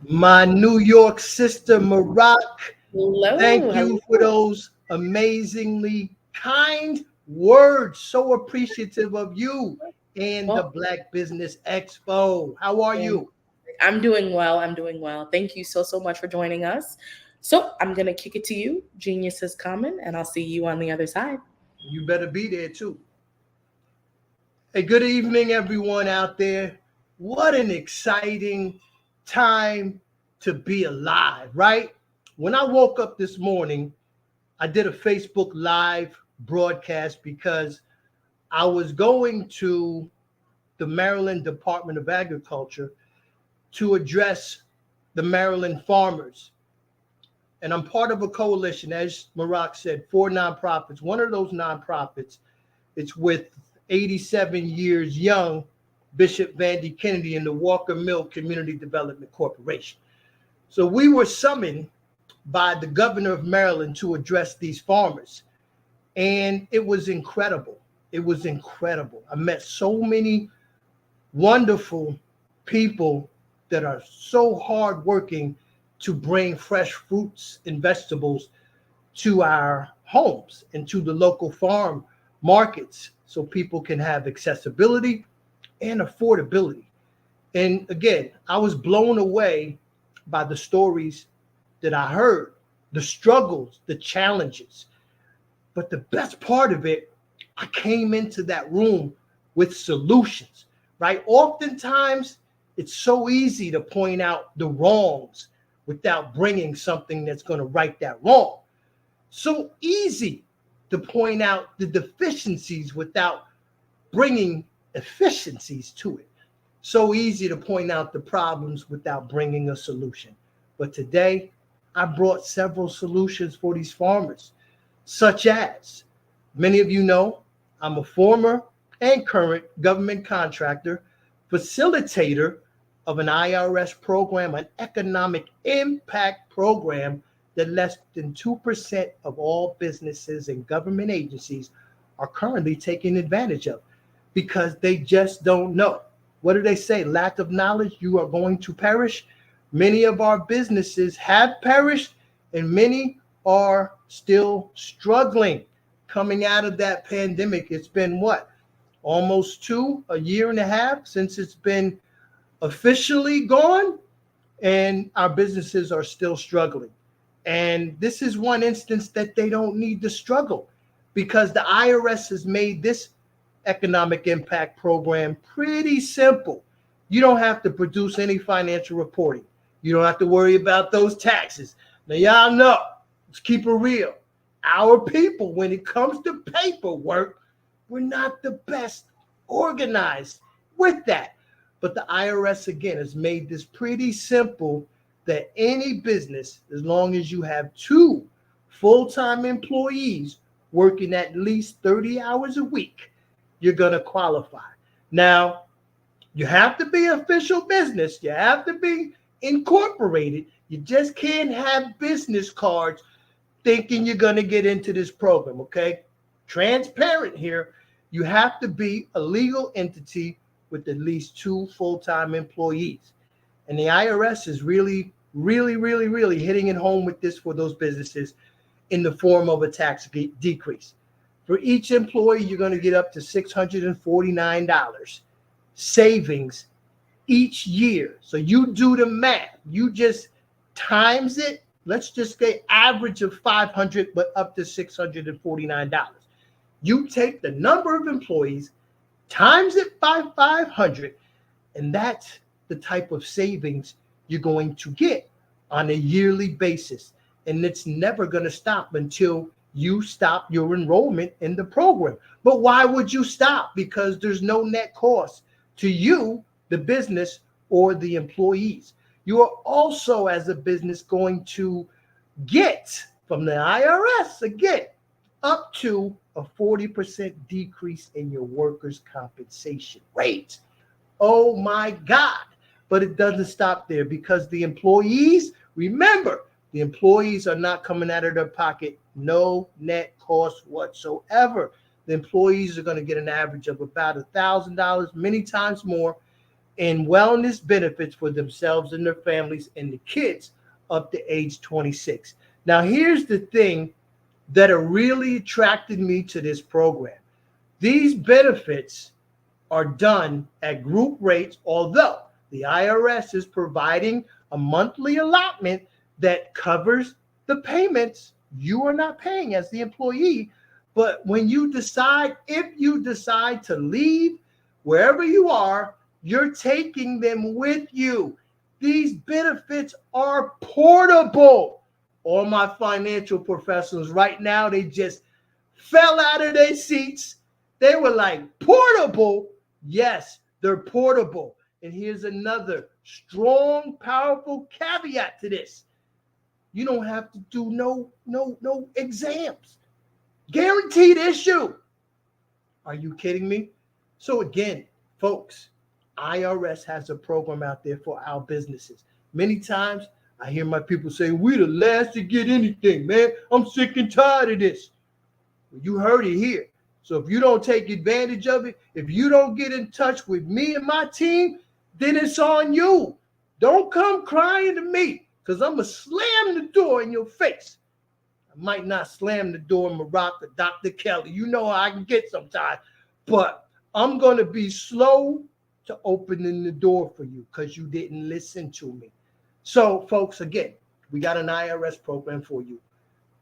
My New York sister, Marak. Hello. Thank you for those amazingly kind words. So appreciative of you and the Black Business Expo. How are you? I'm doing well. Thank you so much for joining us. So I'm going to kick it to you. Genius is coming, and I'll see you on the other side. You better be there too. Hey, good evening, everyone out there. What an exciting time to be alive, right? When I woke up this morning, I did a Facebook Live broadcast because I was going to the Maryland Department of Agriculture to address the Maryland farmers. And I'm part of a coalition, as Marak said, 4 nonprofits. One of those nonprofits, it's with 87 years young Bishop Vandy Kennedy and the Walker Mill Community Development Corporation. So we were summoned by the governor of Maryland to address these farmers. And it was incredible. I met so many wonderful people that are so hardworking to bring fresh fruits and vegetables to our homes and to the local farm markets so people can have accessibility and affordability. And again, I was blown away by the stories that I heard, the struggles, the challenges. But the best part of it, I came into that room with solutions, right? Oftentimes, it's so easy to point out the wrongs without bringing something that's going to right that wrong. So easy to point out the deficiencies without bringing efficiencies to it. So easy to point out the problems without bringing a solution. But today, I brought several solutions for these farmers, such as, many of you know, I'm a former and current government contractor, facilitator of an IRS program, an economic impact program that less than 2% of all businesses and government agencies are currently taking advantage of because they just don't know. What do they say? Lack of knowledge, you are going to perish. Many of our businesses have perished, and many are still struggling coming out of that pandemic. It's been what? Almost a year and a half since it's been officially gone, and our businesses are still struggling. And this is one instance that they don't need to struggle because the IRS has made this economic impact program pretty simple. You don't have to produce any financial reporting. You don't have to worry about those taxes. Now, y'all know, let's keep it real. Our people, when it comes to paperwork, we're not the best organized with that. But the IRS, again, has made this pretty simple that any business, as long as you have 2 full-time employees working at least 30 hours a week, you're going to qualify. Now, you have to be official business. You have to be incorporated. You just can't have business cards thinking you're going to get into this program, okay? Transparent here. You have to be a legal entity with at least 2 full-time employees. And the IRS is really hitting it home with this for those businesses in the form of a tax decrease. For each employee, you're going to get up to $649 savings each year. So you do the math. You just times it. Let's just say average of 500, but up to $649. You take the number of employees, times it by 500, and that's the type of savings you're going to get on a yearly basis. And it's never going to stop until you stop your enrollment in the program. But why would you stop? Because there's no net cost to you, the business, or the employees. You are also, as a business, going to get from the IRS, again, up to a 40% decrease in your workers' compensation rate. Oh my God. But it doesn't stop there because the employees, remember, the employees are not coming out of their pocket, no net cost whatsoever. The employees are going to get an average of about $1,000, many times more, in wellness benefits for themselves and their families and the kids up to age 26. Now, here's the thing that really attracted me to this program. These benefits are done at group rates, although the IRS is providing a monthly allotment that covers the payments you are not paying as the employee. But when you decide, if you decide to leave wherever you are, you're taking them with you. These benefits are portable. All my financial professionals right now, they just fell out of their seats. They were like, portable? Yes, they're portable. And here's another strong, powerful caveat to this. You don't have to do no exams. Guaranteed issue. Are you kidding me? So again, folks, IRS has a program out there for our businesses. Many times I hear my people say, we're the last to get anything, man. I'm sick and tired of this. Well, you heard it here. So if you don't take advantage of it, if you don't get in touch with me and my team, then it's on you. Don't come crying to me because I'm going to slam the door in your face. I might not slam the door in Morocco, Dr. Kelly. You know how I can get sometimes. But I'm going to be slow to opening the door for you because you didn't listen to me. So, folks, again, we got an IRS program for you.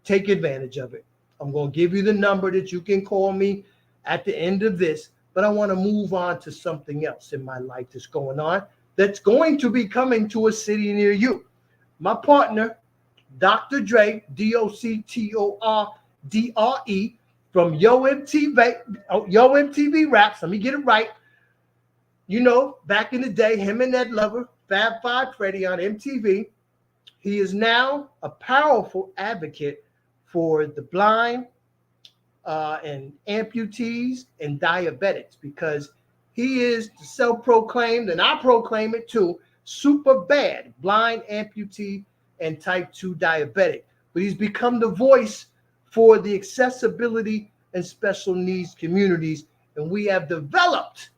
Take advantage of it. I'm going to give you the number that you can call me at the end of this, but I want to move on to something else in my life that's going on that's going to be coming to a city near you. My partner, Dr. Dre, DOCTORDRE, from Yo MTV Raps. Let me get it right. You know, back in the day, him and Ed Lover, Fab Five Freddy on MTV. He is now a powerful advocate for the blind and amputees and diabetics because he is the self-proclaimed, and I proclaim it too, super bad blind amputee and type 2 diabetic. But he's become the voice for the accessibility and special needs communities. And we have developed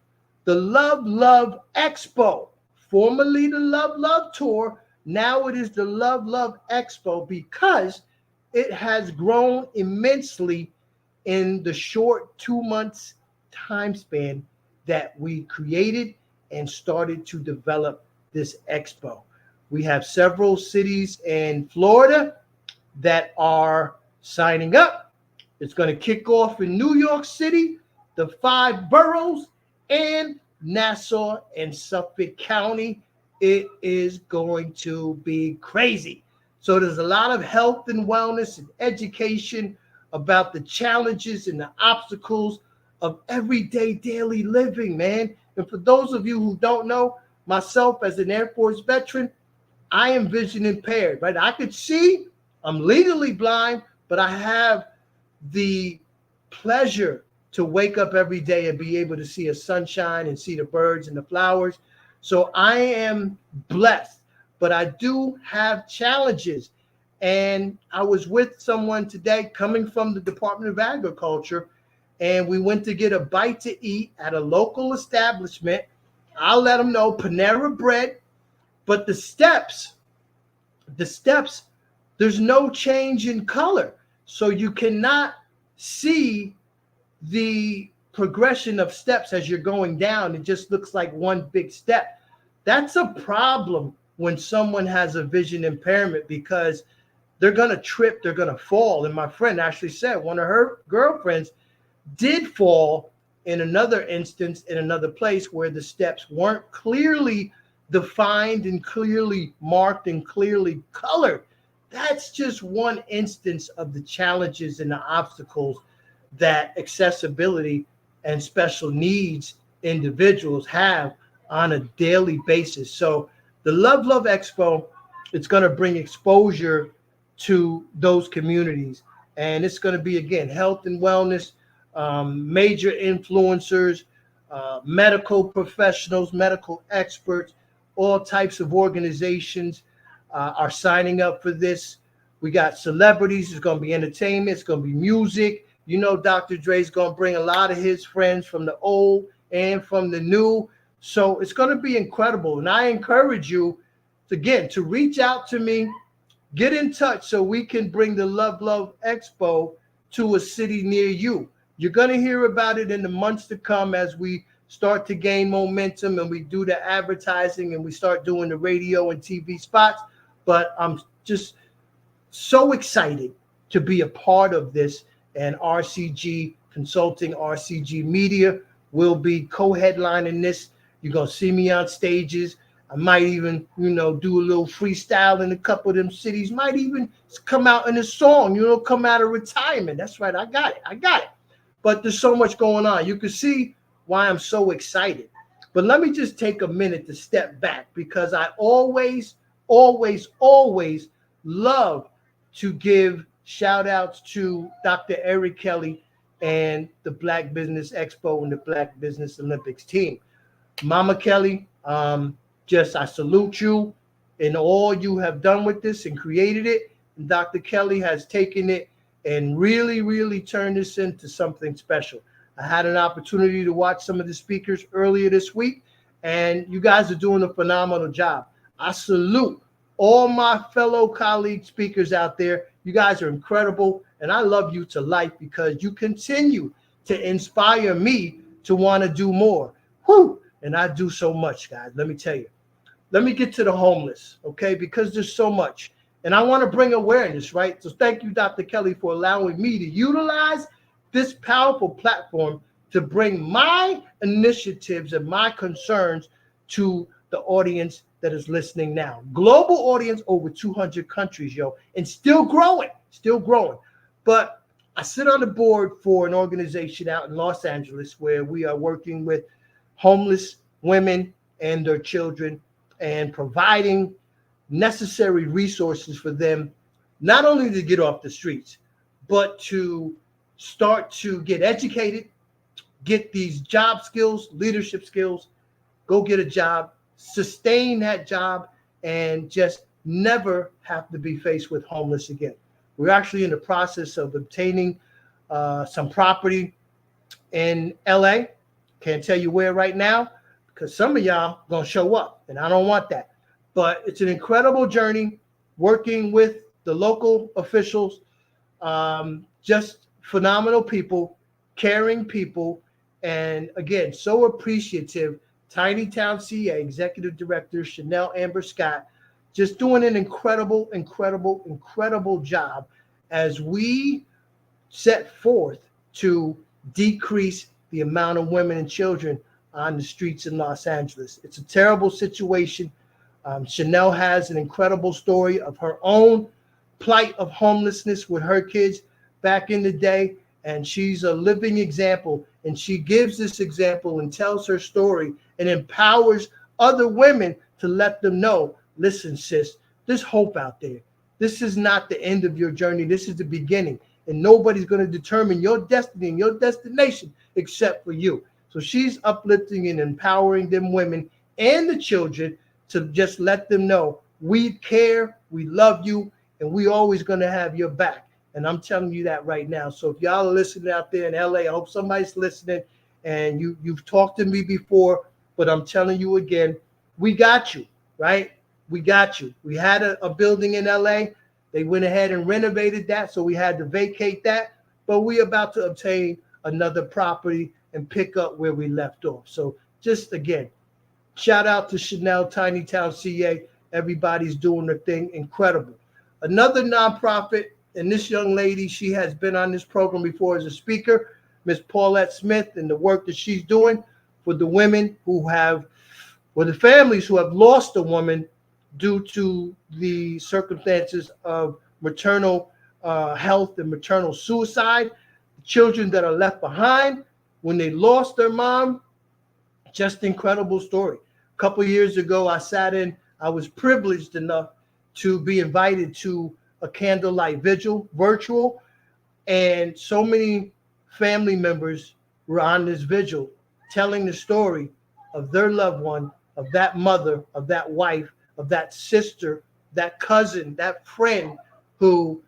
the Love Expo, formerly the Love Tour. Now it is the Love Expo because it has grown immensely in the short 2 months time span that we created and started to develop this expo. We have several cities in Florida that are signing up. It's going to kick off in New York City, the 5 boroughs, and Nassau and Suffolk County. It is going to be crazy. So there's a lot of health and wellness and education about the challenges and the obstacles of everyday daily living, man. And for those of you who don't know, myself as an Air Force veteran, I am vision impaired, right? I could see, I'm legally blind, but I have the pleasure to wake up every day and be able to see a sunshine and see the birds and the flowers. So I am blessed, but I do have challenges. And I was with someone today coming from the Department of Agriculture, and we went to get a bite to eat at a local establishment. I'll let them know, Panera Bread, but the steps, there's no change in color. So you cannot see the progression of steps as you're going down. It just looks like one big step. That's a problem when someone has a vision impairment, because they're going to trip, they're going to fall. And my friend actually said one of her girlfriends did fall in another instance in another place where the steps weren't clearly defined and clearly marked and clearly colored. That's just one instance of the challenges and the obstacles that accessibility and special needs individuals have on a daily basis. So the Love Expo, it's going to bring exposure to those communities. And it's going to be, again, health and wellness, major influencers, medical professionals, medical experts, all types of organizations are signing up for this. We got celebrities. It's going to be entertainment. It's going to be music. You know, Dr. Dre's going to bring a lot of his friends from the old and from the new. So it's going to be incredible. And I encourage you, again, to reach out to me, get in touch so we can bring the Love Expo to a city near you. You're going to hear about it in the months to come as we start to gain momentum and we do the advertising and we start doing the radio and TV spots. But I'm just so excited to be a part of this. And RCG Consulting, RCG Media will be co-headlining this. You're going to see me on stages. I might even, do a little freestyle in a couple of them cities. Might even come out in a song, come out of retirement. That's right. I got it. But there's so much going on. You can see why I'm so excited. But let me just take a minute to step back, because I always love to give shout outs to Dr. Eric Kelly and the Black Business Expo and the Black Business Olympics team. Mama Kelly, I salute you and all you have done with this and created it. And Dr. Kelly has taken it and really, really turned this into something special. I had an opportunity to watch some of the speakers earlier this week, and you guys are doing a phenomenal job. I salute all my fellow colleague speakers out there. You guys are incredible, and I love you to life because you continue to inspire me to want to do more. Whew! And I do so much, guys. Let me tell you. Let me get to the homeless, okay? Because there's so much. And I want to bring awareness, right? So thank you, Dr. Kelly, for allowing me to utilize this powerful platform to bring my initiatives and my concerns to the audience that is listening now. Global audience, over 200 countries, and still growing. But I sit on the board for an organization out in Los Angeles where we are working with homeless women and their children and providing necessary resources for them, not only to get off the streets, but to start to get educated, get these job skills, leadership skills, go get a job, sustain that job, and just never have to be faced with homeless again. We're actually in the process of obtaining some property in LA. Can't tell you where right now because some of y'all gonna show up and I don't want that. But it's an incredible journey working with the local officials, just phenomenal people, caring people, and again, so appreciative. Tiny Town CA Executive Director Chanel Amber Scott, just doing an incredible, incredible, incredible job as we set forth to decrease the amount of women and children on the streets in Los Angeles. It's a terrible situation. Chanel has an incredible story of her own plight of homelessness with her kids back in the day, and she's a living example, and she gives this example and tells her story and empowers other women to let them know, listen, sis, there's hope out there. This is not the end of your journey. This is the beginning, and nobody's going to determine your destiny and your destination except for you. So she's uplifting and empowering them women and the children to just let them know we care, we love you, and we always going to have your back. And I'm telling you that right now. So if y'all are listening out there in LA, I hope somebody's listening, and you've talked to me before, but I'm telling you again, we got you, right? We got you. We had a building in LA. They went ahead and renovated that, so we had to vacate that, but we're about to obtain another property and pick up where we left off. So just again, shout out to Chanel, Tiny Town CA. Everybody's doing their thing. Incredible. Another nonprofit, and this young lady, she has been on this program before as a speaker, Miss Paulette Smith, and the work that she's doing for the women who have, or the families who have lost a woman due to the circumstances of maternal health and maternal suicide, children that are left behind when they lost their mom. Just incredible story. A couple years ago, I was privileged enough to be invited to a candlelight vigil, virtual, and so many family members were on this vigil telling the story of their loved one, of that mother, of that wife, of that sister, that cousin, that friend who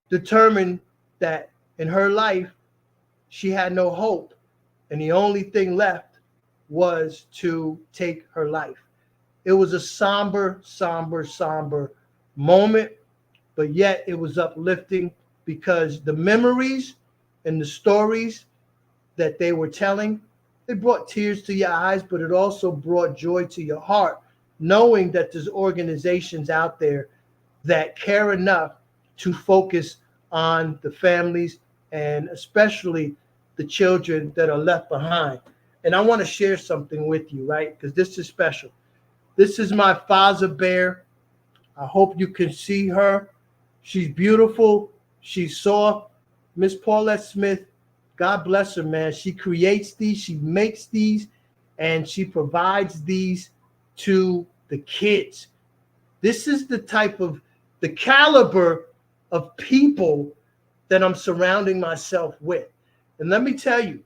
determined that in her life she had no hope, and the only thing left was to take her life. It was a somber, somber, somber moment, but yet it was uplifting because the memories and the stories that they were telling, they brought tears to your eyes, but it also brought joy to your heart, knowing that there's organizations out there that care enough to focus on the families and especially the children that are left behind. And I want to share something with you, right? Because this is special. This is my Faza bear. I hope you can see her. She's beautiful. She's soft. Miss Paulette Smith, God bless her, man. She creates these, she makes these, and she provides these to the kids. This is the caliber of people that I'm surrounding myself with. And let me tell you,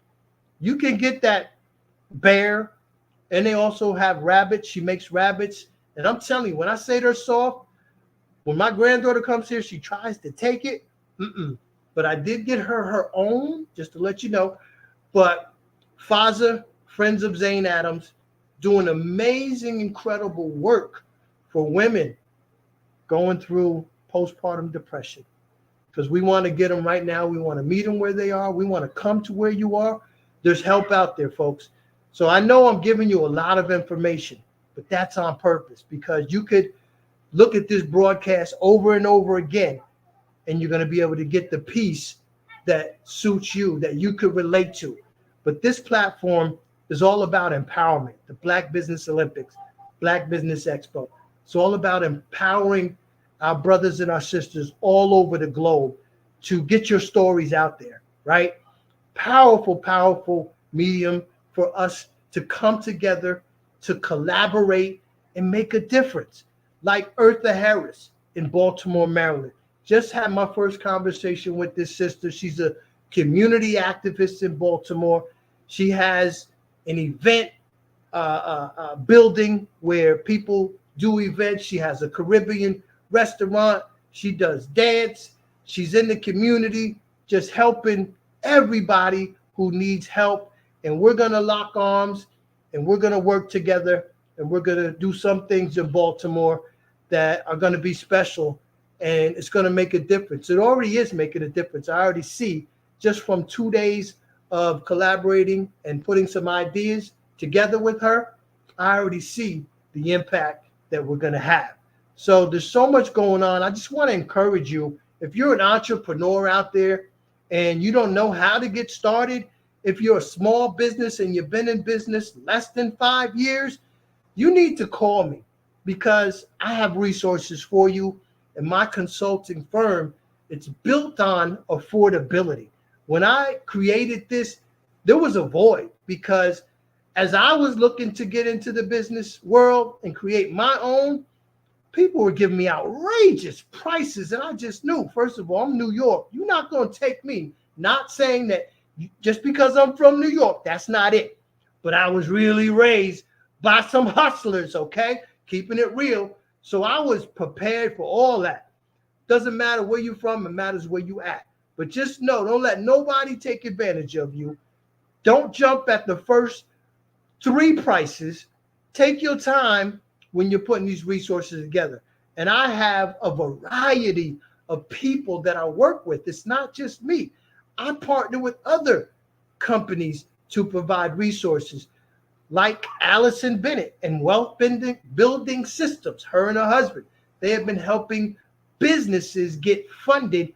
you can get that bear, and they also have rabbits. She makes rabbits. And I'm telling you, when I say they're soft, when my granddaughter comes here, she tries to take it. But I did get her own, just to let you know. But Faza, Friends of Zane Adams, doing amazing, incredible work for women going through postpartum depression. Because we want to get them right now. We want to meet them where they are. We want to come to where you are. There's help out there, folks. So I know I'm giving you a lot of information, but that's on purpose because you could look at this broadcast over and over again, and you're going to be able to get the piece that suits you, that you could relate to. But this platform is all about empowerment. The Black Business Olympics, Black Business Expo. It's all about empowering our brothers and our sisters all over the globe to get your stories out there, right? Powerful, powerful medium for us to come together, to collaborate and make a difference. Like Eartha Harris in Baltimore, Maryland. Just had my first conversation with this sister. She's a community activist in Baltimore. She has an event building where people do events. She has a Caribbean restaurant. She does dance. She's in the community, just helping everybody who needs help. And we're going to lock arms and we're going to work together and we're going to do some things in Baltimore that are going to be special, and it's going to make a difference. It already is making a difference. I already see just from 2 days of collaborating and putting some ideas together with her, I already see the impact that we're going to have. So there's so much going on. I just want to encourage you, if you're an entrepreneur out there and you don't know how to get started, if you're a small business and you've been in business less than 5 years, you need to call me, because I have resources for you. And my consulting firm, it's built on affordability. When I created this, there was a void, because as I was looking to get into the business world and create my own, people were giving me outrageous prices. And I just knew, first of all, I'm New York. You're not going to take me. Not saying that just because I'm from New York, that's not it. But I was really raised by some hustlers, okay? Keeping it real. So I was prepared for all that. Doesn't matter where you're from, it matters where you at. But just know, don't let nobody take advantage of you. Don't jump at the first 3 prices. Take your time when you're putting these resources together. And I have a variety of people that I work with. It's not just me. I partner with other companies to provide resources, like Allison Bennett and Wealth Building Systems, her and her husband. They have been helping businesses get funded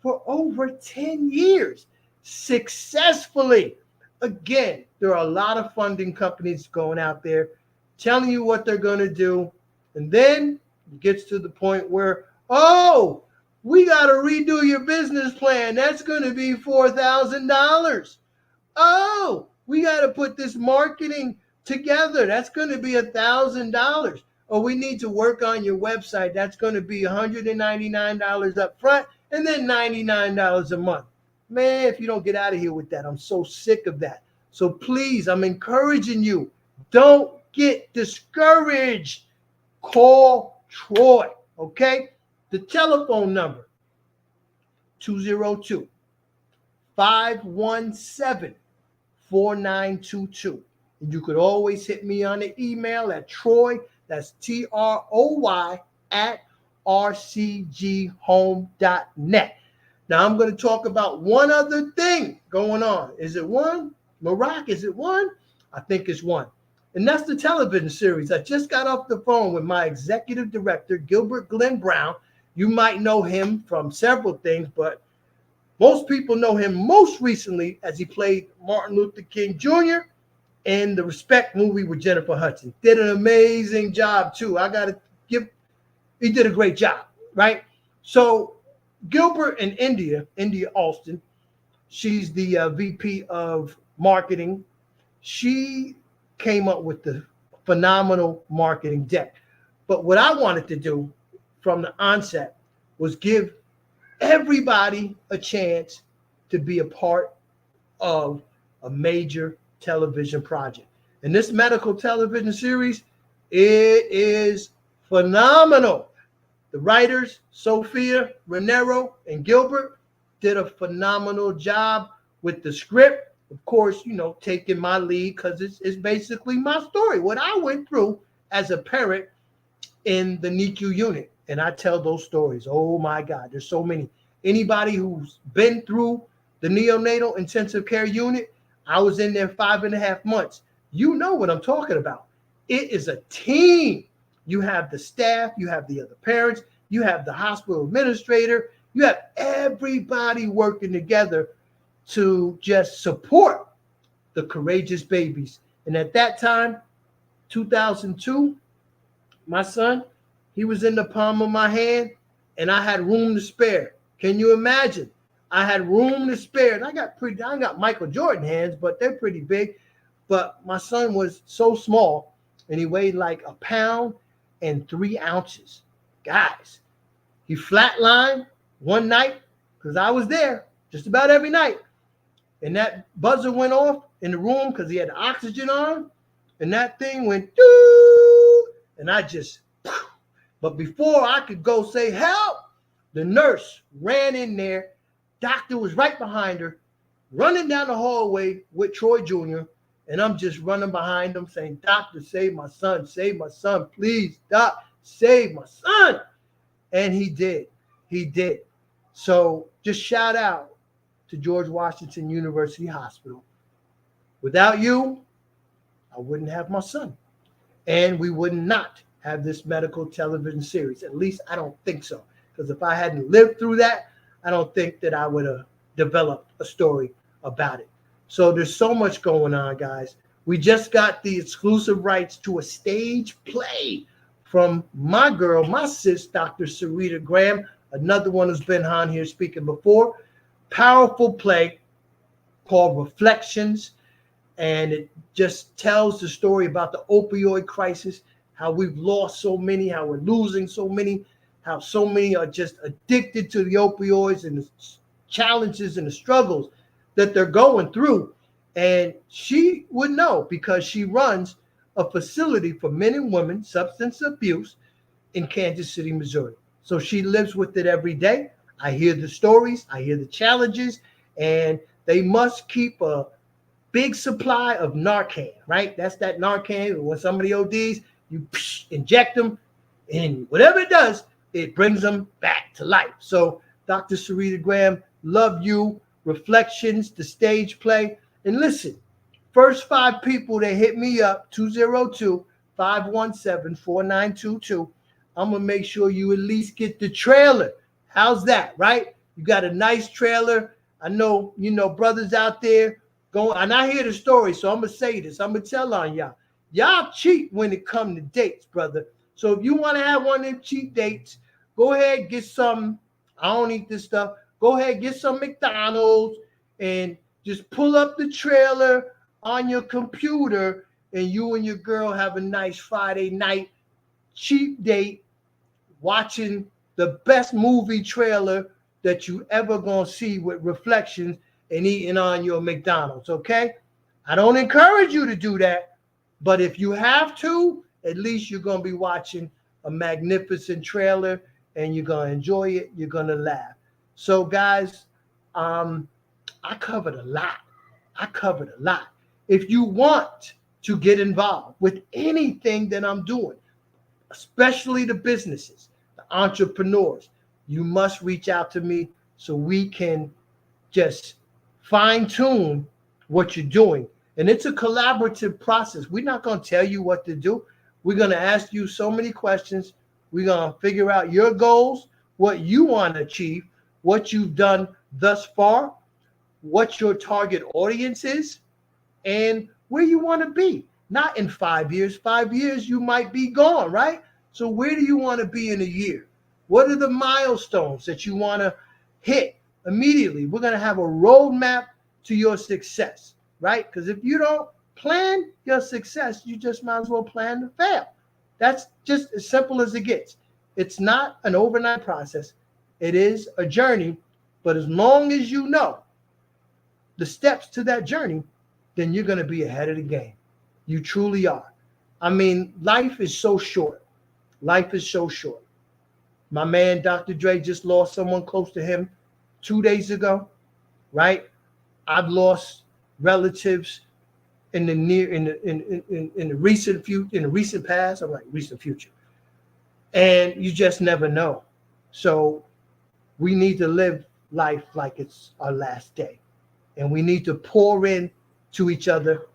for over 10 years successfully. Again, there are a lot of funding companies going out there telling you what they're going to do. And then it gets to the point where, oh, we got to redo your business plan. That's going to be $4,000. Oh, we got to put this marketing together. That's going to be $1,000. Or we need to work on your website. That's going to be $199 up front and then $99 a month. Man, if you don't get out of here with that, I'm so sick of that. So please, I'm encouraging you, don't get discouraged. Call Troy, okay? The telephone number, 202-517-4922. And you could always hit me on the email at Troy, that's TROY, at rcghome.net. Now I'm going to talk about one other thing going on. Is it one? Maroc, is it one? I think it's one. And that's the television series. I just got off the phone with my executive director, Gilbert Glenn Brown. You might know him from several things, but most people know him most recently as he played Martin Luther King Jr. in the Respect movie with Jennifer Hudson. Did an amazing job, too. He did a great job, right? So Gilbert and India Alston, she's the VP of marketing. She came up with the phenomenal marketing deck. But what I wanted to do from the onset was give everybody a chance to be a part of a major television project. And this medical television series, it is phenomenal. The writers, Sophia, Renero, and Gilbert, did a phenomenal job with the script. Of course, taking my lead, because it's basically my story, what I went through as a parent in the NICU unit. And I tell those stories. Oh, my God, there's so many. Anybody who's been through the neonatal intensive care unit, I was in there 5.5 months. You know what I'm talking about. It is a team. You have the staff, you have the other parents, you have the hospital administrator, you have everybody working together to just support the courageous babies. And at that time, 2002, my son, he was in the palm of my hand and I had room to spare. Can you imagine? I had room to spare. And I got Michael Jordan hands, but they're pretty big. But my son was so small and he weighed like 1 pound and 3 ounces. Guys, he flatlined one night because I was there just about every night. And that buzzer went off in the room because he had the oxygen on. And that thing went, doo, and I just, but before I could go say help, the nurse ran in there. Doctor was right behind her. running down the hallway with Troy Jr., and I'm just running behind him saying, "Doctor, save my son, please, doc, save my son." And he did. He did. So just shout out to George Washington University Hospital. Without you, I wouldn't have my son. And we would not have this medical television series. At least I don't think so. Because if I hadn't lived through that, I don't think that I would have developed a story about it. So there's so much going on, guys. We just got the exclusive rights to a stage play from my girl, my sis, Dr. Sarita Graham, another one who's been on here speaking before. Powerful play called Reflections. And it just tells the story about the opioid crisis, how we've lost so many, how we're losing so many, how so many are just addicted to the opioids and the challenges and the struggles that they're going through. And she would know because she runs a facility for men and women, substance abuse, in Kansas City, Missouri. So she lives with it every day. I hear the stories, I hear the challenges, and they must keep a big supply of Narcan, right? That's that Narcan. When somebody ODs, you inject them, and whatever it does, it brings them back to life. So Dr. Sarita Graham, love you. Reflections, the stage play. And listen, first 5 people that hit me up, 202-517-4922, I'm going to make sure you at least get the trailer. How's that, right? You got a nice trailer. I know, brothers out there going, and I hear the story, so I'm going to say this. I'm going to tell on y'all. Y'all cheat when it comes to dates, brother. So if you want to have one of them cheap dates, go ahead, get some. I don't eat this stuff. Go ahead, get some McDonald's and just pull up the trailer on your computer, and you and your girl have a nice Friday night cheap date watching the best movie trailer that you ever gonna see with Reflections and eating on your McDonald's, okay? I don't encourage you to do that, but if you have to, at least you're gonna be watching a magnificent trailer and you're gonna enjoy it, you're gonna laugh. So guys, I covered a lot. If you want to get involved with anything that I'm doing, especially the businesses, the entrepreneurs, you must reach out to me so we can just fine tune what you're doing. And it's a collaborative process. We're not going to tell you what to do. We're going to ask you so many questions. We're going to figure out your goals, what you want to achieve, what you've done thus far, what your target audience is, and where you want to be. Not in 5 years. 5 years, you might be gone, right? So where do you want to be in a year? What are the milestones that you want to hit immediately? We're going to have a roadmap to your success, right? Because if you don't plan your success, you just might as well plan to fail. That's just as simple as it gets. It's not an overnight process. It is a journey, but as long as you know the steps to that journey, then you're going to be ahead of the game. You truly are. I mean, life is so short. Life is so short. My man, Dr. Dre, just lost someone close to him 2 days ago, right? I've lost relatives in the recent past. I'm like recent future, and you just never know. So we need to live life like it's our last day, and we need to pour in to each other.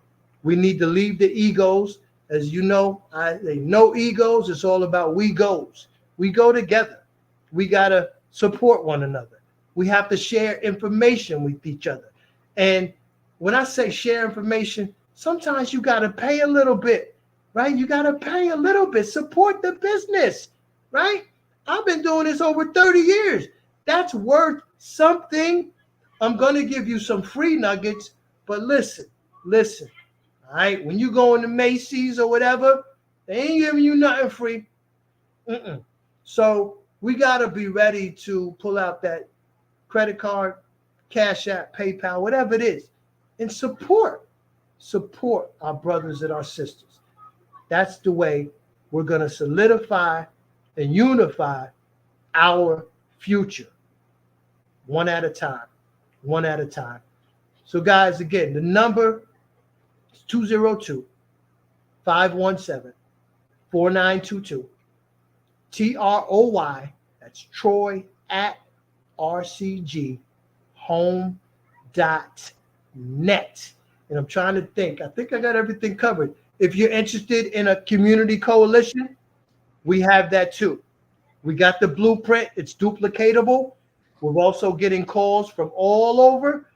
We need to leave the egos. As you know, no egos. It's all about we goes. We go together. We got to support one another. We have to share information with each other. And when I say share information, sometimes you got to pay a little bit, right? You got to pay a little bit. Support the business, right? I've been doing this over 30 years. That's worth something. I'm going to give you some free nuggets, but listen. All right, when you go into Macy's or whatever, they ain't giving you nothing free. So we got to be ready to pull out that credit card, Cash App, PayPal, whatever it is, and support our brothers and our sisters. That's the way we're going to solidify and unify our future. One at a time. So, guys, again, the number is 202-517-4922. TROY, that's Troy at rcghome.net. And I'm trying to think. I think I got everything covered. If you're interested in a community coalition, we have that too. We got the blueprint. It's duplicatable. We're also getting calls from all over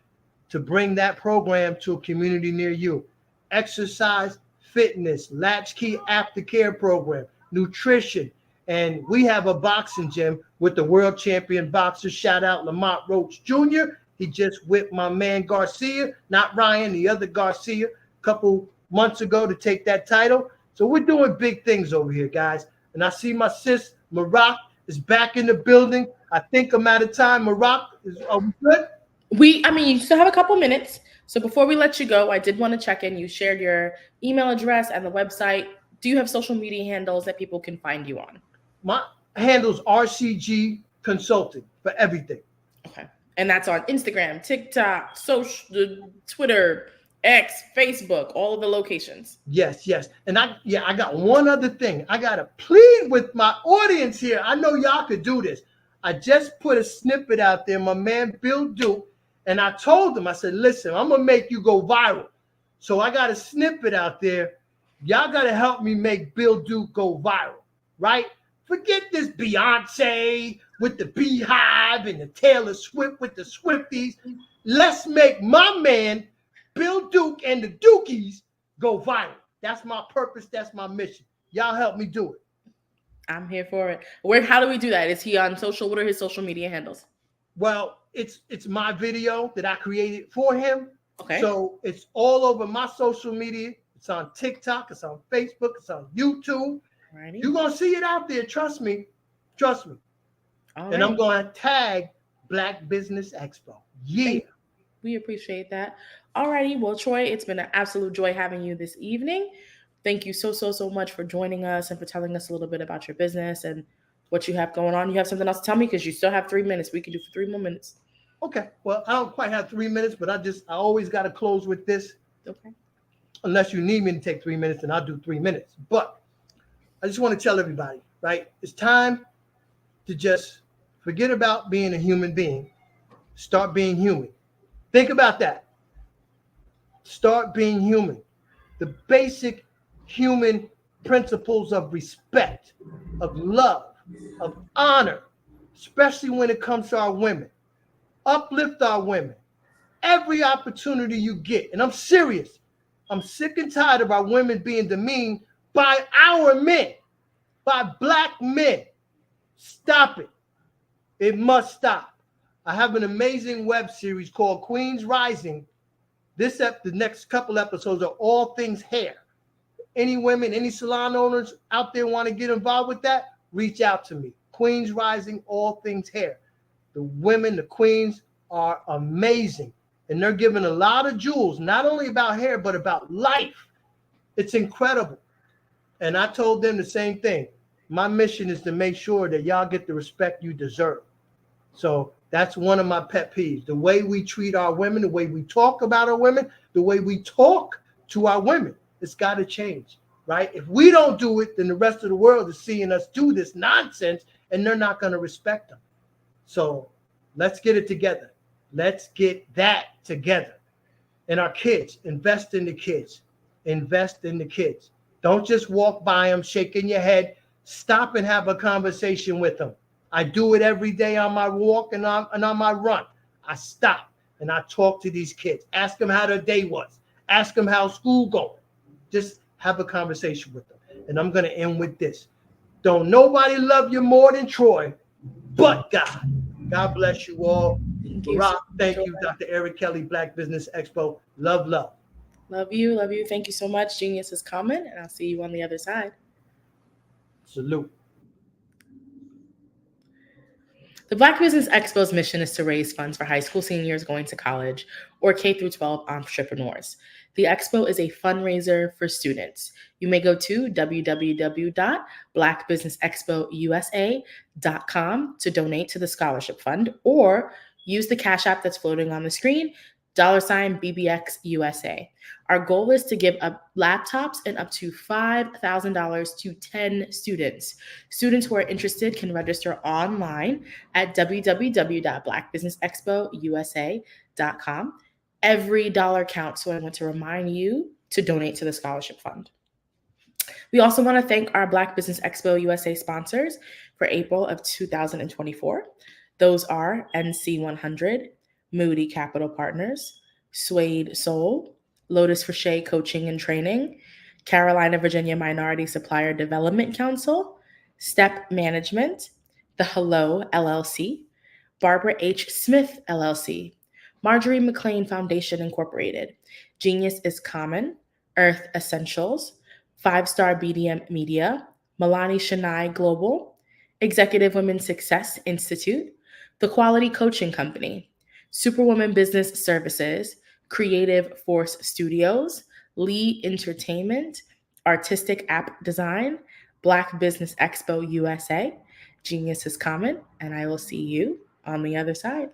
to bring that program to a community near you. Exercise, fitness, latchkey aftercare program, nutrition. And we have a boxing gym with the world champion boxer. Shout out Lamont Roach Jr. He just whipped my man Garcia, not Ryan, the other Garcia, a couple months ago to take that title. So we're doing big things over here, guys. And I see my sis, Marak, is back in the building. I think I'm out of time. Marak, are we good? You still have a couple minutes. So before we let you go, I did want to check in. You shared your email address and the website. Do you have social media handles that people can find you on? My handle's RCG Consulting for everything. Okay. And that's on Instagram, TikTok, social, Twitter, X, Facebook, all of the locations. Yes. And I got one other thing. I got to plead with my audience here. I know y'all could do this. I just put a snippet out there, my man Bill Duke, and I told him, I said, listen, I'm going to make you go viral. So I got a snippet out there. Y'all got to help me make Bill Duke go viral, right? Forget this Beyonce with the Beehive and the Taylor Swift with the Swifties. Let's make my man Bill Duke and the Dukies go viral. That's my purpose. That's my mission. Y'all help me do it. I'm here for it. How do we do that? Is he on social? What are his social media handles? Well, it's my video that I created for him. Okay. So it's all over my social media. It's on TikTok. It's on Facebook. It's on YouTube. Alrighty. You're going to see it out there. Trust me. All And I'm going to tag Black Business Expo. Yeah. We appreciate that. Alrighty. Well, Troy, it's been an absolute joy having you this evening. Thank you so much for joining us and for telling us a little bit about your business and what you have going on. You have something else to tell me? Because you still have 3 minutes. We can do for 3 more minutes. Okay. Well, I don't quite have 3 minutes, but I always got to close with this. Okay. Unless you need me to take 3 minutes, then I'll do 3 minutes. But I just want to tell everybody, right? It's time to just forget about being a human being. Start being human. Think about that. Start being human. The basic human principles of respect, of love, of honor, especially when it comes to our women. Uplift our women. Every opportunity you get. And I'm serious. I'm sick and tired of our women being demeaned by our men, by Black men. Stop it. It must stop. I have an amazing web series called Queens Rising. The next couple episodes are all things hair. Any women, any salon owners out there want to get involved with that, reach out to me. Queens Rising, all things hair. The women, the queens are amazing. And they're giving a lot of jewels, not only about hair, but about life. It's incredible. And I told them the same thing. My mission is to make sure that y'all get the respect you deserve. So that's one of my pet peeves. The way we treat our women, the way we talk about our women, the way we talk to our women, it's got to change, right? If we don't do it, then the rest of the world is seeing us do this nonsense and they're not going to respect them. So let's get it together. Let's get that together. And our kids, invest in the kids. Invest in the kids. Don't just walk by them shaking your head. Stop and have a conversation with them. I do it every day on my walk and on my run. I stop and I talk to these kids. Ask them how their day was. Ask them how school going. Just have a conversation with them. And I'm going to end with this. Don't nobody love you more than Troy, but God. God bless you all. Thank you, Dr. Eric Kelly, Black Business Expo. Love, love. Love you. Love you. Thank you so much. Genius is coming, and I'll see you on the other side. Salute. The Black Business Expo's mission is to raise funds for high school seniors going to college or K-12 entrepreneurs. The expo is a fundraiser for students. You may go to www.blackbusinessexpousa.com to donate to the scholarship fund or use the Cash App that's floating on the screen $BBX USA. Our goal is to give up laptops and up to $5,000 to 10 students. Students who are interested can register online at www.blackbusinessexpousa.com. Every dollar counts, so I want to remind you to donate to the scholarship fund. We also want to thank our Black Business Expo USA sponsors for April of 2024. Those are NC100, Moody Capital Partners, Suede Soul, Lotus Frichet Coaching and Training, Carolina, Virginia Minority Supplier Development Council, Step Management, The Hello LLC, Barbara H. Smith LLC, Marjorie McLean Foundation Incorporated, Genius is Common, Earth Essentials, 5-Star BDM Media, Milani Shania Global, Executive Women's Success Institute, The Quality Coaching Company, Superwoman Business Services, Creative Force Studios, Lee Entertainment, Artistic App Design, Black Business Expo USA, Genius is Common, and I will see you on the other side.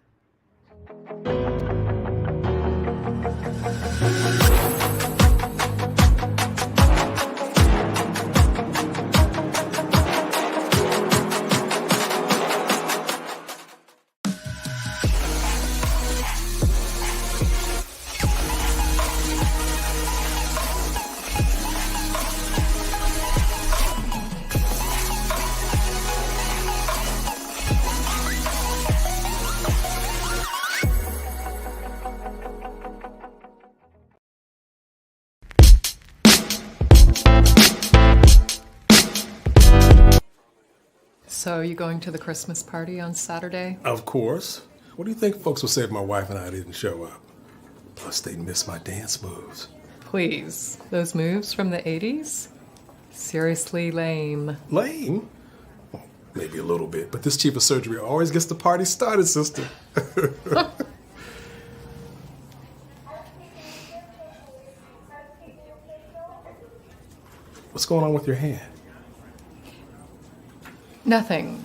So are you going to the Christmas party on Saturday? Of course. What do you think folks will say if my wife and I didn't show up? Plus, they miss my dance moves. Please, those moves from the 80s? Seriously lame. Lame? Well, maybe a little bit, but this chief of surgery always gets the party started, sister. What's going on with your hand? Nothing.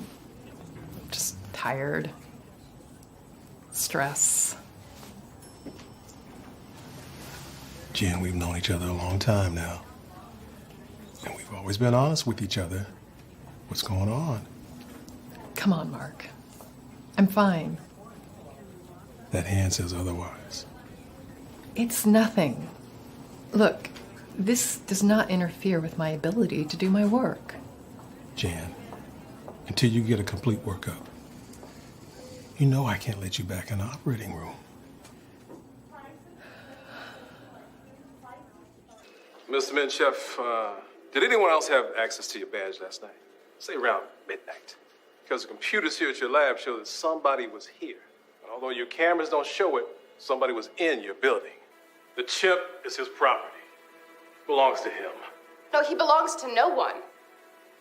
Just tired. Stress. Jen, we've known each other a long time now. And we've always been honest with each other. What's going on? Come on, Mark. I'm fine. That hand says otherwise. It's nothing. Look, this does not interfere with my ability to do my work. Jan, until you get a complete workup, you know I can't let you back in the operating room. Mr. Menchef, did anyone else have access to your badge last night? Say around midnight. Because the computers here at your lab show that somebody was here. And although your cameras don't show it, somebody was in your building. The chip is his property. Belongs to him. No, he belongs to no one.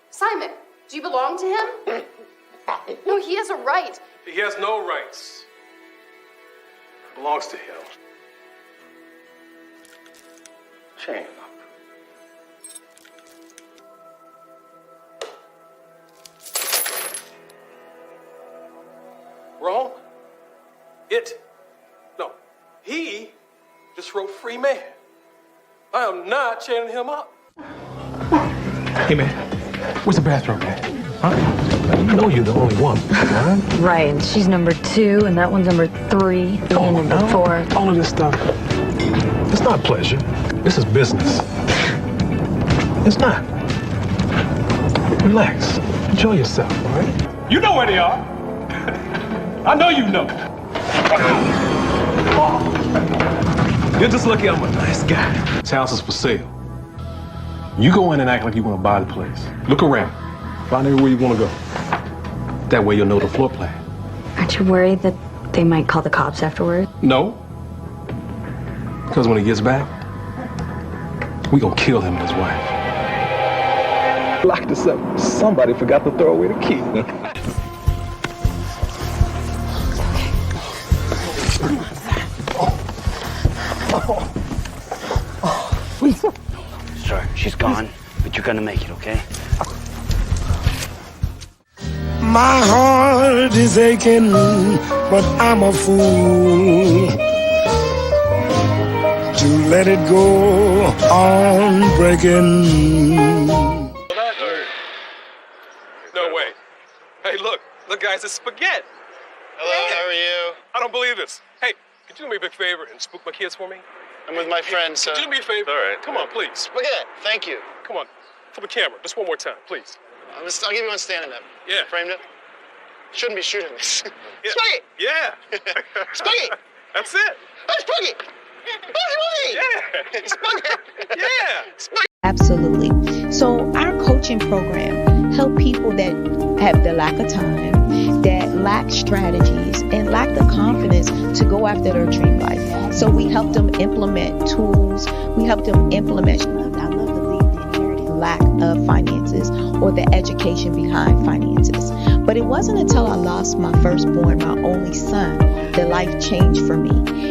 Simon, do you belong to him? No, he has a right. He has no rights. Belongs to him. Chain up. Wrong? He just wrote free man. I am not chaining him up. Hey, man, where's the bathroom, man? Huh? You know you're the only one, right? Right, and she's number 2, and that one's number 3, and number 4. All of this stuff, it's not pleasure. This is business. It's not. Relax. Enjoy yourself, all right? You know where they are. I know you know. You're just lucky I'm a nice guy. This house is for sale. You go in and act like you want to buy the place. Look around. Find out where you want to go. That way you'll know the floor plan. Aren't you worried that they might call the cops afterward? No. Because when he gets back, we gonna kill him and his wife. Lock this up. Somebody forgot to throw away the key. Sorry, she's gone, but you're gonna make it, okay? My heart is aching, but I'm a fool. to let it go on breaking. No way. Hey, look, guys, it's spaghetti. Hello, how are you? I don't believe this. Hey, could you do me a big favor and spook my kids for me? I'm with my friend, so... Could you do me a favor? All right. Come on, please. Spaghetti, thank you. Come on, for the camera, just one more time, please. I'll give you one standing up. Yeah. Framed it. Shouldn't be shooting this. Yeah. Spaghetti! Yeah. Spaghetti! That's it. Oh, spaghetti! Boogie Yeah. Spaghetti! Yeah. Spaghetti! Absolutely. So our coaching program help people that have the lack of time, that lack strategies, and lack the confidence to go after their dream life. So we help them implement tools. We help them implement, I love to leave the inherited lack of finances or the education behind finances. But it wasn't until I lost my firstborn, my only son, that life changed for me.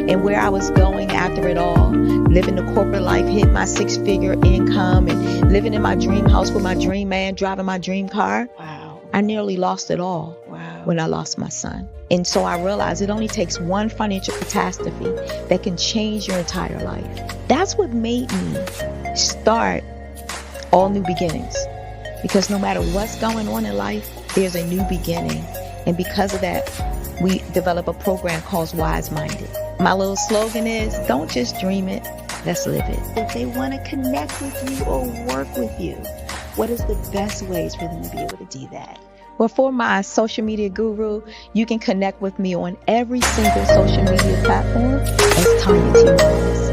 And where I was going after it all, living the corporate life, hit my 6-figure income, and living in my dream house with my dream man, driving my dream car. Wow. I nearly lost it all when I lost my son. And so I realized it only takes one financial catastrophe that can change your entire life. That's what made me start All New Beginnings. Because no matter what's going on in life, there's a new beginning. And because of that, we develop a program called Wise Minded. My little slogan is, don't just dream it, let's live it. If they want to connect with you or work with you, what is the best ways for them to be able to do that? Well, for my social media guru, you can connect with me on every single social media platform as Tanya T. Morris.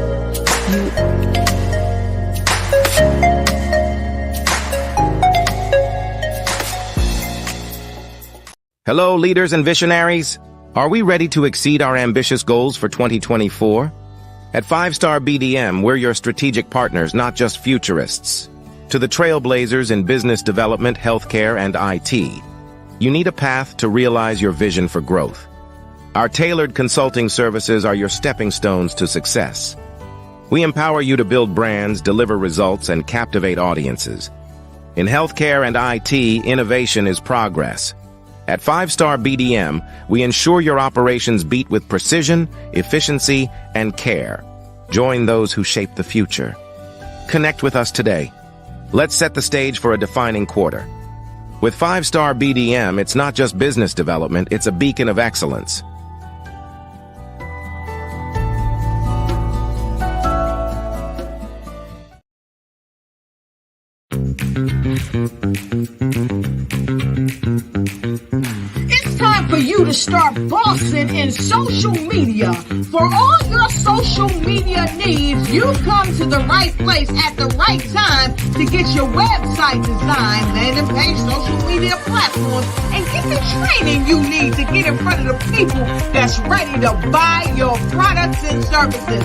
Hello, leaders and visionaries. Are we ready to exceed our ambitious goals for 2024? At 5-Star BDM, we're your strategic partners, not just futurists. To the trailblazers in business development, healthcare, and IT, you need a path to realize your vision for growth. Our tailored consulting services are your stepping stones to success. We empower you to build brands, deliver results, and captivate audiences. In healthcare and IT, innovation is progress. At 5-Star BDM, we ensure your operations beat with precision, efficiency, and care. Join those who shape the future. Connect with us today. Let's set the stage for a defining quarter. With 5-Star BDM, it's not just business development, it's a beacon of excellence. It's time for you to start bossing in social media. For all your social media needs, you've come to the right place at the right time to get your website designed, landing page, social media platforms, and get the training you need to get in front of the people that's ready to buy your products and services.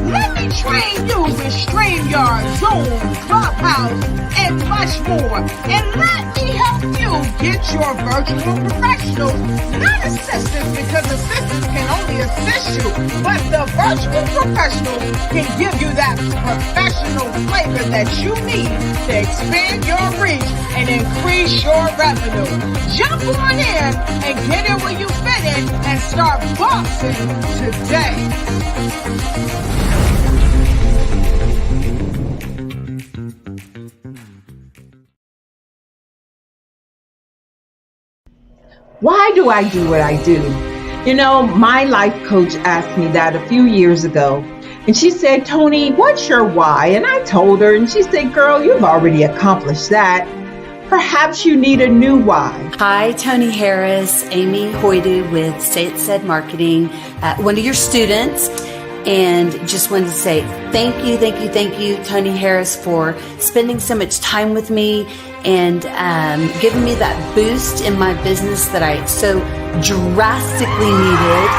Let me train you with StreamYard, Zoom, Clubhouse, and much more. And let me help you get your virtual professionals, not assistants, because assistants can only assist you, but the virtual professionals can give you that professional flavor that you need to expand your reach and increase your revenue. Jump on in and get in where you fit in and start bossing today. Why do I do what I do? You know, my life coach asked me that a few years ago. And she said, Tony, what's your why? And I told her, and she said, girl, you've already accomplished that. Perhaps you need a new why. Hi, Tony Harris, Amy Hoydu with Say It Said Marketing, one of your students. And just wanted to say thank you, Tony Harris, for spending so much time with me and giving me that boost in my business that I so drastically needed.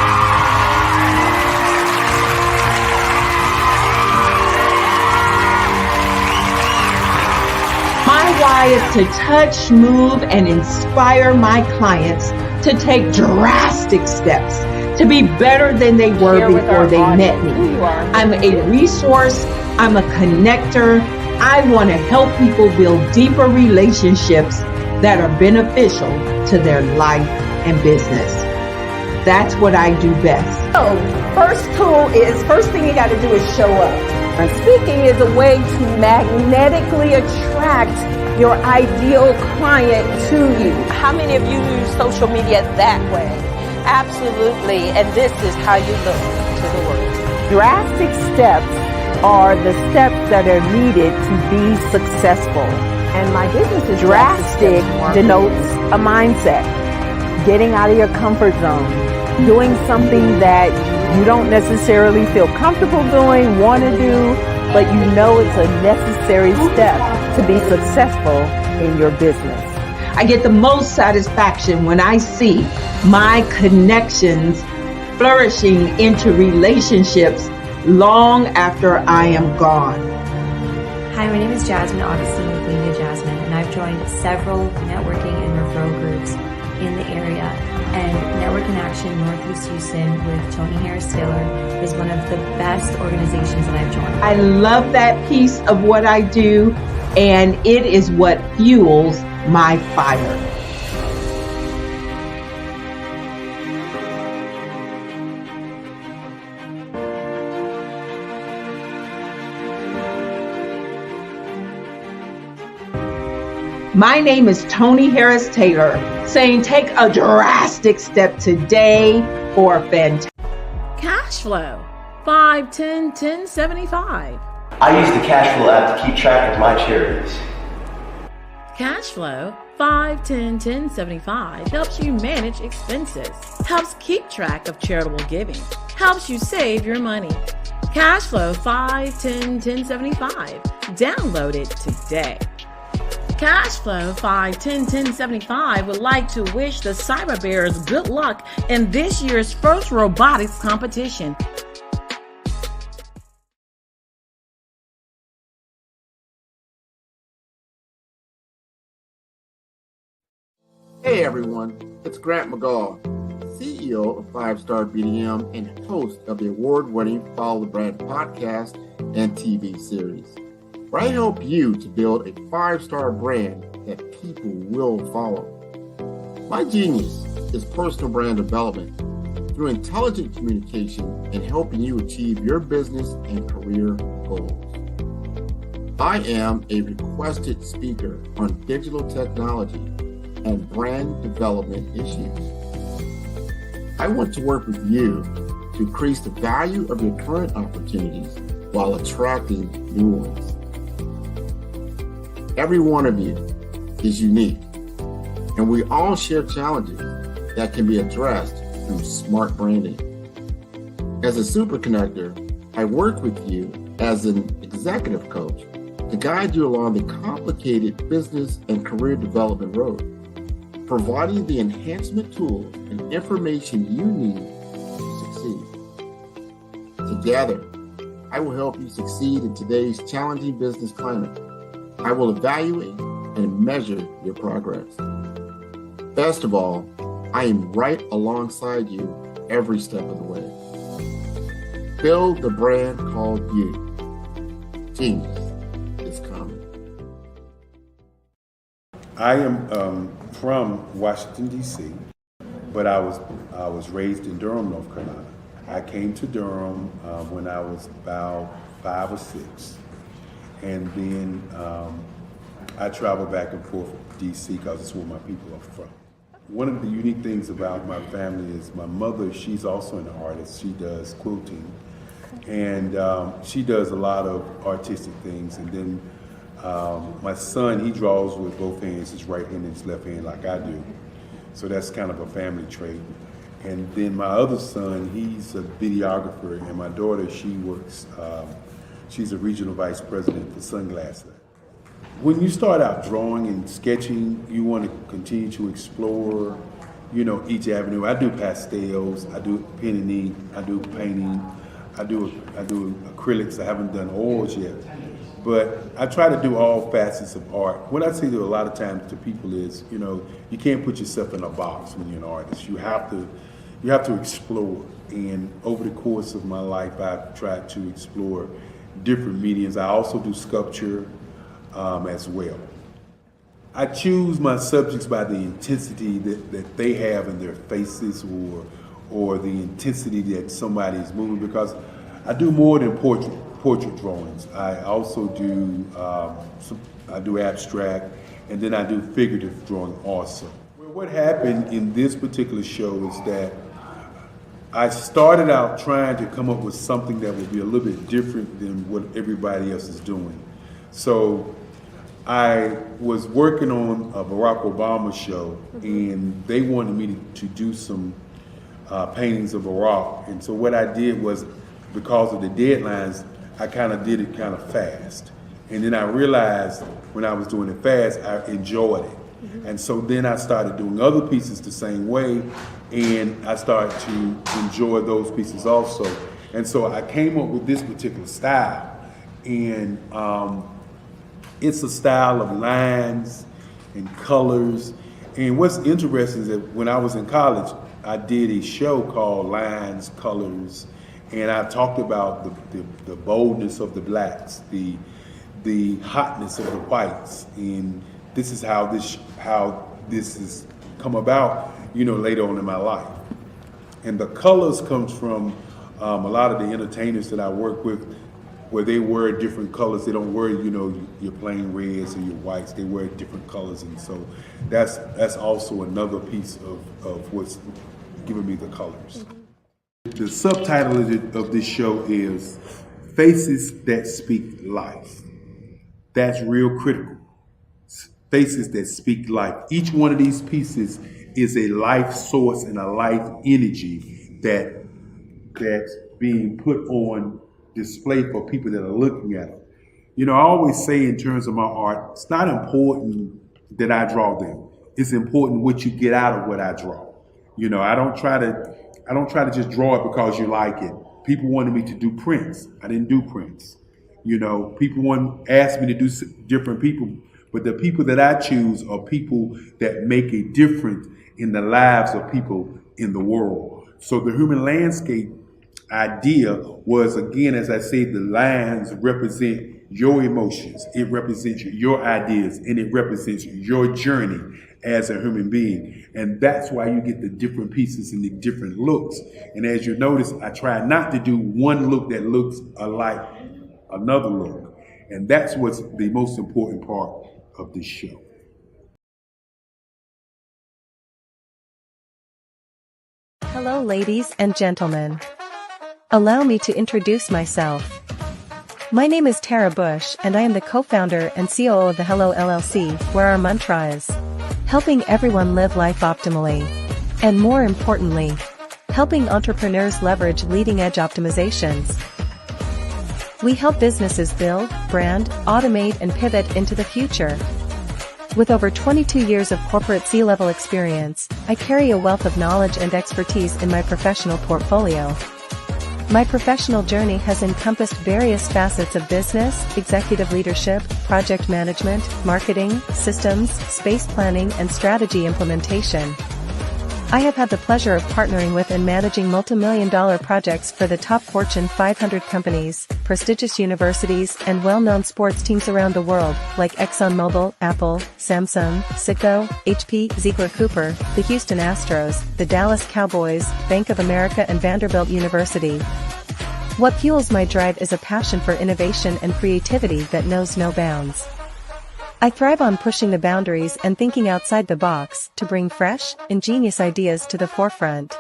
My why is to touch, move, and inspire my clients to take drastic steps to be better than they were before they met me. I'm a resource. I'm a connector. I want to help people build deeper relationships that are beneficial to their life and business. That's what I do best. So, first thing you got to do is show up. And speaking is a way to magnetically attract your ideal client to you. How many of you use social media that way? Absolutely. And this is how you look to the world. Drastic steps are the steps that are needed to be successful. And my business is drastic denotes a mindset. Getting out of your comfort zone. Doing something that you don't necessarily feel comfortable doing, want to do, but you know it's a necessary step to be successful in your business. I get the most satisfaction when I see my connections flourishing into relationships long after I am gone. Hi, my name is Jasmine Augustine with Media Jasmine, and I've joined several networking and referral groups in the area. And Network in Action Northeast Houston with Tony Harris Taylor is one of the best organizations that I've joined. I love that piece of what I do, and it is what fuels my fire. My name is Tony Harris Taylor, saying take a drastic step today for fantastic. Cash flow, 5, 10, 10, 75. I use the cash flow app to keep track of my charities. Cash flow, 5, 10, 10, 75 helps you manage expenses, helps keep track of charitable giving, helps you save your money. Cash flow, 5, 10, 10, 75. Download it today. Cashflow 5101075 would like to wish the Cyber Bears good luck in this year's first robotics competition. Hey everyone, it's Grant McGaw, CEO of 5-Star BDM and host of the award-winning Follow the Brand podcast and TV series, where I help you to build a 5-star brand that people will follow. My genius is personal brand development through intelligent communication and helping you achieve your business and career goals. I am a requested speaker on digital technology and brand development issues. I want to work with you to increase the value of your current opportunities while attracting new ones. Every one of you is unique, and we all share challenges that can be addressed through smart branding. As a super connector, I work with you as an executive coach to guide you along the complicated business and career development road, providing the enhancement tools and information you need to succeed. Together, I will help you succeed in today's challenging business climate. I will evaluate and measure your progress. Best of all, I am right alongside you every step of the way. Build the brand called you. Genius is coming. I am from Washington, D.C., but I was raised in Durham, North Carolina. I came to Durham when I was about 5 or 6. And then I travel back and forth to D.C. because it's where my people are from. One of the unique things about my family is my mother, she's also an artist. She does quilting. And she does a lot of artistic things. And then my son, he draws with both hands, his right hand and his left hand like I do. So that's kind of a family trait. And then my other son, he's a videographer. And my daughter, she works, she's a regional vice president for Sunglasses. When you start out drawing and sketching, you want to continue to explore, each avenue. I do pastels, I do pen and ink, I do painting, I do acrylics. I haven't done oils yet, but I try to do all facets of art. What I say to a lot of times to people is, you can't put yourself in a box when you're an artist. You have to explore. And over the course of my life, I've tried to explore different mediums. I also do sculpture as well. I choose my subjects by the intensity that they have in their faces or the intensity that somebody is moving, because I do more than portrait drawings. I also do I do abstract, and then I do figurative drawing also. Well, what happened in this particular show is that I started out trying to come up with something that would be a little bit different than what everybody else is doing. So I was working on a Barack Obama show, and they wanted me to do some paintings of Barack. And so what I did was, because of the deadlines, I kind of did it kind of fast. And then I realized when I was doing it fast, I enjoyed it. And so then I started doing other pieces the same way, and I started to enjoy those pieces also. And so I came up with this particular style, and it's a style of lines and colors. And what's interesting is that when I was in college, I did a show called Lines, Colors, and I talked about the boldness of the blacks, the hotness of the whites, and this is how this has come about, later on in my life. And the colors comes from a lot of the entertainers that I work with, where they wear different colors. They don't wear, your plain reds or your whites. They wear different colors, and so that's also another piece of what's giving me the colors. The subtitle of this show is Faces That Speak Life. That's real critical. Faces that speak life. Each one of these pieces is a life source and a life energy that's being put on display for people that are looking at them. I always say in terms of my art, it's not important that I draw them. It's important what you get out of what I draw. I don't try to just draw it because you like it. People wanted me to do prints. I didn't do prints. People asked me to do different people, but the people that I choose are people that make a difference in the lives of people in the world. So the human landscape idea was, again, as I say, the lines represent your emotions, it represents your ideas, and it represents your journey as a human being. And that's why you get the different pieces and the different looks. And as you notice, I try not to do one look that looks alike another look. And that's what's the most important part of this show. Hello, ladies and gentlemen. Allow me to introduce myself. My name is Tara Bush, and I am the co-founder and COO of the Hello LLC, where our mantra is helping everyone live life optimally. And more importantly, helping entrepreneurs leverage leading-edge optimizations. We help businesses build, brand, automate, and pivot into the future. With over 22 years of corporate C-level experience, I carry a wealth of knowledge and expertise in my professional portfolio. My professional journey has encompassed various facets of business, executive leadership, project management, marketing, systems, space planning, and strategy implementation. I have had the pleasure of partnering with and managing multi-million-dollar projects for the top Fortune 500 companies, prestigious universities, and well-known sports teams around the world, like ExxonMobil, Apple, Samsung, Cisco, HP, Ziegler Cooper, the Houston Astros, the Dallas Cowboys, Bank of America, and Vanderbilt University. What fuels my drive is a passion for innovation and creativity that knows no bounds. I thrive on pushing the boundaries and thinking outside the box to bring fresh, ingenious ideas to the forefront.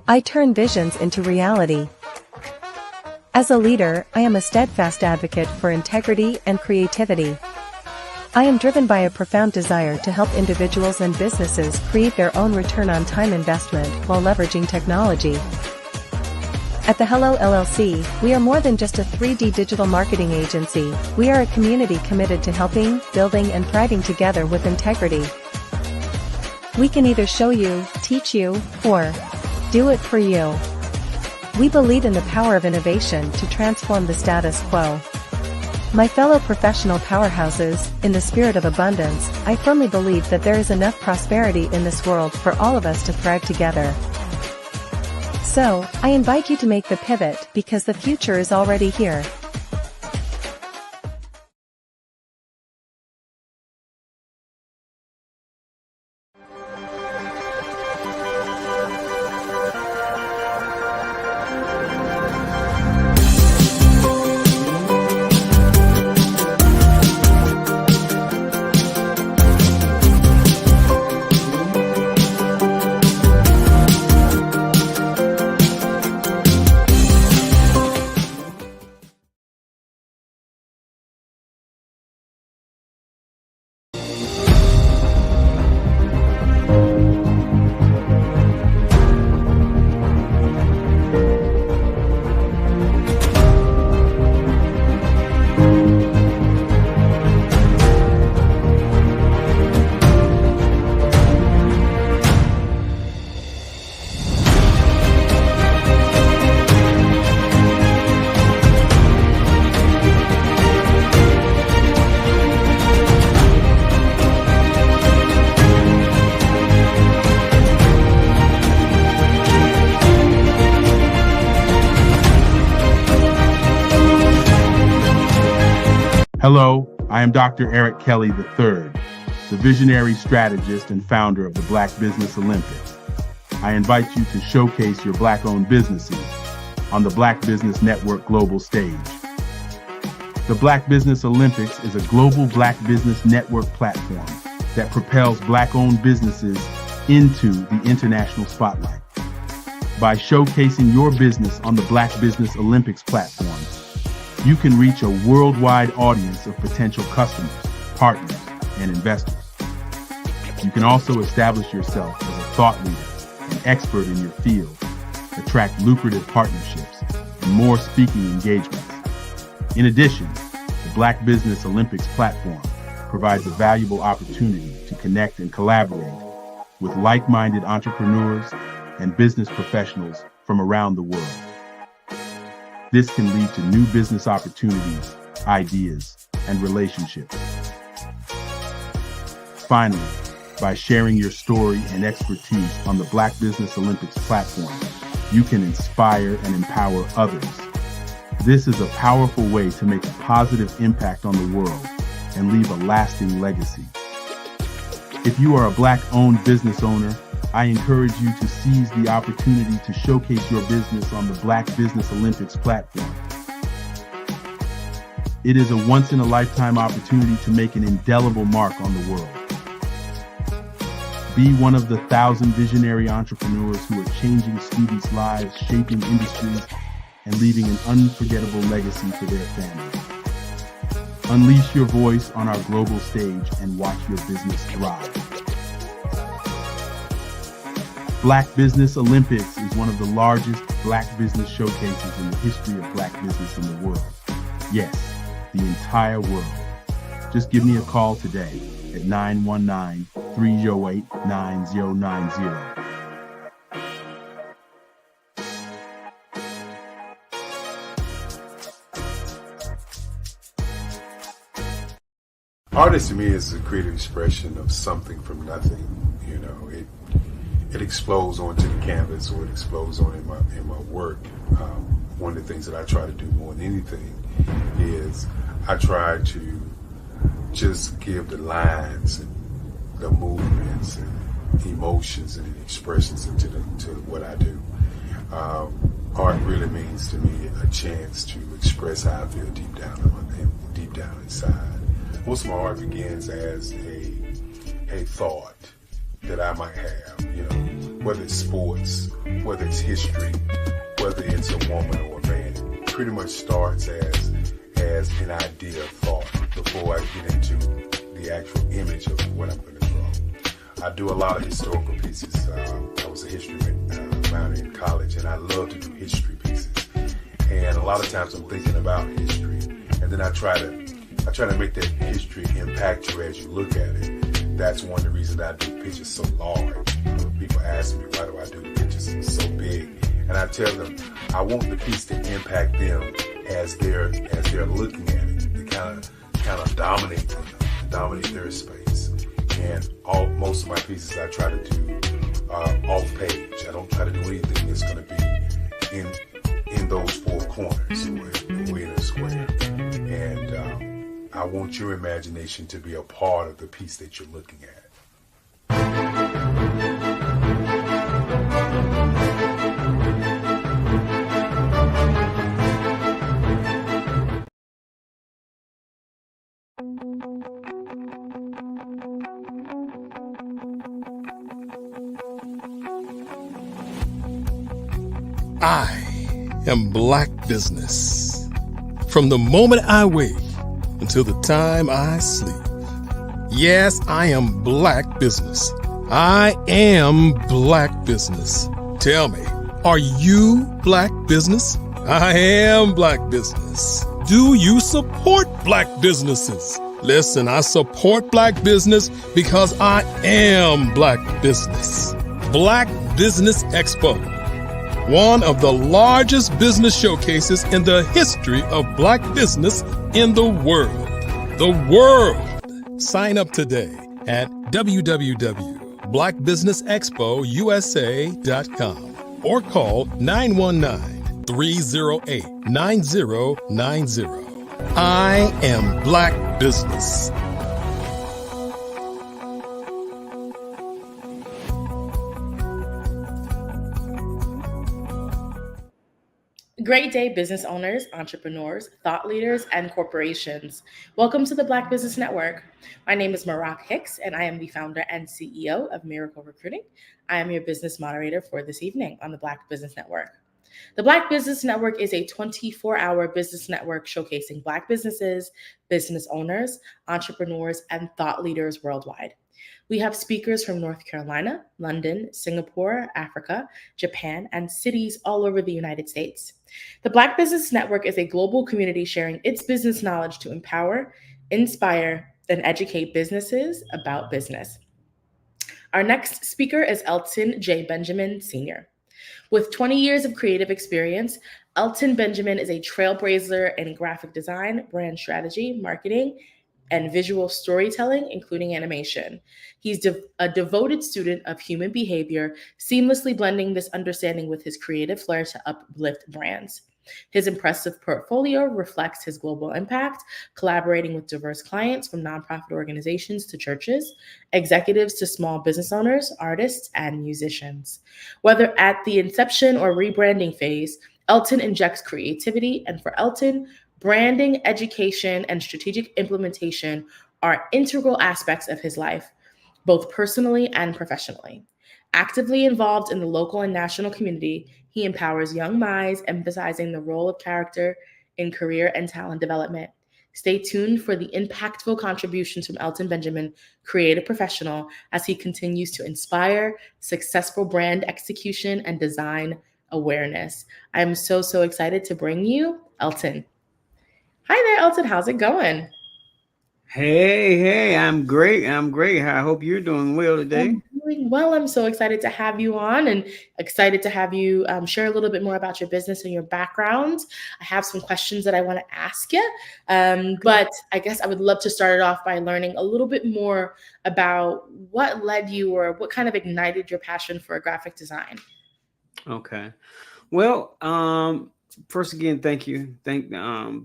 I turn visions into reality. As a leader, I am a steadfast advocate for integrity and creativity. I am driven by a profound desire to help individuals and businesses create their own return on time investment while leveraging technology. At the Hello LLC, we are more than just a 3D digital marketing agency. We are a community committed to helping, building, and thriving together with integrity. We can either show you, teach you, or do it for you. We believe in the power of innovation to transform the status quo. My fellow professional powerhouses, in the spirit of abundance, I firmly believe that there is enough prosperity in this world for all of us to thrive together. So, I invite you to make the pivot because the future is already here. Hello, I am Dr. Eric Kelly III, the visionary strategist and founder of the Black Business Olympics. I invite you to showcase your Black-owned businesses on the Black Business Network global stage. The Black Business Olympics is a global Black Business Network platform that propels Black-owned businesses into the international spotlight. By showcasing your business on the Black Business Olympics platform, you can reach a worldwide audience of potential customers, partners, and investors. You can also establish yourself as a thought leader and expert in your field, attract lucrative partnerships, and more speaking engagements. In addition, the Black Business Olympics platform provides a valuable opportunity to connect and collaborate with like-minded entrepreneurs and business professionals from around the world. This can lead to new business opportunities, ideas, and relationships. Finally, by sharing your story and expertise on the Black Business Olympics platform, you can inspire and empower others. This is a powerful way to make a positive impact on the world and leave a lasting legacy. If you are a Black-owned business owner, I encourage you to seize the opportunity to showcase your business on the Black Business Olympics platform. It is a once-in-a-lifetime opportunity to make an indelible mark on the world. Be one of the 1,000 visionary entrepreneurs who are changing students' lives, shaping industries, and leaving an unforgettable legacy for their families. Unleash your voice on our global stage and watch your business thrive. Black Business Olympics is one of the largest Black business showcases in the history of Black business in the world. Yes, the entire world. Just give me a call today at 919-308-9090. Artist to me is a creative expression of something from nothing. You know, it explodes onto the canvas, or it explodes on in my work. One of the things that I try to do more than anything is I try to just give the lines and the movements and emotions and expressions into what I do. Art really means to me a chance to express how I feel deep down inside. Most of my art begins as a thought that I might have, you know, whether it's sports, whether it's history, whether it's a woman or a man. It pretty much starts as an idea of thought before I get into the actual image of what I'm going to draw. I do a lot of historical pieces. I was a history minor in college, and I love to do history pieces. And a lot of times I'm thinking about history, and then I try to make that history impact you as you look at it. That's one of the reasons I do pictures so large. People ask me, why do I do the pictures so big? And I tell them, I want the piece to impact them as they're looking at it. To kind of dominate them, dominate their space. And most of my pieces I try to do off page. I don't try to do anything that's going to be in those four corners or in a square. And I want your imagination to be a part of the piece that you're looking at. I am Black Business. From the moment I wake until the time I sleep. Yes, I am Black Business. I am Black Business. Tell me, are you Black Business? I am Black Business. Do you support Black businesses? Listen, I support Black business because I am Black Business. Black Business Expo, one of the largest business showcases in the history of Black business in the world. The world! Sign up today at www.blackbusinessexpousa.com or call 919-308-9090. I am Black Business. Great day, business owners, entrepreneurs, thought leaders, and corporations. Welcome to the Black Business Network. My name is Marak Hicks, and I am the founder and CEO of Miracle Recruiting. I am your business moderator for this evening on the Black Business Network. The Black Business Network is a 24-hour business network showcasing Black businesses, business owners, entrepreneurs, and thought leaders worldwide. We have speakers from North Carolina, London, Singapore, Africa, Japan, and cities all over the United States. The Black Business Network is a global community sharing its business knowledge to empower, inspire, and educate businesses about business. Our next speaker is Elton J. Benjamin Sr. With 20 years of creative experience, Elton Benjamin is a trailblazer in graphic design, brand strategy, marketing, and visual storytelling, including animation. He's a devoted student of human behavior, seamlessly blending this understanding with his creative flair to uplift brands. His impressive portfolio reflects his global impact, collaborating with diverse clients from nonprofit organizations to churches, executives to small business owners, artists, and musicians. Whether at the inception or rebranding phase, Elton injects creativity, and for Elton, branding, education, and strategic implementation are integral aspects of his life, both personally and professionally. Actively involved in the local and national community, he empowers young minds, emphasizing the role of character in career and talent development. Stay tuned for the impactful contributions from Elton Benjamin, creative professional, as he continues to inspire successful brand execution and design awareness. I'm so excited to bring you Elton. Hi there, Elton. How's it going? Hey, I'm great. I hope you're doing well today. I'm doing well. I'm so excited to have you on and excited to have you share a little bit more about your business and your background. I have some questions that I want to ask you, but I guess I would love to start it off by learning a little bit more about what led you or what kind of ignited your passion for graphic design. Okay. Well, first again, thank you. Thank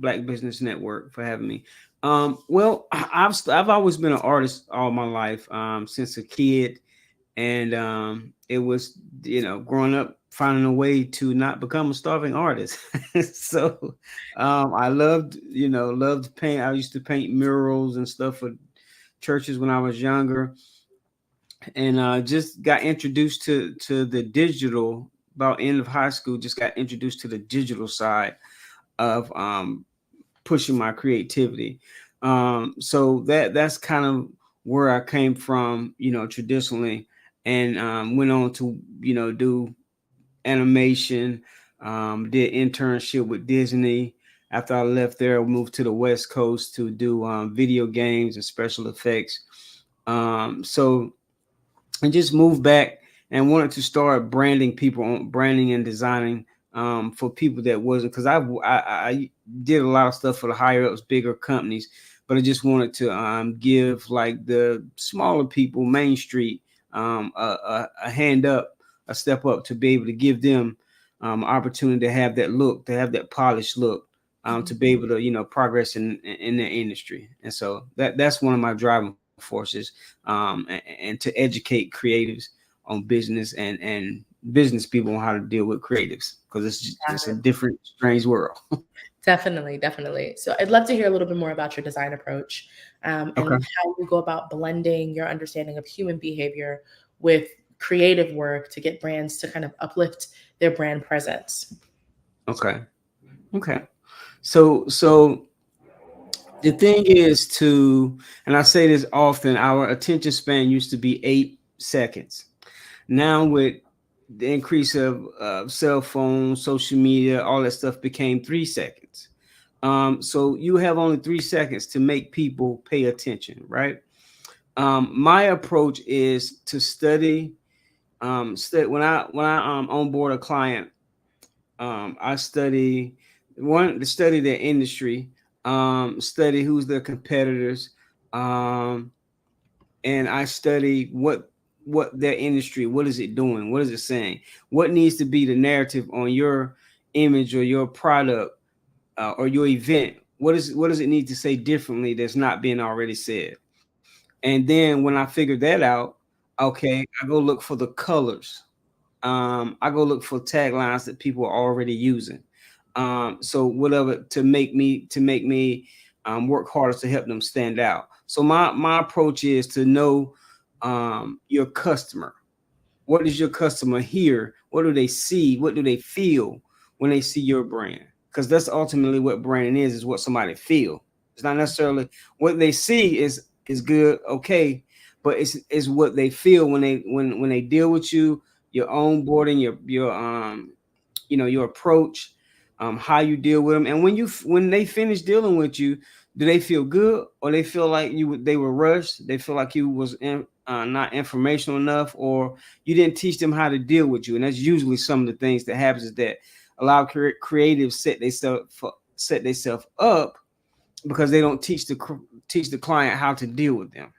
Black Business Network for having me. Well, I've always been an artist all my life, since a kid, and it was, growing up finding a way to not become a starving artist. So I loved to paint. I used to paint murals and stuff for churches when I was younger, and just got introduced to the digital about end of high school. Just got introduced to the digital side of pushing my creativity. So that's kind of where I came from, traditionally, and went on to, do animation, did internship with Disney. After I left there, I moved to the West Coast to do video games and special effects. So I just moved back and wanted to start branding and designing for people that wasn't, because I did a lot of stuff for the higher ups, bigger companies, but I just wanted to give like the smaller people, Main Street, a hand up, a step up, to be able to give them opportunity to have that look, to have that polished look, to be able to progress in their industry. And so that's one of my driving forces, and to educate creatives on business and business people on how to deal with creatives, because it's a different, strange world. Definitely. So I'd love to hear a little bit more about your design approach, and how you go about blending your understanding of human behavior with creative work to get brands to kind of uplift their brand presence. Okay. So the thing is and I say this often, our attention span used to be 8 seconds. Now with the increase of cell phones, social media, all that stuff became 3 seconds. So you have only 3 seconds to make people pay attention, right? My approach is to study. When I onboard a client, I study their industry, study who's their competitors, and I study what their industry, what is it doing, what is it saying, what needs to be the narrative on your image or your product or your event. What does it need to say differently that's not being already said? And then when I figured that out, okay, I go look for the colors. I go look for taglines that people are already using. So whatever to make me work harder to help them stand out. So my approach is to know your customer. What does your customer hear? What do they see? What do they feel when they see your brand? Because that's ultimately what branding is what somebody feel. It's not necessarily what they see is good, okay, but it's what they feel when they deal with you, your onboarding, your approach, how you deal with them, and when they finish dealing with you, do they feel good or they feel like they were rushed? They feel like you was not informational enough, or you didn't teach them how to deal with you, and that's usually some of the things that happens is that a lot of creatives set themselves up because they don't teach the client how to deal with them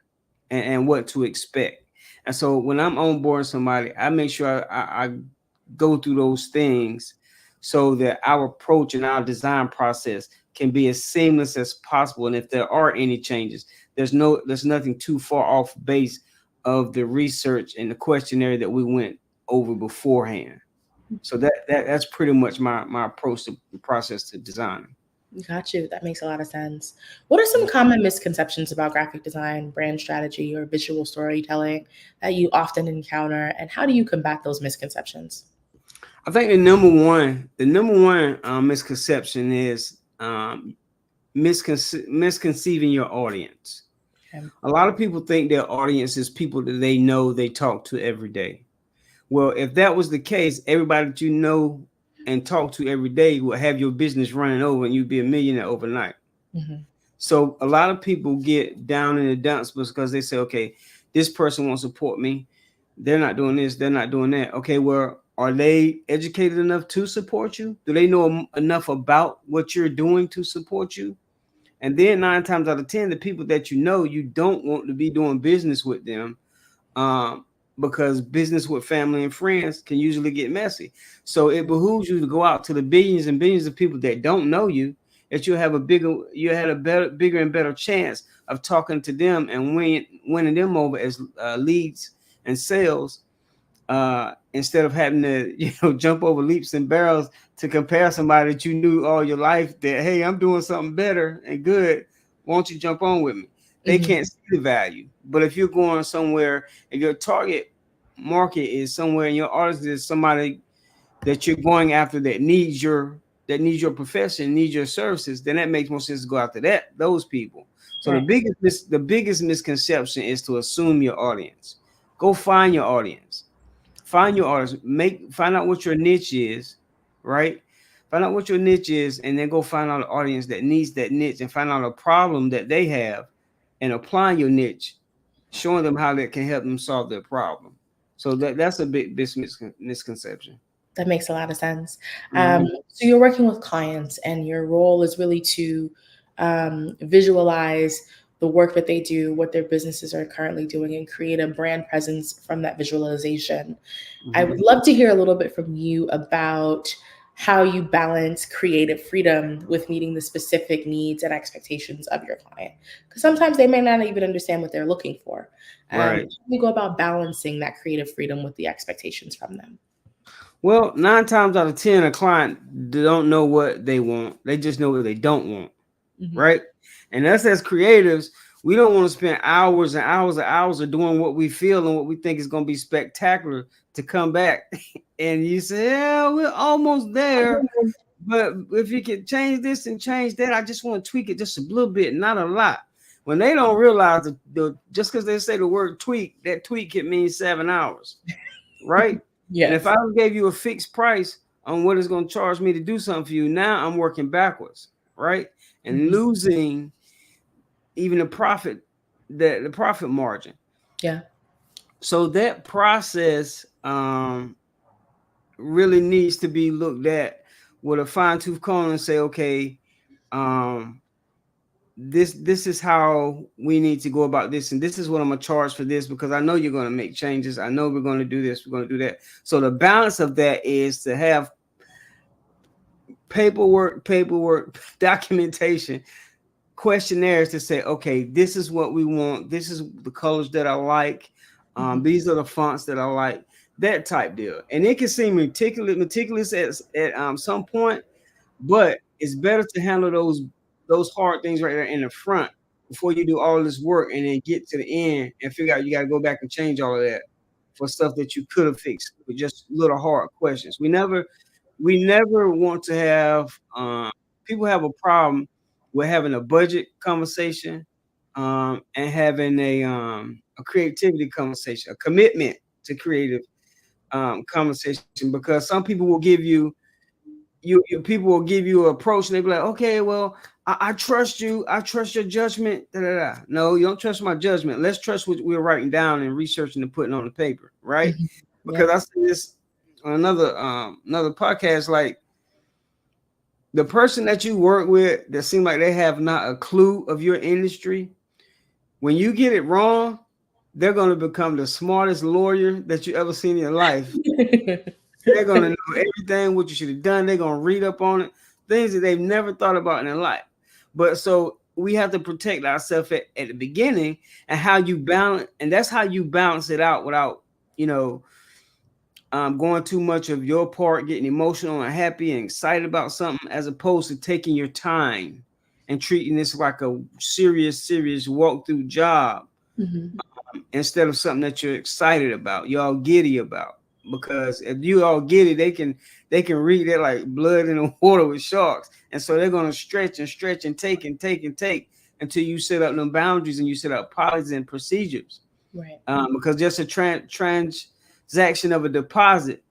and what to expect. And so when I'm onboarding somebody, I make sure I go through those things so that our approach and our design process can be as seamless as possible. And if there are any changes, there's nothing too far off base of the research and the questionnaire that we went over beforehand. So that's pretty much my approach to the process to designing. Got you. That makes a lot of sense. What are some common misconceptions about graphic design, brand strategy, or visual storytelling that you often encounter, and how do you combat those misconceptions? I think the number one misconception is misconceiving your audience. Okay. A lot of people think their audience is people that they know, they talk to every day. Well, if that was the case, everybody that you know and talk to every day will have your business running over and you'd be a millionaire overnight. Mm-hmm. So a lot of people get down in the dumps because they say, okay, this person won't support me. They're not doing this. They're not doing that. Okay, well, are they educated enough to support you? Do they know enough about what you're doing to support you? And then 9 times out of 10, the people that you know, you don't want to be doing business with them. Because business with family and friends can usually get messy. So it behooves you to go out to the billions and billions of people that don't know you, that you had a bigger and better chance of talking to them and winning them over as leads and sales, instead of having to jump over leaps and barrels to compare somebody that you knew all your life that, hey, I'm doing something better and good. Won't you jump on with me? They can't see the value. But if you're going somewhere and your target market is somewhere and your audience is somebody that you're going after that needs your profession, needs your services, then that makes more sense to go after those people. So right. the biggest misconception is to assume your audience. Go find your audience. Find your audience. Find out what your niche is, right? Find out what your niche is, and then go find out an audience that needs that niche and find out a problem that they have. And applying your niche, showing them how that can help them solve their problem. So that's a big misconception. That makes a lot of sense. So you're working with clients, and your role is really to visualize the work that they do, what their businesses are currently doing, and create a brand presence from that visualization. I would love to hear a little bit from you about how you balance creative freedom with meeting the specific needs and expectations of your client. Because sometimes they may not even understand what they're looking for. Right. How do you go about balancing that creative freedom with the expectations from them? Well, 9 times out of 10, a client don't know what they want. They just know what they don't want, right? And us as creatives, we don't want to spend hours and hours and hours of doing what we feel and what we think is going to be spectacular to come back. And you say, yeah, we're almost there. But if you can change this and change that, I just want to tweak it just a little bit, not a lot. When they don't realize that just because they say the word tweak, that tweak can mean 7 hours, right? Yes. And if I gave you a fixed price on what it's going to charge me to do something for you, now I'm working backwards, right? And losing even the profit margin. Yeah. So that process really needs to be looked at with a fine-tooth comb and say, okay, this is how we need to go about this, and this is what I'm gonna charge for this, because I know you're gonna make changes. I know we're gonna do this, we're gonna do that. So the balance of that is to have paperwork, documentation, questionnaires to say, okay, this is what we want. This is the colors that I like. These are the fonts that I like. That type deal. And it can seem meticulous at some point, but it's better to handle those hard things right there in the front before you do all this work and then get to the end and figure out you got to go back and change all of that for stuff that you could have fixed with just little hard questions. We never want to have people have a problem with having a budget conversation and having a creativity conversation, a commitment to creative conversation, because some people will give you people will give you an approach and they be like, okay, well, I trust you. I trust your judgment. Da, da, da. No, you don't trust my judgment. Let's trust what we're writing down and researching and putting on the paper, right? Because I see this on another podcast, like the person that you work with that seem like they have not a clue of your industry, when you get it wrong, they're going to become the smartest lawyer that you ever seen in your life. They're going to know everything, what you should have done. They're going to read up on it, things that they've never thought about in their life. But so we have to protect ourselves at the beginning, and how you balance, and that's how you balance it out without, going too much of your part, getting emotional and happy and excited about something, as opposed to taking your time and treating this like a serious walkthrough job instead of something that you're excited about, you're all giddy about. Because if you all giddy, they can read it like blood in the water with sharks, and so they're going to stretch and take until you set up them boundaries and you set up policies and procedures. Right. Because just a transaction of a deposit,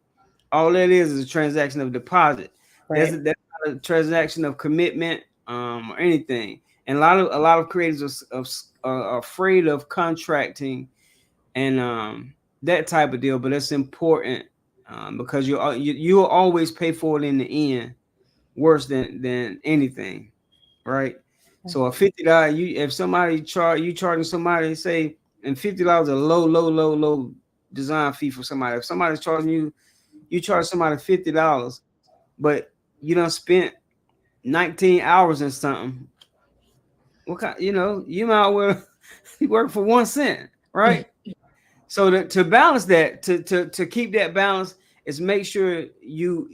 all that is a transaction of deposit. Right. That's not a transaction of commitment or anything. And a lot of creators are afraid of contracting and that type of deal, but it's important because you'll always pay for it in the end, worse than anything, right? So a $50, if somebody charging somebody, say, and $50 is a low design fee for somebody. If somebody's charging you charge somebody $50, but you done spent 19 hours in something. What kind? You might well work for 1 cent, right? So to balance that, to keep that balance, is make sure you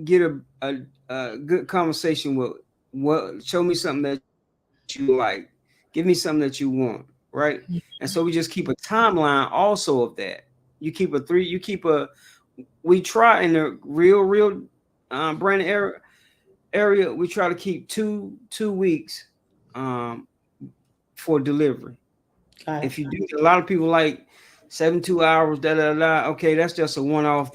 get a good conversation with show me something that you like, give me something that you want, right? And so we just keep a timeline also of that. We try in the real brand area, we try to keep two weeks for delivery. If you do, a lot of people like 72 hours, okay, that's just a one-off.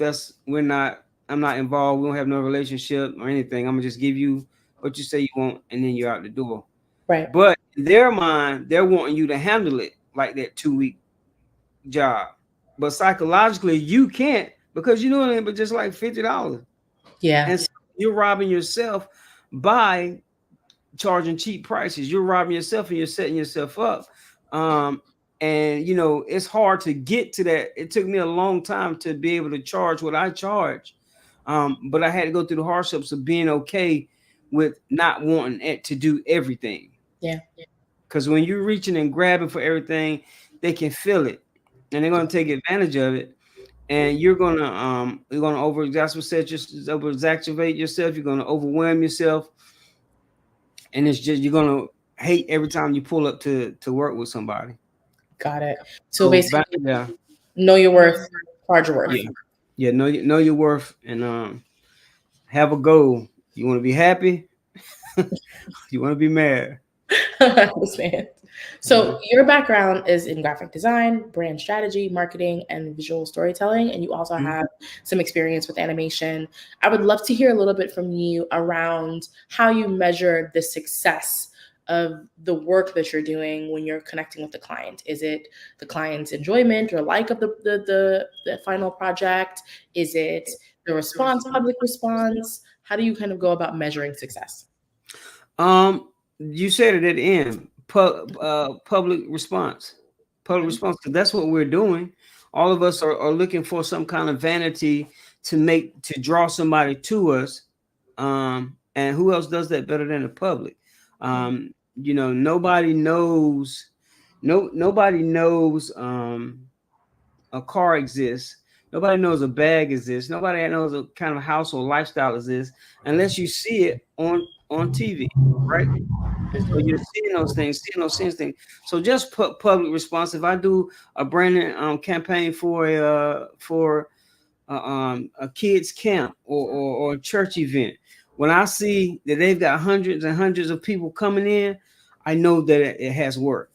I'm not involved. We don't have no relationship or anything. I'm gonna just give you what you say you want, and then you're out the door. Right. But in their mind, they're wanting you to handle it like that 2-week job. But psychologically, you can't, because you know it, but just like $50. Yeah. And so you're robbing yourself by charging cheap prices. You're robbing yourself and you're setting yourself up. And it's hard to get to that. It took me a long time to be able to charge what I charge. But I had to go through the hardships of being okay with not wanting it to do everything. Yeah. Because when you're reaching and grabbing for everything, they can feel it and they're gonna take advantage of it. And you're gonna overexactivate yourself, you're gonna overwhelm yourself, and it's just you're gonna hate every time you pull up to work with somebody. Got it. So basically, know your worth, charge your worth. Yeah, know your worth, and have a goal. You want to be happy? You want to be mad? I understand. So your background is in graphic design, brand strategy, marketing, and visual storytelling, and you also have some experience with animation. I would love to hear a little bit from you around how you measure the success of the work that you're doing when you're connecting with the client. Is it the client's enjoyment or like of the final project? Is it the response, public response? How do you kind of go about measuring success? You said it at the end, public response, because that's what we're doing. All of us are looking for some kind of vanity to draw somebody to us. And who else does that better than the public? You know, nobody knows a car exists. Nobody knows a bag exists. Nobody knows a kind of household lifestyle exists unless you see it on TV, right? So you're seeing those things, So just put public response. If I do a branding campaign for a kids camp or a church event, when I see that they've got hundreds and hundreds of people coming in, I know that it has worked.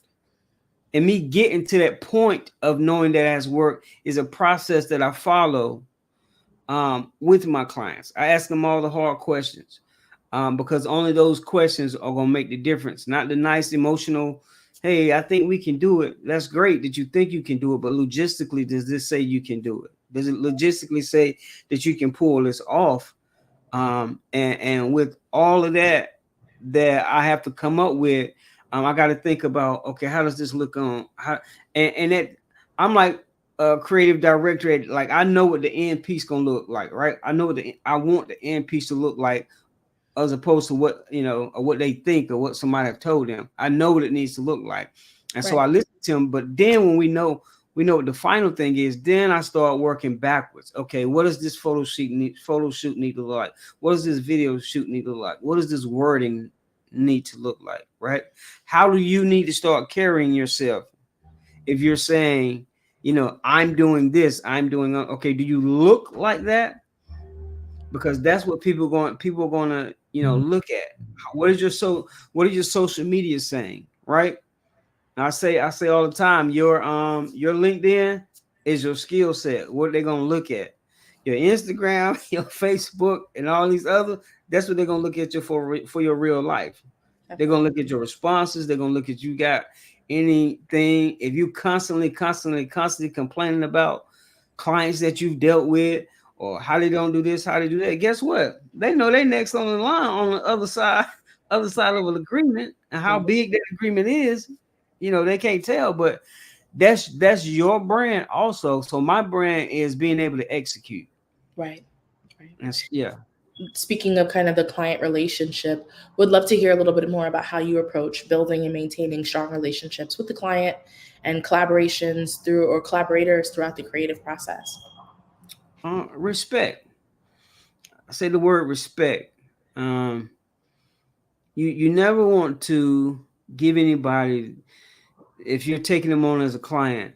And me getting to that point of knowing that it has worked is a process that I follow with my clients. I ask them all the hard questions because only those questions are going to make the difference. Not the nice emotional, hey, I think we can do it. That's great that you think you can do it. But logistically, does this say you can do it? Does it logistically say that you can pull this off? And with all of that I have to come up with, I got to think about, okay, how does this look on? And that I'm like a creative director. Like I know what the end piece gonna look like, right? I know I want the end piece to look like, as opposed to what or what they think or what somebody have told them. I know what it needs to look like, and so I listen to them. But then when we know what the final thing is, then I start working backwards. Okay, what does this photo shoot need to look like? What does this video shoot need to look like? What does this wording need to look like? Right? How do you need to start carrying yourself? If you're saying, I'm doing this, I'm doing okay, do you look like that? Because that's what people are going to look at. What is your social media saying, right? I say all the time, your LinkedIn is your skill set. What are they going to look at? Your Instagram, your Facebook, and all these other. That's what they're going to look at you for your real life. They're going to look at your responses. They're going to look at you got anything. If you constantly complaining about clients that you've dealt with or how they don't do this, how they do that, guess what? They know they next on the line on the other side of an agreement, and how big that agreement is. They can't tell, but that's your brand also. So my brand is being able to execute. Right. Yeah. Speaking of kind of the client relationship, would love to hear a little bit more about how you approach building and maintaining strong relationships with the client and collaborators throughout the creative process. Respect. I say the word respect. You never want to give anybody, if you're taking them on as a client,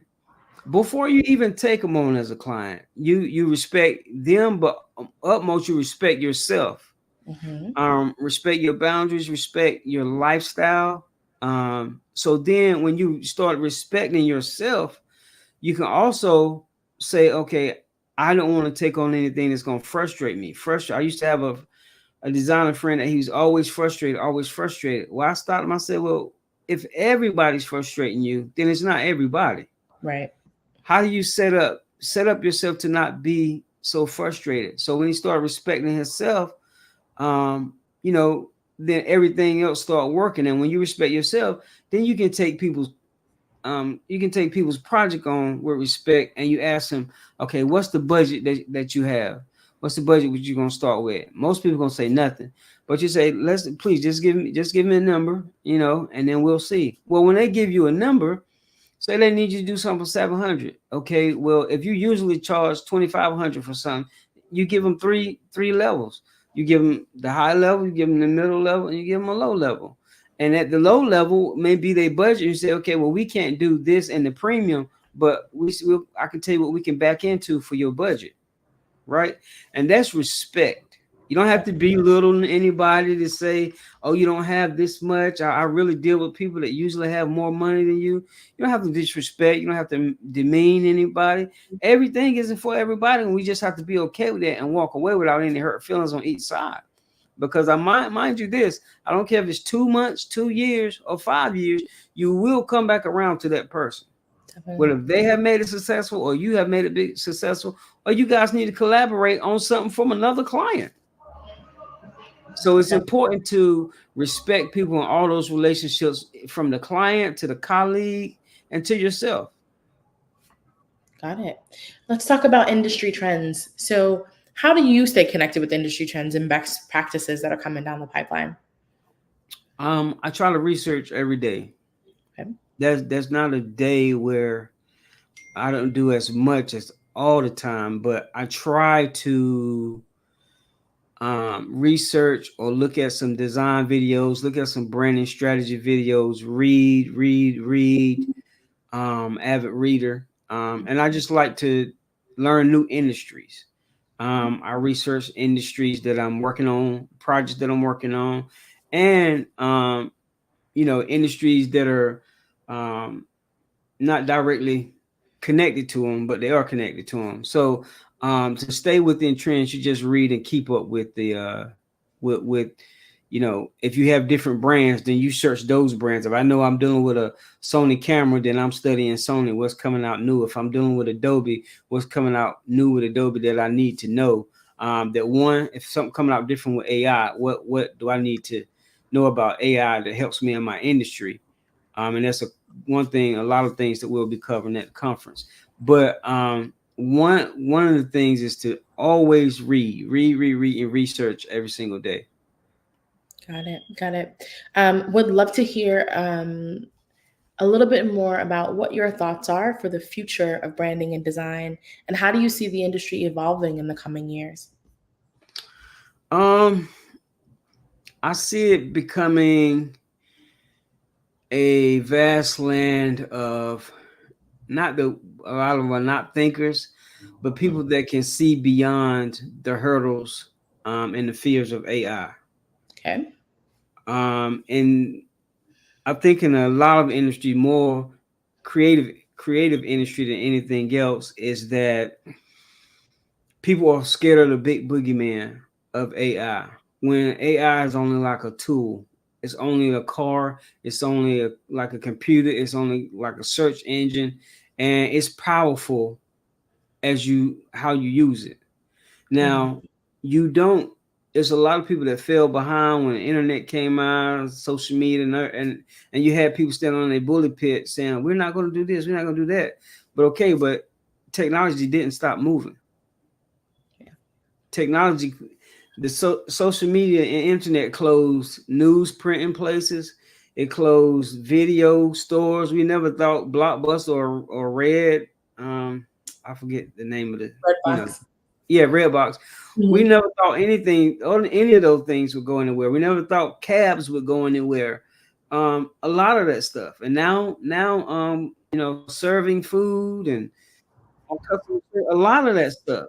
before you even take them on as a client, you respect them, but utmost you respect yourself. Respect your boundaries, respect your lifestyle. So then when you start respecting yourself, you can also say, okay, I don't want to take on anything that's going to frustrate me. I used to have a designer friend that he was always frustrated. Well, I stopped him. I said, well, if everybody's frustrating you, then it's not everybody. Right. How do you set up yourself to not be so frustrated? So when he started respecting himself, then everything else start working. And when you respect yourself, then you can take people's project on with respect, and you ask them, okay, what's the budget that you have? What's the budget that you're gonna start with? Most people gonna say nothing, but you say, please just give me a number, and then we'll see. Well, when they give you a number, say they need you to do something for $700. Okay, well, if you usually charge $2,500 for something, you give them three levels. You give them the high level, you give them the middle level, and you give them a low level. And at the low level, maybe they budget. You say, okay, well, we can't do this in the premium, but I can tell you what we can back into for your budget, right? And that's respect. You don't have to belittle anybody to say, oh, you don't have this much. I really deal with people that usually have more money than you. You don't have to disrespect. You don't have to demean anybody. Everything isn't for everybody, and we just have to be okay with that and walk away without any hurt feelings on each side. Because I mind you this, I don't care if it's 2 months, 2 years, or 5 years, you will come back around to that person. But if they have made it successful, or you have made it big successful, or you guys need to collaborate on something from another client. So it's important to respect people in all those relationships, from the client to the colleague and to yourself. Got it. Let's talk about industry trends. So How do you stay connected with industry trends and best practices that are coming down the pipeline? I try to research every day. Okay. There's not a day where I don't do as much as all the time, but I try to research or look at some design videos, look at some branding strategy videos, read, avid reader. And I just like to learn new industries. I research industries that I'm working on, projects that I'm working on, and industries that are not directly connected to them, but they are connected to them. So to stay within trends, you just read and keep up with the with if you have different brands, then you search those brands. If I know I'm dealing with a Sony camera, then I'm studying Sony, what's coming out new. If I'm dealing with Adobe, what's coming out new with Adobe that I need to know. If something coming out different with AI, what do I need to know about AI that helps me in my industry? And that's a lot of things that we'll be covering at the conference. But one of the things is to always read, and research every single day. Got it. Would love to hear a little bit more about what your thoughts are for the future of branding and design, and how do you see the industry evolving in the coming years? I see it becoming a vast land of a lot of not thinkers, but people that can see beyond the hurdles and the fears of AI. Okay. And I think in a lot of industry, more creative industry than anything else, is that people are scared of the big boogeyman of AI. When AI is only like a tool, it's only a car, it's only like a computer, it's only like a search engine, and it's powerful as how you use it. Now, there's a lot of people that fell behind when the internet came out, social media, and you had people standing on their bully pit saying, we're not going to do this, we're not going to do that. But technology didn't stop moving. Yeah. Technology, social media and internet closed news printing places. It closed video stores. We never thought Blockbuster or Red. I forget the name of it. Redbox. Redbox. Mm-hmm. We never thought any of those things would go anywhere. We never thought cabs would go anywhere. A lot of that stuff. And now, serving food and a lot of that stuff.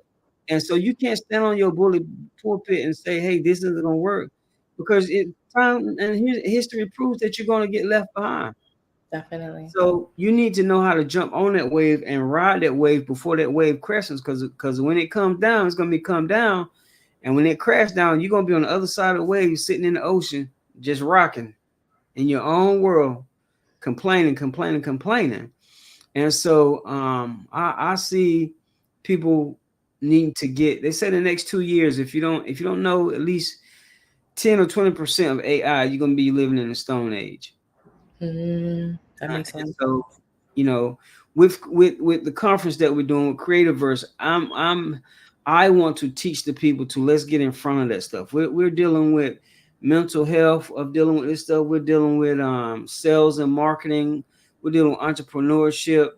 And so you can't stand on your bully pulpit and say, hey, this isn't going to work, because history proves that you're going to get left behind. Definitely. So you need to know how to jump on that wave and ride that wave before that wave crashes, because when it comes down, it's going to come down. And when it crashes down, you're going to be on the other side of the wave, sitting in the ocean, just rocking in your own world, complaining. And so I see people need to they say the next 2 years, if you don't know at least 10 or 20% of AI, you're going to be living in the Stone Age. That makes sense. So, with the conference that we're doing with Creativeverse, I want to teach the people to let's get in front of that stuff. We're dealing with mental health of dealing with this stuff. We're dealing with sales and marketing. We're dealing with entrepreneurship,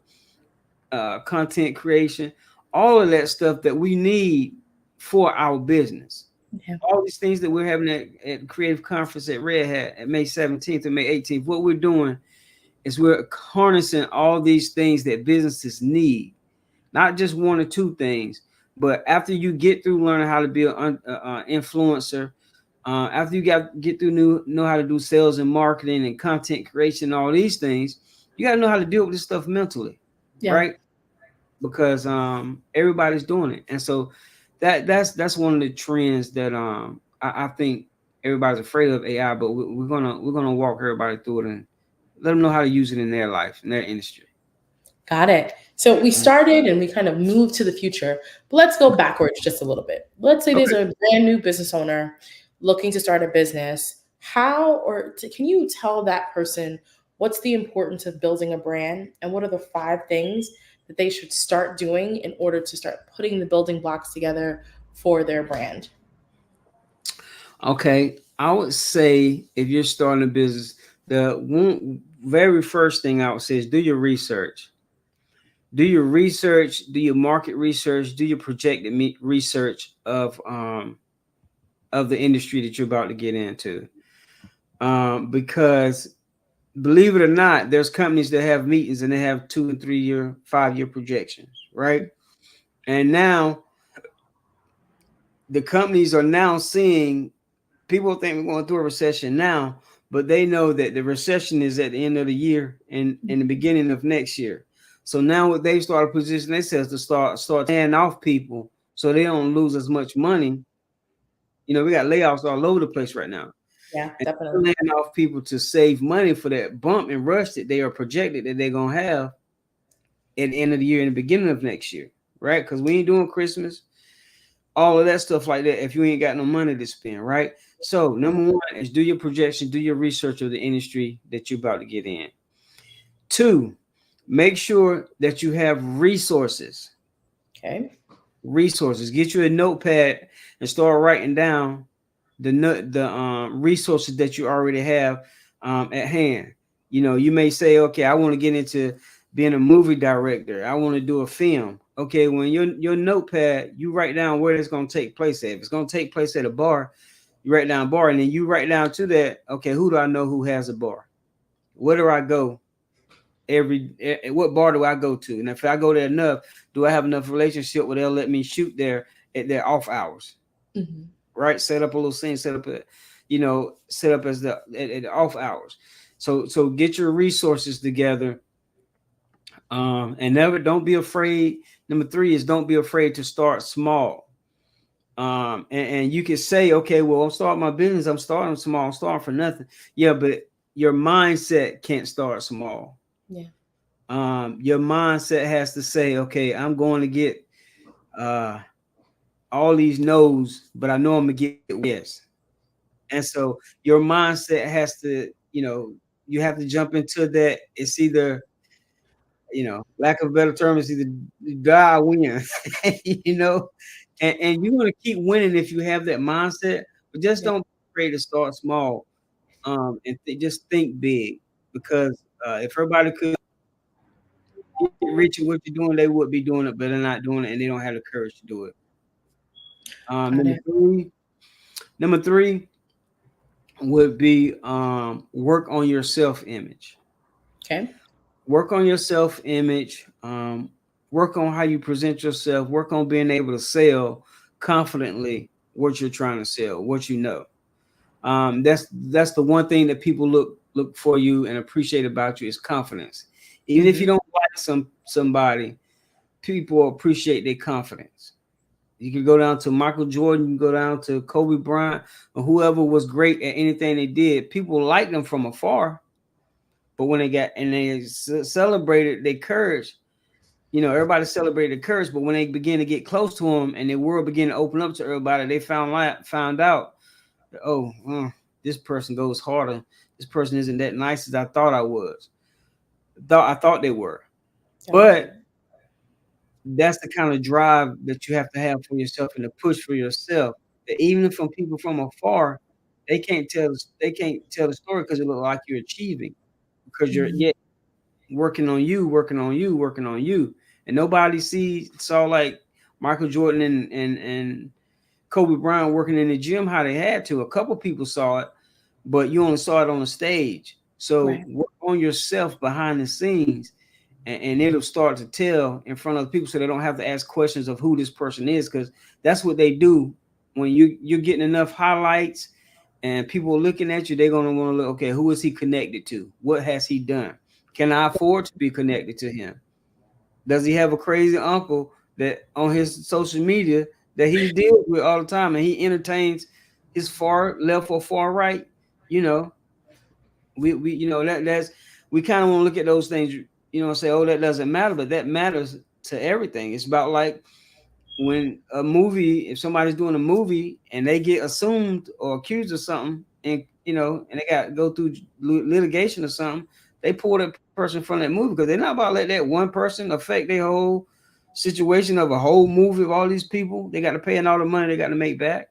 content creation, all of that stuff that we need for our business. Yeah. All these things that we're having at Creative Conference at Red Hat at May 17th and May 18th, what we're doing is we're harnessing all these things that businesses need, not just one or two things, but after you get through learning how to be an influencer, after you get through know how to do sales and marketing and content creation, all these things, you got to know how to deal with this stuff mentally, right? Because everybody's doing it, and so that's one of the trends that I think everybody's afraid of AI, but we're gonna walk everybody through it and let them know how to use it in their life, in their industry. Got it. So we started and we kind of moved to the future, but let's go backwards just a little bit. Let's say there's a brand new business owner looking to start a business. Can you tell that person what's the importance of building a brand, and what are the 5 things that they should start doing in order to start putting the building blocks together for their brand? Okay, I would say if you're starting a business, the very first thing I would say is do your research. Do your research, do your market research, do your projected research of the industry that you're about to get into. Because believe it or not, there's companies that have meetings and they have 2 and 3 year, 5 year projections, right? And now the companies are now seeing, people think we're going through a recession now, but they know that the recession is at the end of the year and in the beginning of next year. So now what they've started positioning themselves to start laying off people so they don't lose as much money. You know, we got layoffs all over the place right now. Yeah, and definitely. laying off people to save money for that bump and rush that they are projected that they're gonna have at the end of the year and the beginning of next year, right? Because we ain't doing Christmas, all of that stuff like that if you ain't got no money to spend, right? So number one is do your projection, do your research of the industry that you're about to get in. 2, make sure that you have resources. Okay. Resources. Get you a notepad and start writing down the resources that you already have at hand. You know, you may say, okay, I want to get into being a movie director. I want to do a film. Okay, when your notepad, you write down where it's going to take place at. If it's going to take place at a bar, you write down bar, and then you write down to that, okay, who do I know who has a bar? Where do I go? What bar do I go to? And if I go there enough, do I have enough relationship where they'll let me shoot there at their off hours? Mm-hmm. Right? Set up a little scene, set up as the at off hours. So get your resources together. And don't be afraid. Number 3 is don't be afraid to start small. And you can say, okay, well, I'm starting my business. I'm starting small. I'm starting for nothing. Yeah, but your mindset can't start small. Yeah. Your mindset has to say, okay, I'm going to get all these no's, but I know I'm gonna get yes. And so your mindset has to, you have to jump into that. It's either, lack of a better term, it's either die or win, and you're gonna keep winning if you have that mindset, but just don't be afraid to start small. And just think big, because if everybody could get rich at what you're doing, they would be doing it, but they're not doing it, and they don't have the courage to do it. Number three would be work on your self-image. Okay. Work on your self-image. Work on how you present yourself. Work on being able to sell confidently what you're trying to sell, what you know. That's the one thing that people look for you and appreciate about you is confidence. Even if you don't like somebody, people appreciate their confidence. You can go down to Michael Jordan, you can go down to Kobe Bryant, or whoever was great at anything they did. People liked them from afar, but when they celebrated their courage, everybody celebrated their courage. But when they began to get close to them and their world began to open up to everybody, they found out, this person goes harder. This person isn't that nice as I thought I was. I thought they were, but that's the kind of drive that you have to have for yourself and the push for yourself. That even from people from afar, they can't tell the story because it looks like you're achieving, because you're yet working on you, and nobody saw like Michael Jordan and Kobe Bryant working in the gym how they had to. A couple people saw it, but you only saw it on the stage. So work on yourself behind the scenes. And it'll start to tell in front of people, so they don't have to ask questions of who this person is, because that's what they do when you're getting enough highlights and people are looking at you. They're going to want to look, okay, who is he connected to? What has he done? Can I afford to be connected to him? Does he have a crazy uncle that on his social media that he deals with all the time and he entertains his far left or far right? We kind of want to look at those things, and say, oh, that doesn't matter, but that matters to everything. It's about like when if somebody's doing a movie and they get assumed or accused of something, and and they got to go through litigation or something, they pull that person from that movie because they're not about to let that one person affect their whole situation of a whole movie of all these people, they got to pay and all the money they got to make back.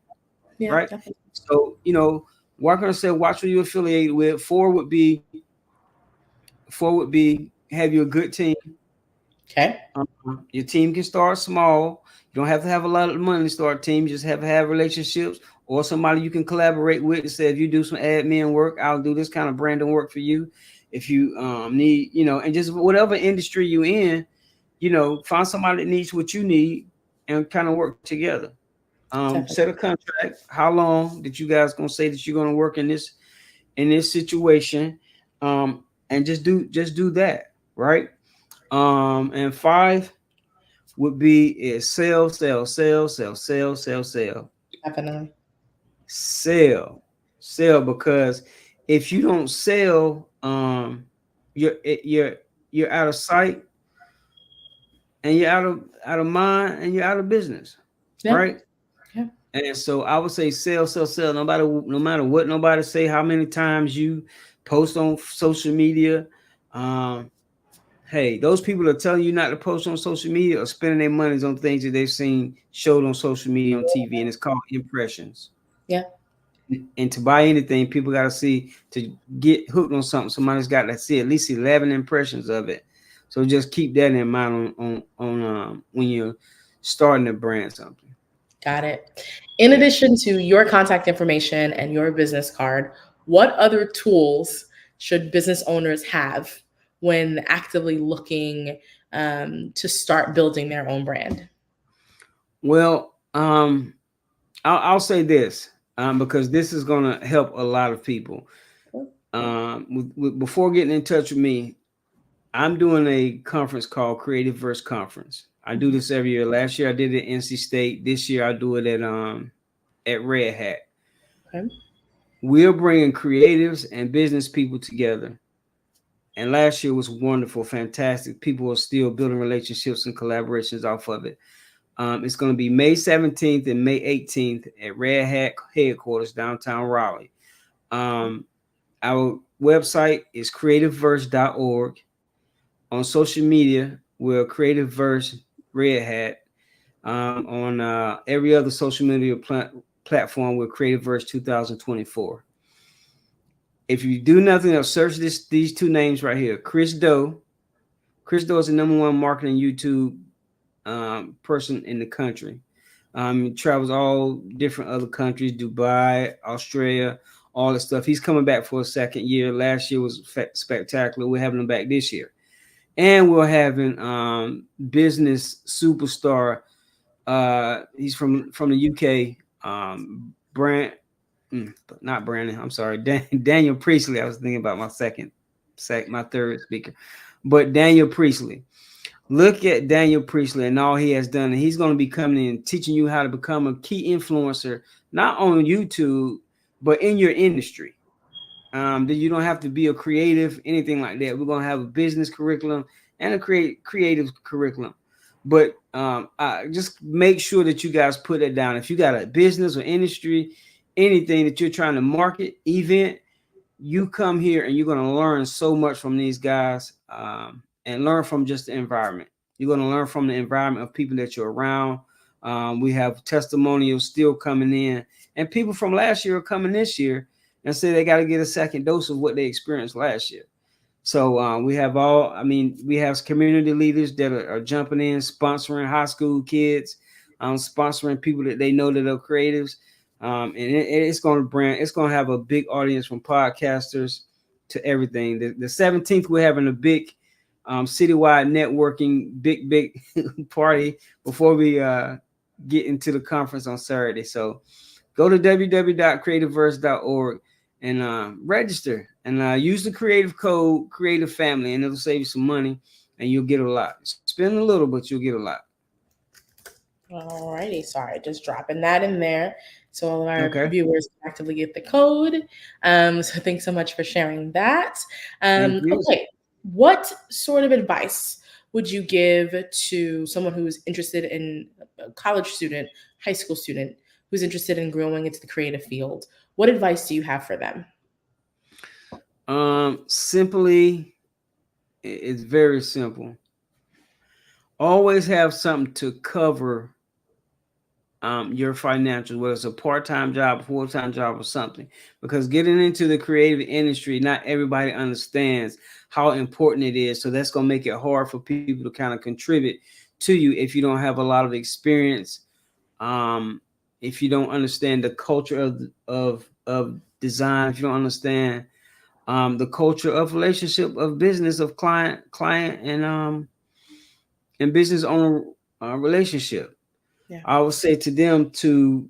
Yeah, right? definitely. So, we're going to say watch who you affiliated with. Four would be have you a good team. Okay. Your team can start small. You don't have to have a lot of money to start a team. You just have relationships or somebody you can collaborate with and say, if you do some admin work, I'll do this kind of branding work for you. If you need, and just whatever industry you in, find somebody that needs what you need and kind of work together. Set a contract. How long that you guys gonna say that you're gonna work in this situation, and just do that, right? And 5 would be sell. Definitely. Sell, because if you don't sell, you're out of sight, and you're out of mind, and you're out of business, right? Yeah. And so I would say sell. No matter what nobody say, how many times you post on social media. Hey, those people are telling you not to post on social media or spending their monies on things that they've seen showed on social media, on TV, and it's called impressions. Yeah. And to buy anything, people got to see, to get hooked on something, somebody's got to see at least 11 impressions of it. So just keep that in mind on when you're starting to brand something. Got it. In addition to your contact information and your business card, what other tools should business owners have when actively looking to start building their own brand? Well, I'll say this, because this is going to help a lot of people. Before getting in touch with me, I'm doing a conference called Creative Verse Conference. I do this every year. Last year I did it at NC State. This year I do it at Red Hat. Okay. We're bringing creatives and business people together. And last year was wonderful, fantastic. People are still building relationships and collaborations off of it. It's going to be May 17th and May 18th at Red Hat headquarters, downtown Raleigh. Our website is creativeverse.org. On social media, we're Creative Verse Red Hat. On every other social media platform, we're Creative Verse 2024. If you do nothing else, search these two names right here. Chris Doe. Chris Doe is the #1 marketing YouTube person in the country. He travels all different other countries, Dubai, Australia, all this stuff. He's coming back for a second year. Last year was spectacular. We're having him back this year. And we're having business superstar. He's from the UK. Not Brandon. I'm sorry, Daniel Priestley. I was thinking about my third speaker, but Daniel Priestley. Look at Daniel Priestley and all he has done. And he's going to be coming in teaching you how to become a key influencer, not on YouTube, but in your industry. That you don't have to be a creative, anything like that. We're going to have a business curriculum and a creative curriculum. But just make sure that you guys put it down. If you got a business or industry, anything that you're trying to market, event, you come here and you're going to learn so much from these guys, and learn from just the environment. You're going to learn from the environment of people that you're around. We have testimonials still coming in, and people from last year are coming this year and say they got to get a second dose of what they experienced last year. So we have community leaders that are jumping in, sponsoring high school kids, sponsoring people that they know that are creatives. And it's going to have a big audience from podcasters to everything. The 17th, we're having a big citywide networking, big party before we get into the conference on Saturday. So go to www.creativeverse.org and register and use the creative code Creative Family, and it'll save you some money and you'll get a lot. Spend a little, but you'll get a lot. All righty. Sorry, just dropping that in there so all of our viewers can actively get the code. So thanks so much for sharing that. Okay. What sort of advice would you give to someone who's interested in a college student, high school student, who's interested in growing into the creative field? What advice do you have for them? Simply, it's very simple. always have something to cover your financials, whether it's a part-time job, full-time job, or something. Because getting into the creative industry, not everybody understands how important it is. So that's going to make it hard for people to kind of contribute to you if you don't have a lot of experience. If you don't understand the culture of design, if you don't understand the culture of relationship of business of client and business owner relationship. Yeah. I would say to them to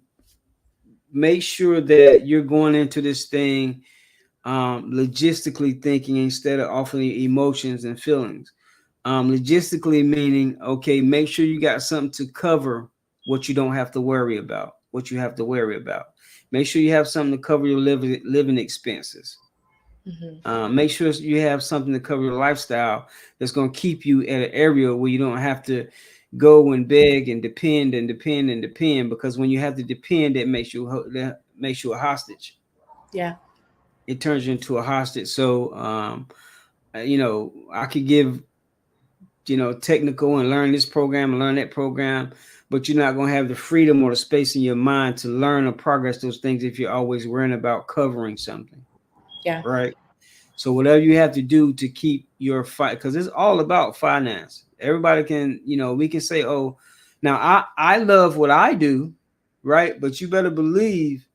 make sure that you're going into this thing logistically thinking instead of offering emotions and feelings. Logistically meaning, okay, make sure you got something to cover what you don't have to worry about, what you have to worry about. Make sure you have something to cover your living expenses. Make sure you have something to cover your lifestyle that's going to keep you at an area where you don't have to go and beg and depend and depend and depend, because when you have to depend, that makes you a hostage. Yeah. It turns you into a hostage. So I could give technical and learn this program and learn that program, but you're not going to have the freedom or the space in your mind to learn or progress those things if you're always worrying about covering something. Yeah. Right. So whatever you have to do to keep your fight, because it's all about finance. Everybody can, we can say, oh, now I love what I do, right? But you better believe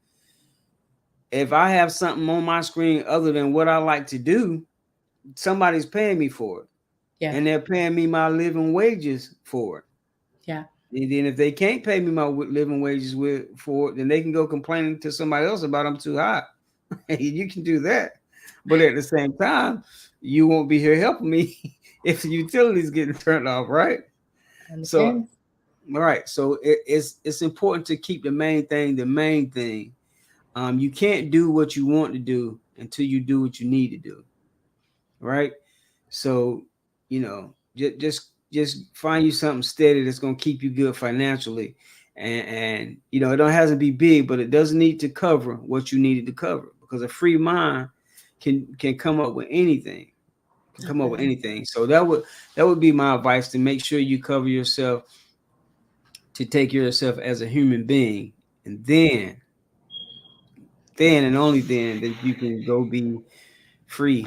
if I have something on my screen other than what I like to do, somebody's paying me for it. Yeah. And they're paying me my living wages for it. Yeah. And then if they can't pay me my living wages for it, then they can go complaining to somebody else about I'm too high. You can do that. But at the same time, you won't be here helping me if the utilities getting turned off, right? So, all right. So it's important to keep the main thing the main thing. You can't do what you want to do until you do what you need to do, right? So, just find you something steady that's going to keep you good financially, and it don't have to be big, but it doesn't need to cover what you needed to cover, because a free mind can come up with anything. So that would be my advice, to make sure you cover yourself, to take care of yourself as a human being, and then and only then that you can go be free.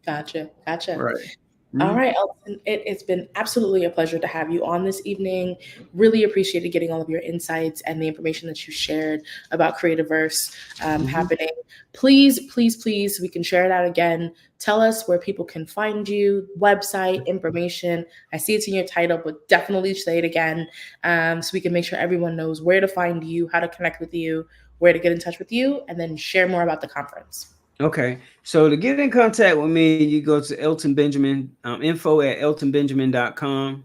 Gotcha. Right. All right, Elton, it's been absolutely a pleasure to have you on this evening. Really appreciated getting all of your insights and the information that you shared about Creativerse happening. Please, we can share it out again. Tell us where people can find you, website, information. I see it's in your title, but definitely say it again, so we can make sure everyone knows where to find you, how to connect with you, where to get in touch with you, and then share more about the conference. Okay, so to get in contact with me, you go to Elton Benjamin, info@eltonbenjamin.com.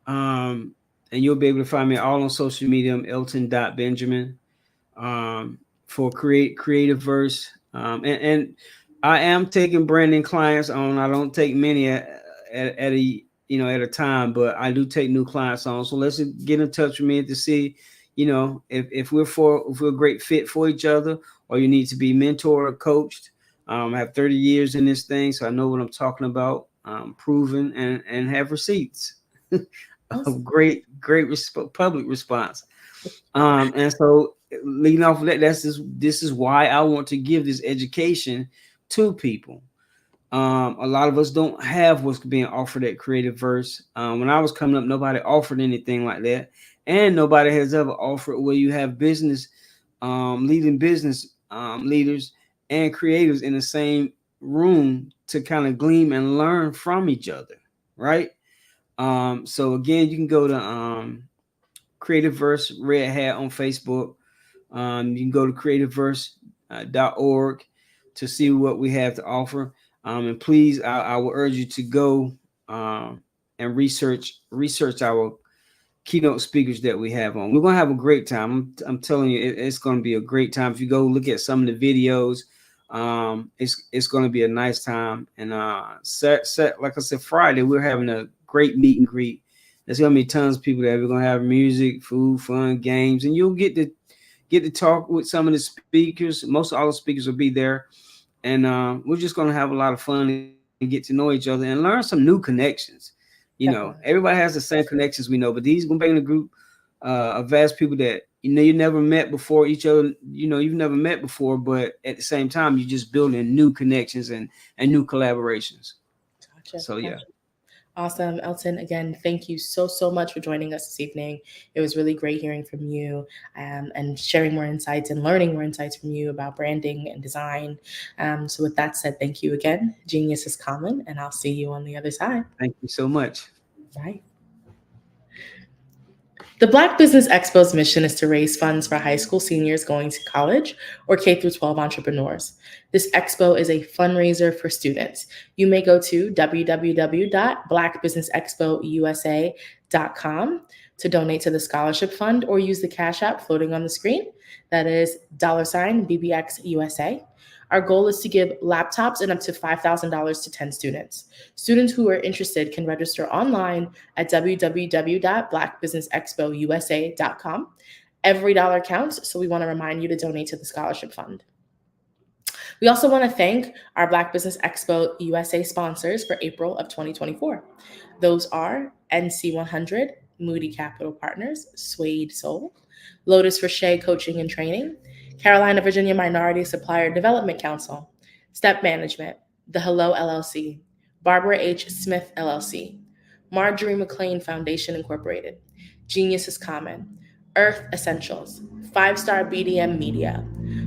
And you'll be able to find me all on social media. I'm Elton.Benjamin. For Creativerse. And I am taking branding clients on. I don't take many at a time, but I do take new clients on. So let's get in touch with me to see, if we're a great fit for each other, or you need to be mentored or coached. I have 30 years in this thing, so I know what I'm talking about. Proven and have receipts of great public response. And so leading off of that, this is why I want to give this education to people. A lot of us don't have what's being offered at Creativerse. When I was coming up, nobody offered anything like that, and nobody has ever offered where you have business leading business leaders and creatives in the same room to kind of glean and learn from each other, right? So again, you can go to Creativerse Red Hat on Facebook. You can go to creativerse.org to see what we have to offer. And please, I will urge you to go and research our keynote speakers that we have on. We're going to have a great time. I'm telling you, it's going to be a great time. If you go look at some of the videos, it's going to be a nice time. And like I said, Friday, we're having a great meet and greet. There's going to be tons of people there. We're going to have music, food, fun, games, and you'll get to talk with some of the speakers. Most of all the speakers will be there. And we're just going to have a lot of fun and get to know each other and learn some new connections. You know, everybody has the same connections we know, but these gonna bring in a group of vast people that you never met before each other. You've never met before, but at the same time, you're just building new connections and new collaborations. Gotcha. So yeah. Awesome. Elton, again, thank you so much for joining us this evening. It was really great hearing from you and sharing more insights and learning more insights from you about branding and design. So with that said, thank you again. Genius is common, and I'll see you on the other side. Thank you so much. Bye. The Black Business Expo's mission is to raise funds for high school seniors going to college or K-12 entrepreneurs. This expo is a fundraiser for students. You may go to www.blackbusinessexpousa.com to donate to the scholarship fund or use the Cash App floating on the screen. That is $BBXUSA. Our goal is to give laptops and up to $5,000 to 10 students. Students who are interested can register online at www.blackbusinessexpousa.com. Every dollar counts, so we want to remind you to donate to the scholarship fund. We also want to thank our Black Business Expo USA sponsors for April of 2024. Those are NC100, Moody Capital Partners, Suede Soul, Lotus Rocher Coaching and Training, Carolina, Virginia Minority Supplier Development Council, Step Management, The Hello LLC, Barbara H. Smith LLC, Marjorie McLean Foundation Incorporated, Genius is Common, Earth Essentials, 5-Star BDM Media,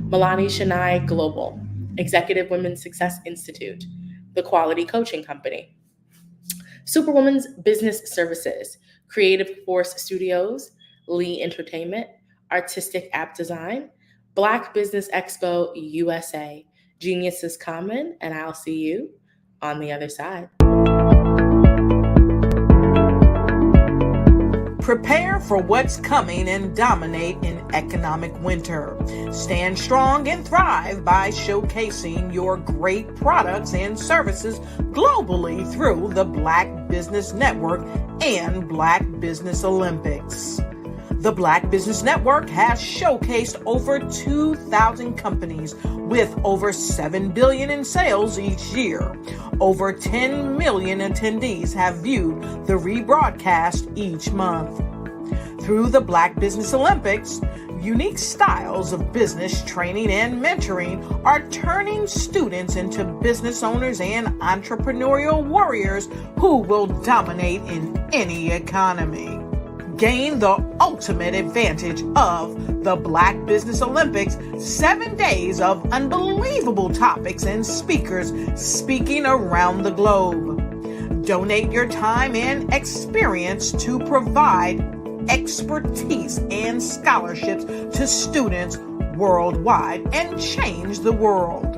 Milani Shania Global, Executive Women's Success Institute, The Quality Coaching Company, Superwoman's Business Services, Creative Force Studios, Lee Entertainment, Artistic App Design, Black Business Expo USA, Genius is Common, and I'll see you on the other side. Prepare for what's coming and dominate in economic winter. Stand strong and thrive by showcasing your great products and services globally through the Black Business Network and Black Business Olympics. The Black Business Network has showcased over 2,000 companies with over $7 billion in sales each year. Over 10 million attendees have viewed the rebroadcast each month. Through the Black Business Olympics, unique styles of business training and mentoring are turning students into business owners and entrepreneurial warriors who will dominate in any economy. Gain the ultimate advantage of the Black Business Olympics, 7 days of unbelievable topics and speakers speaking around the globe. Donate your time and experience to provide expertise and scholarships to students worldwide and change the world.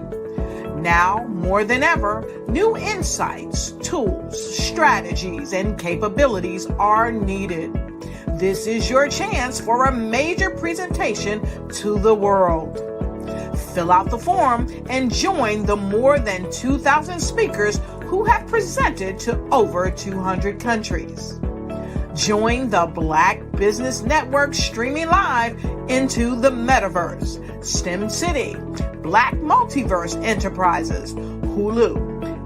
Now, more than ever, new insights, tools, strategies, and capabilities are needed. This is your chance for a major presentation to the world. Fill out the form and join the more than 2,000 speakers who have presented to over 200 countries. Join the Black Business Network streaming live into the Metaverse, STEM City, Black Multiverse Enterprises, Hulu,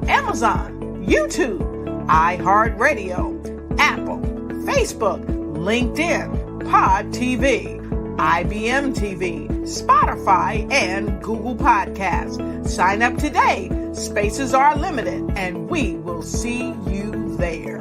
Amazon, YouTube, iHeartRadio, Apple, Facebook, LinkedIn, Pod TV, IBM TV, Spotify, and Google Podcasts. Sign up today. Spaces are limited, and we will see you there.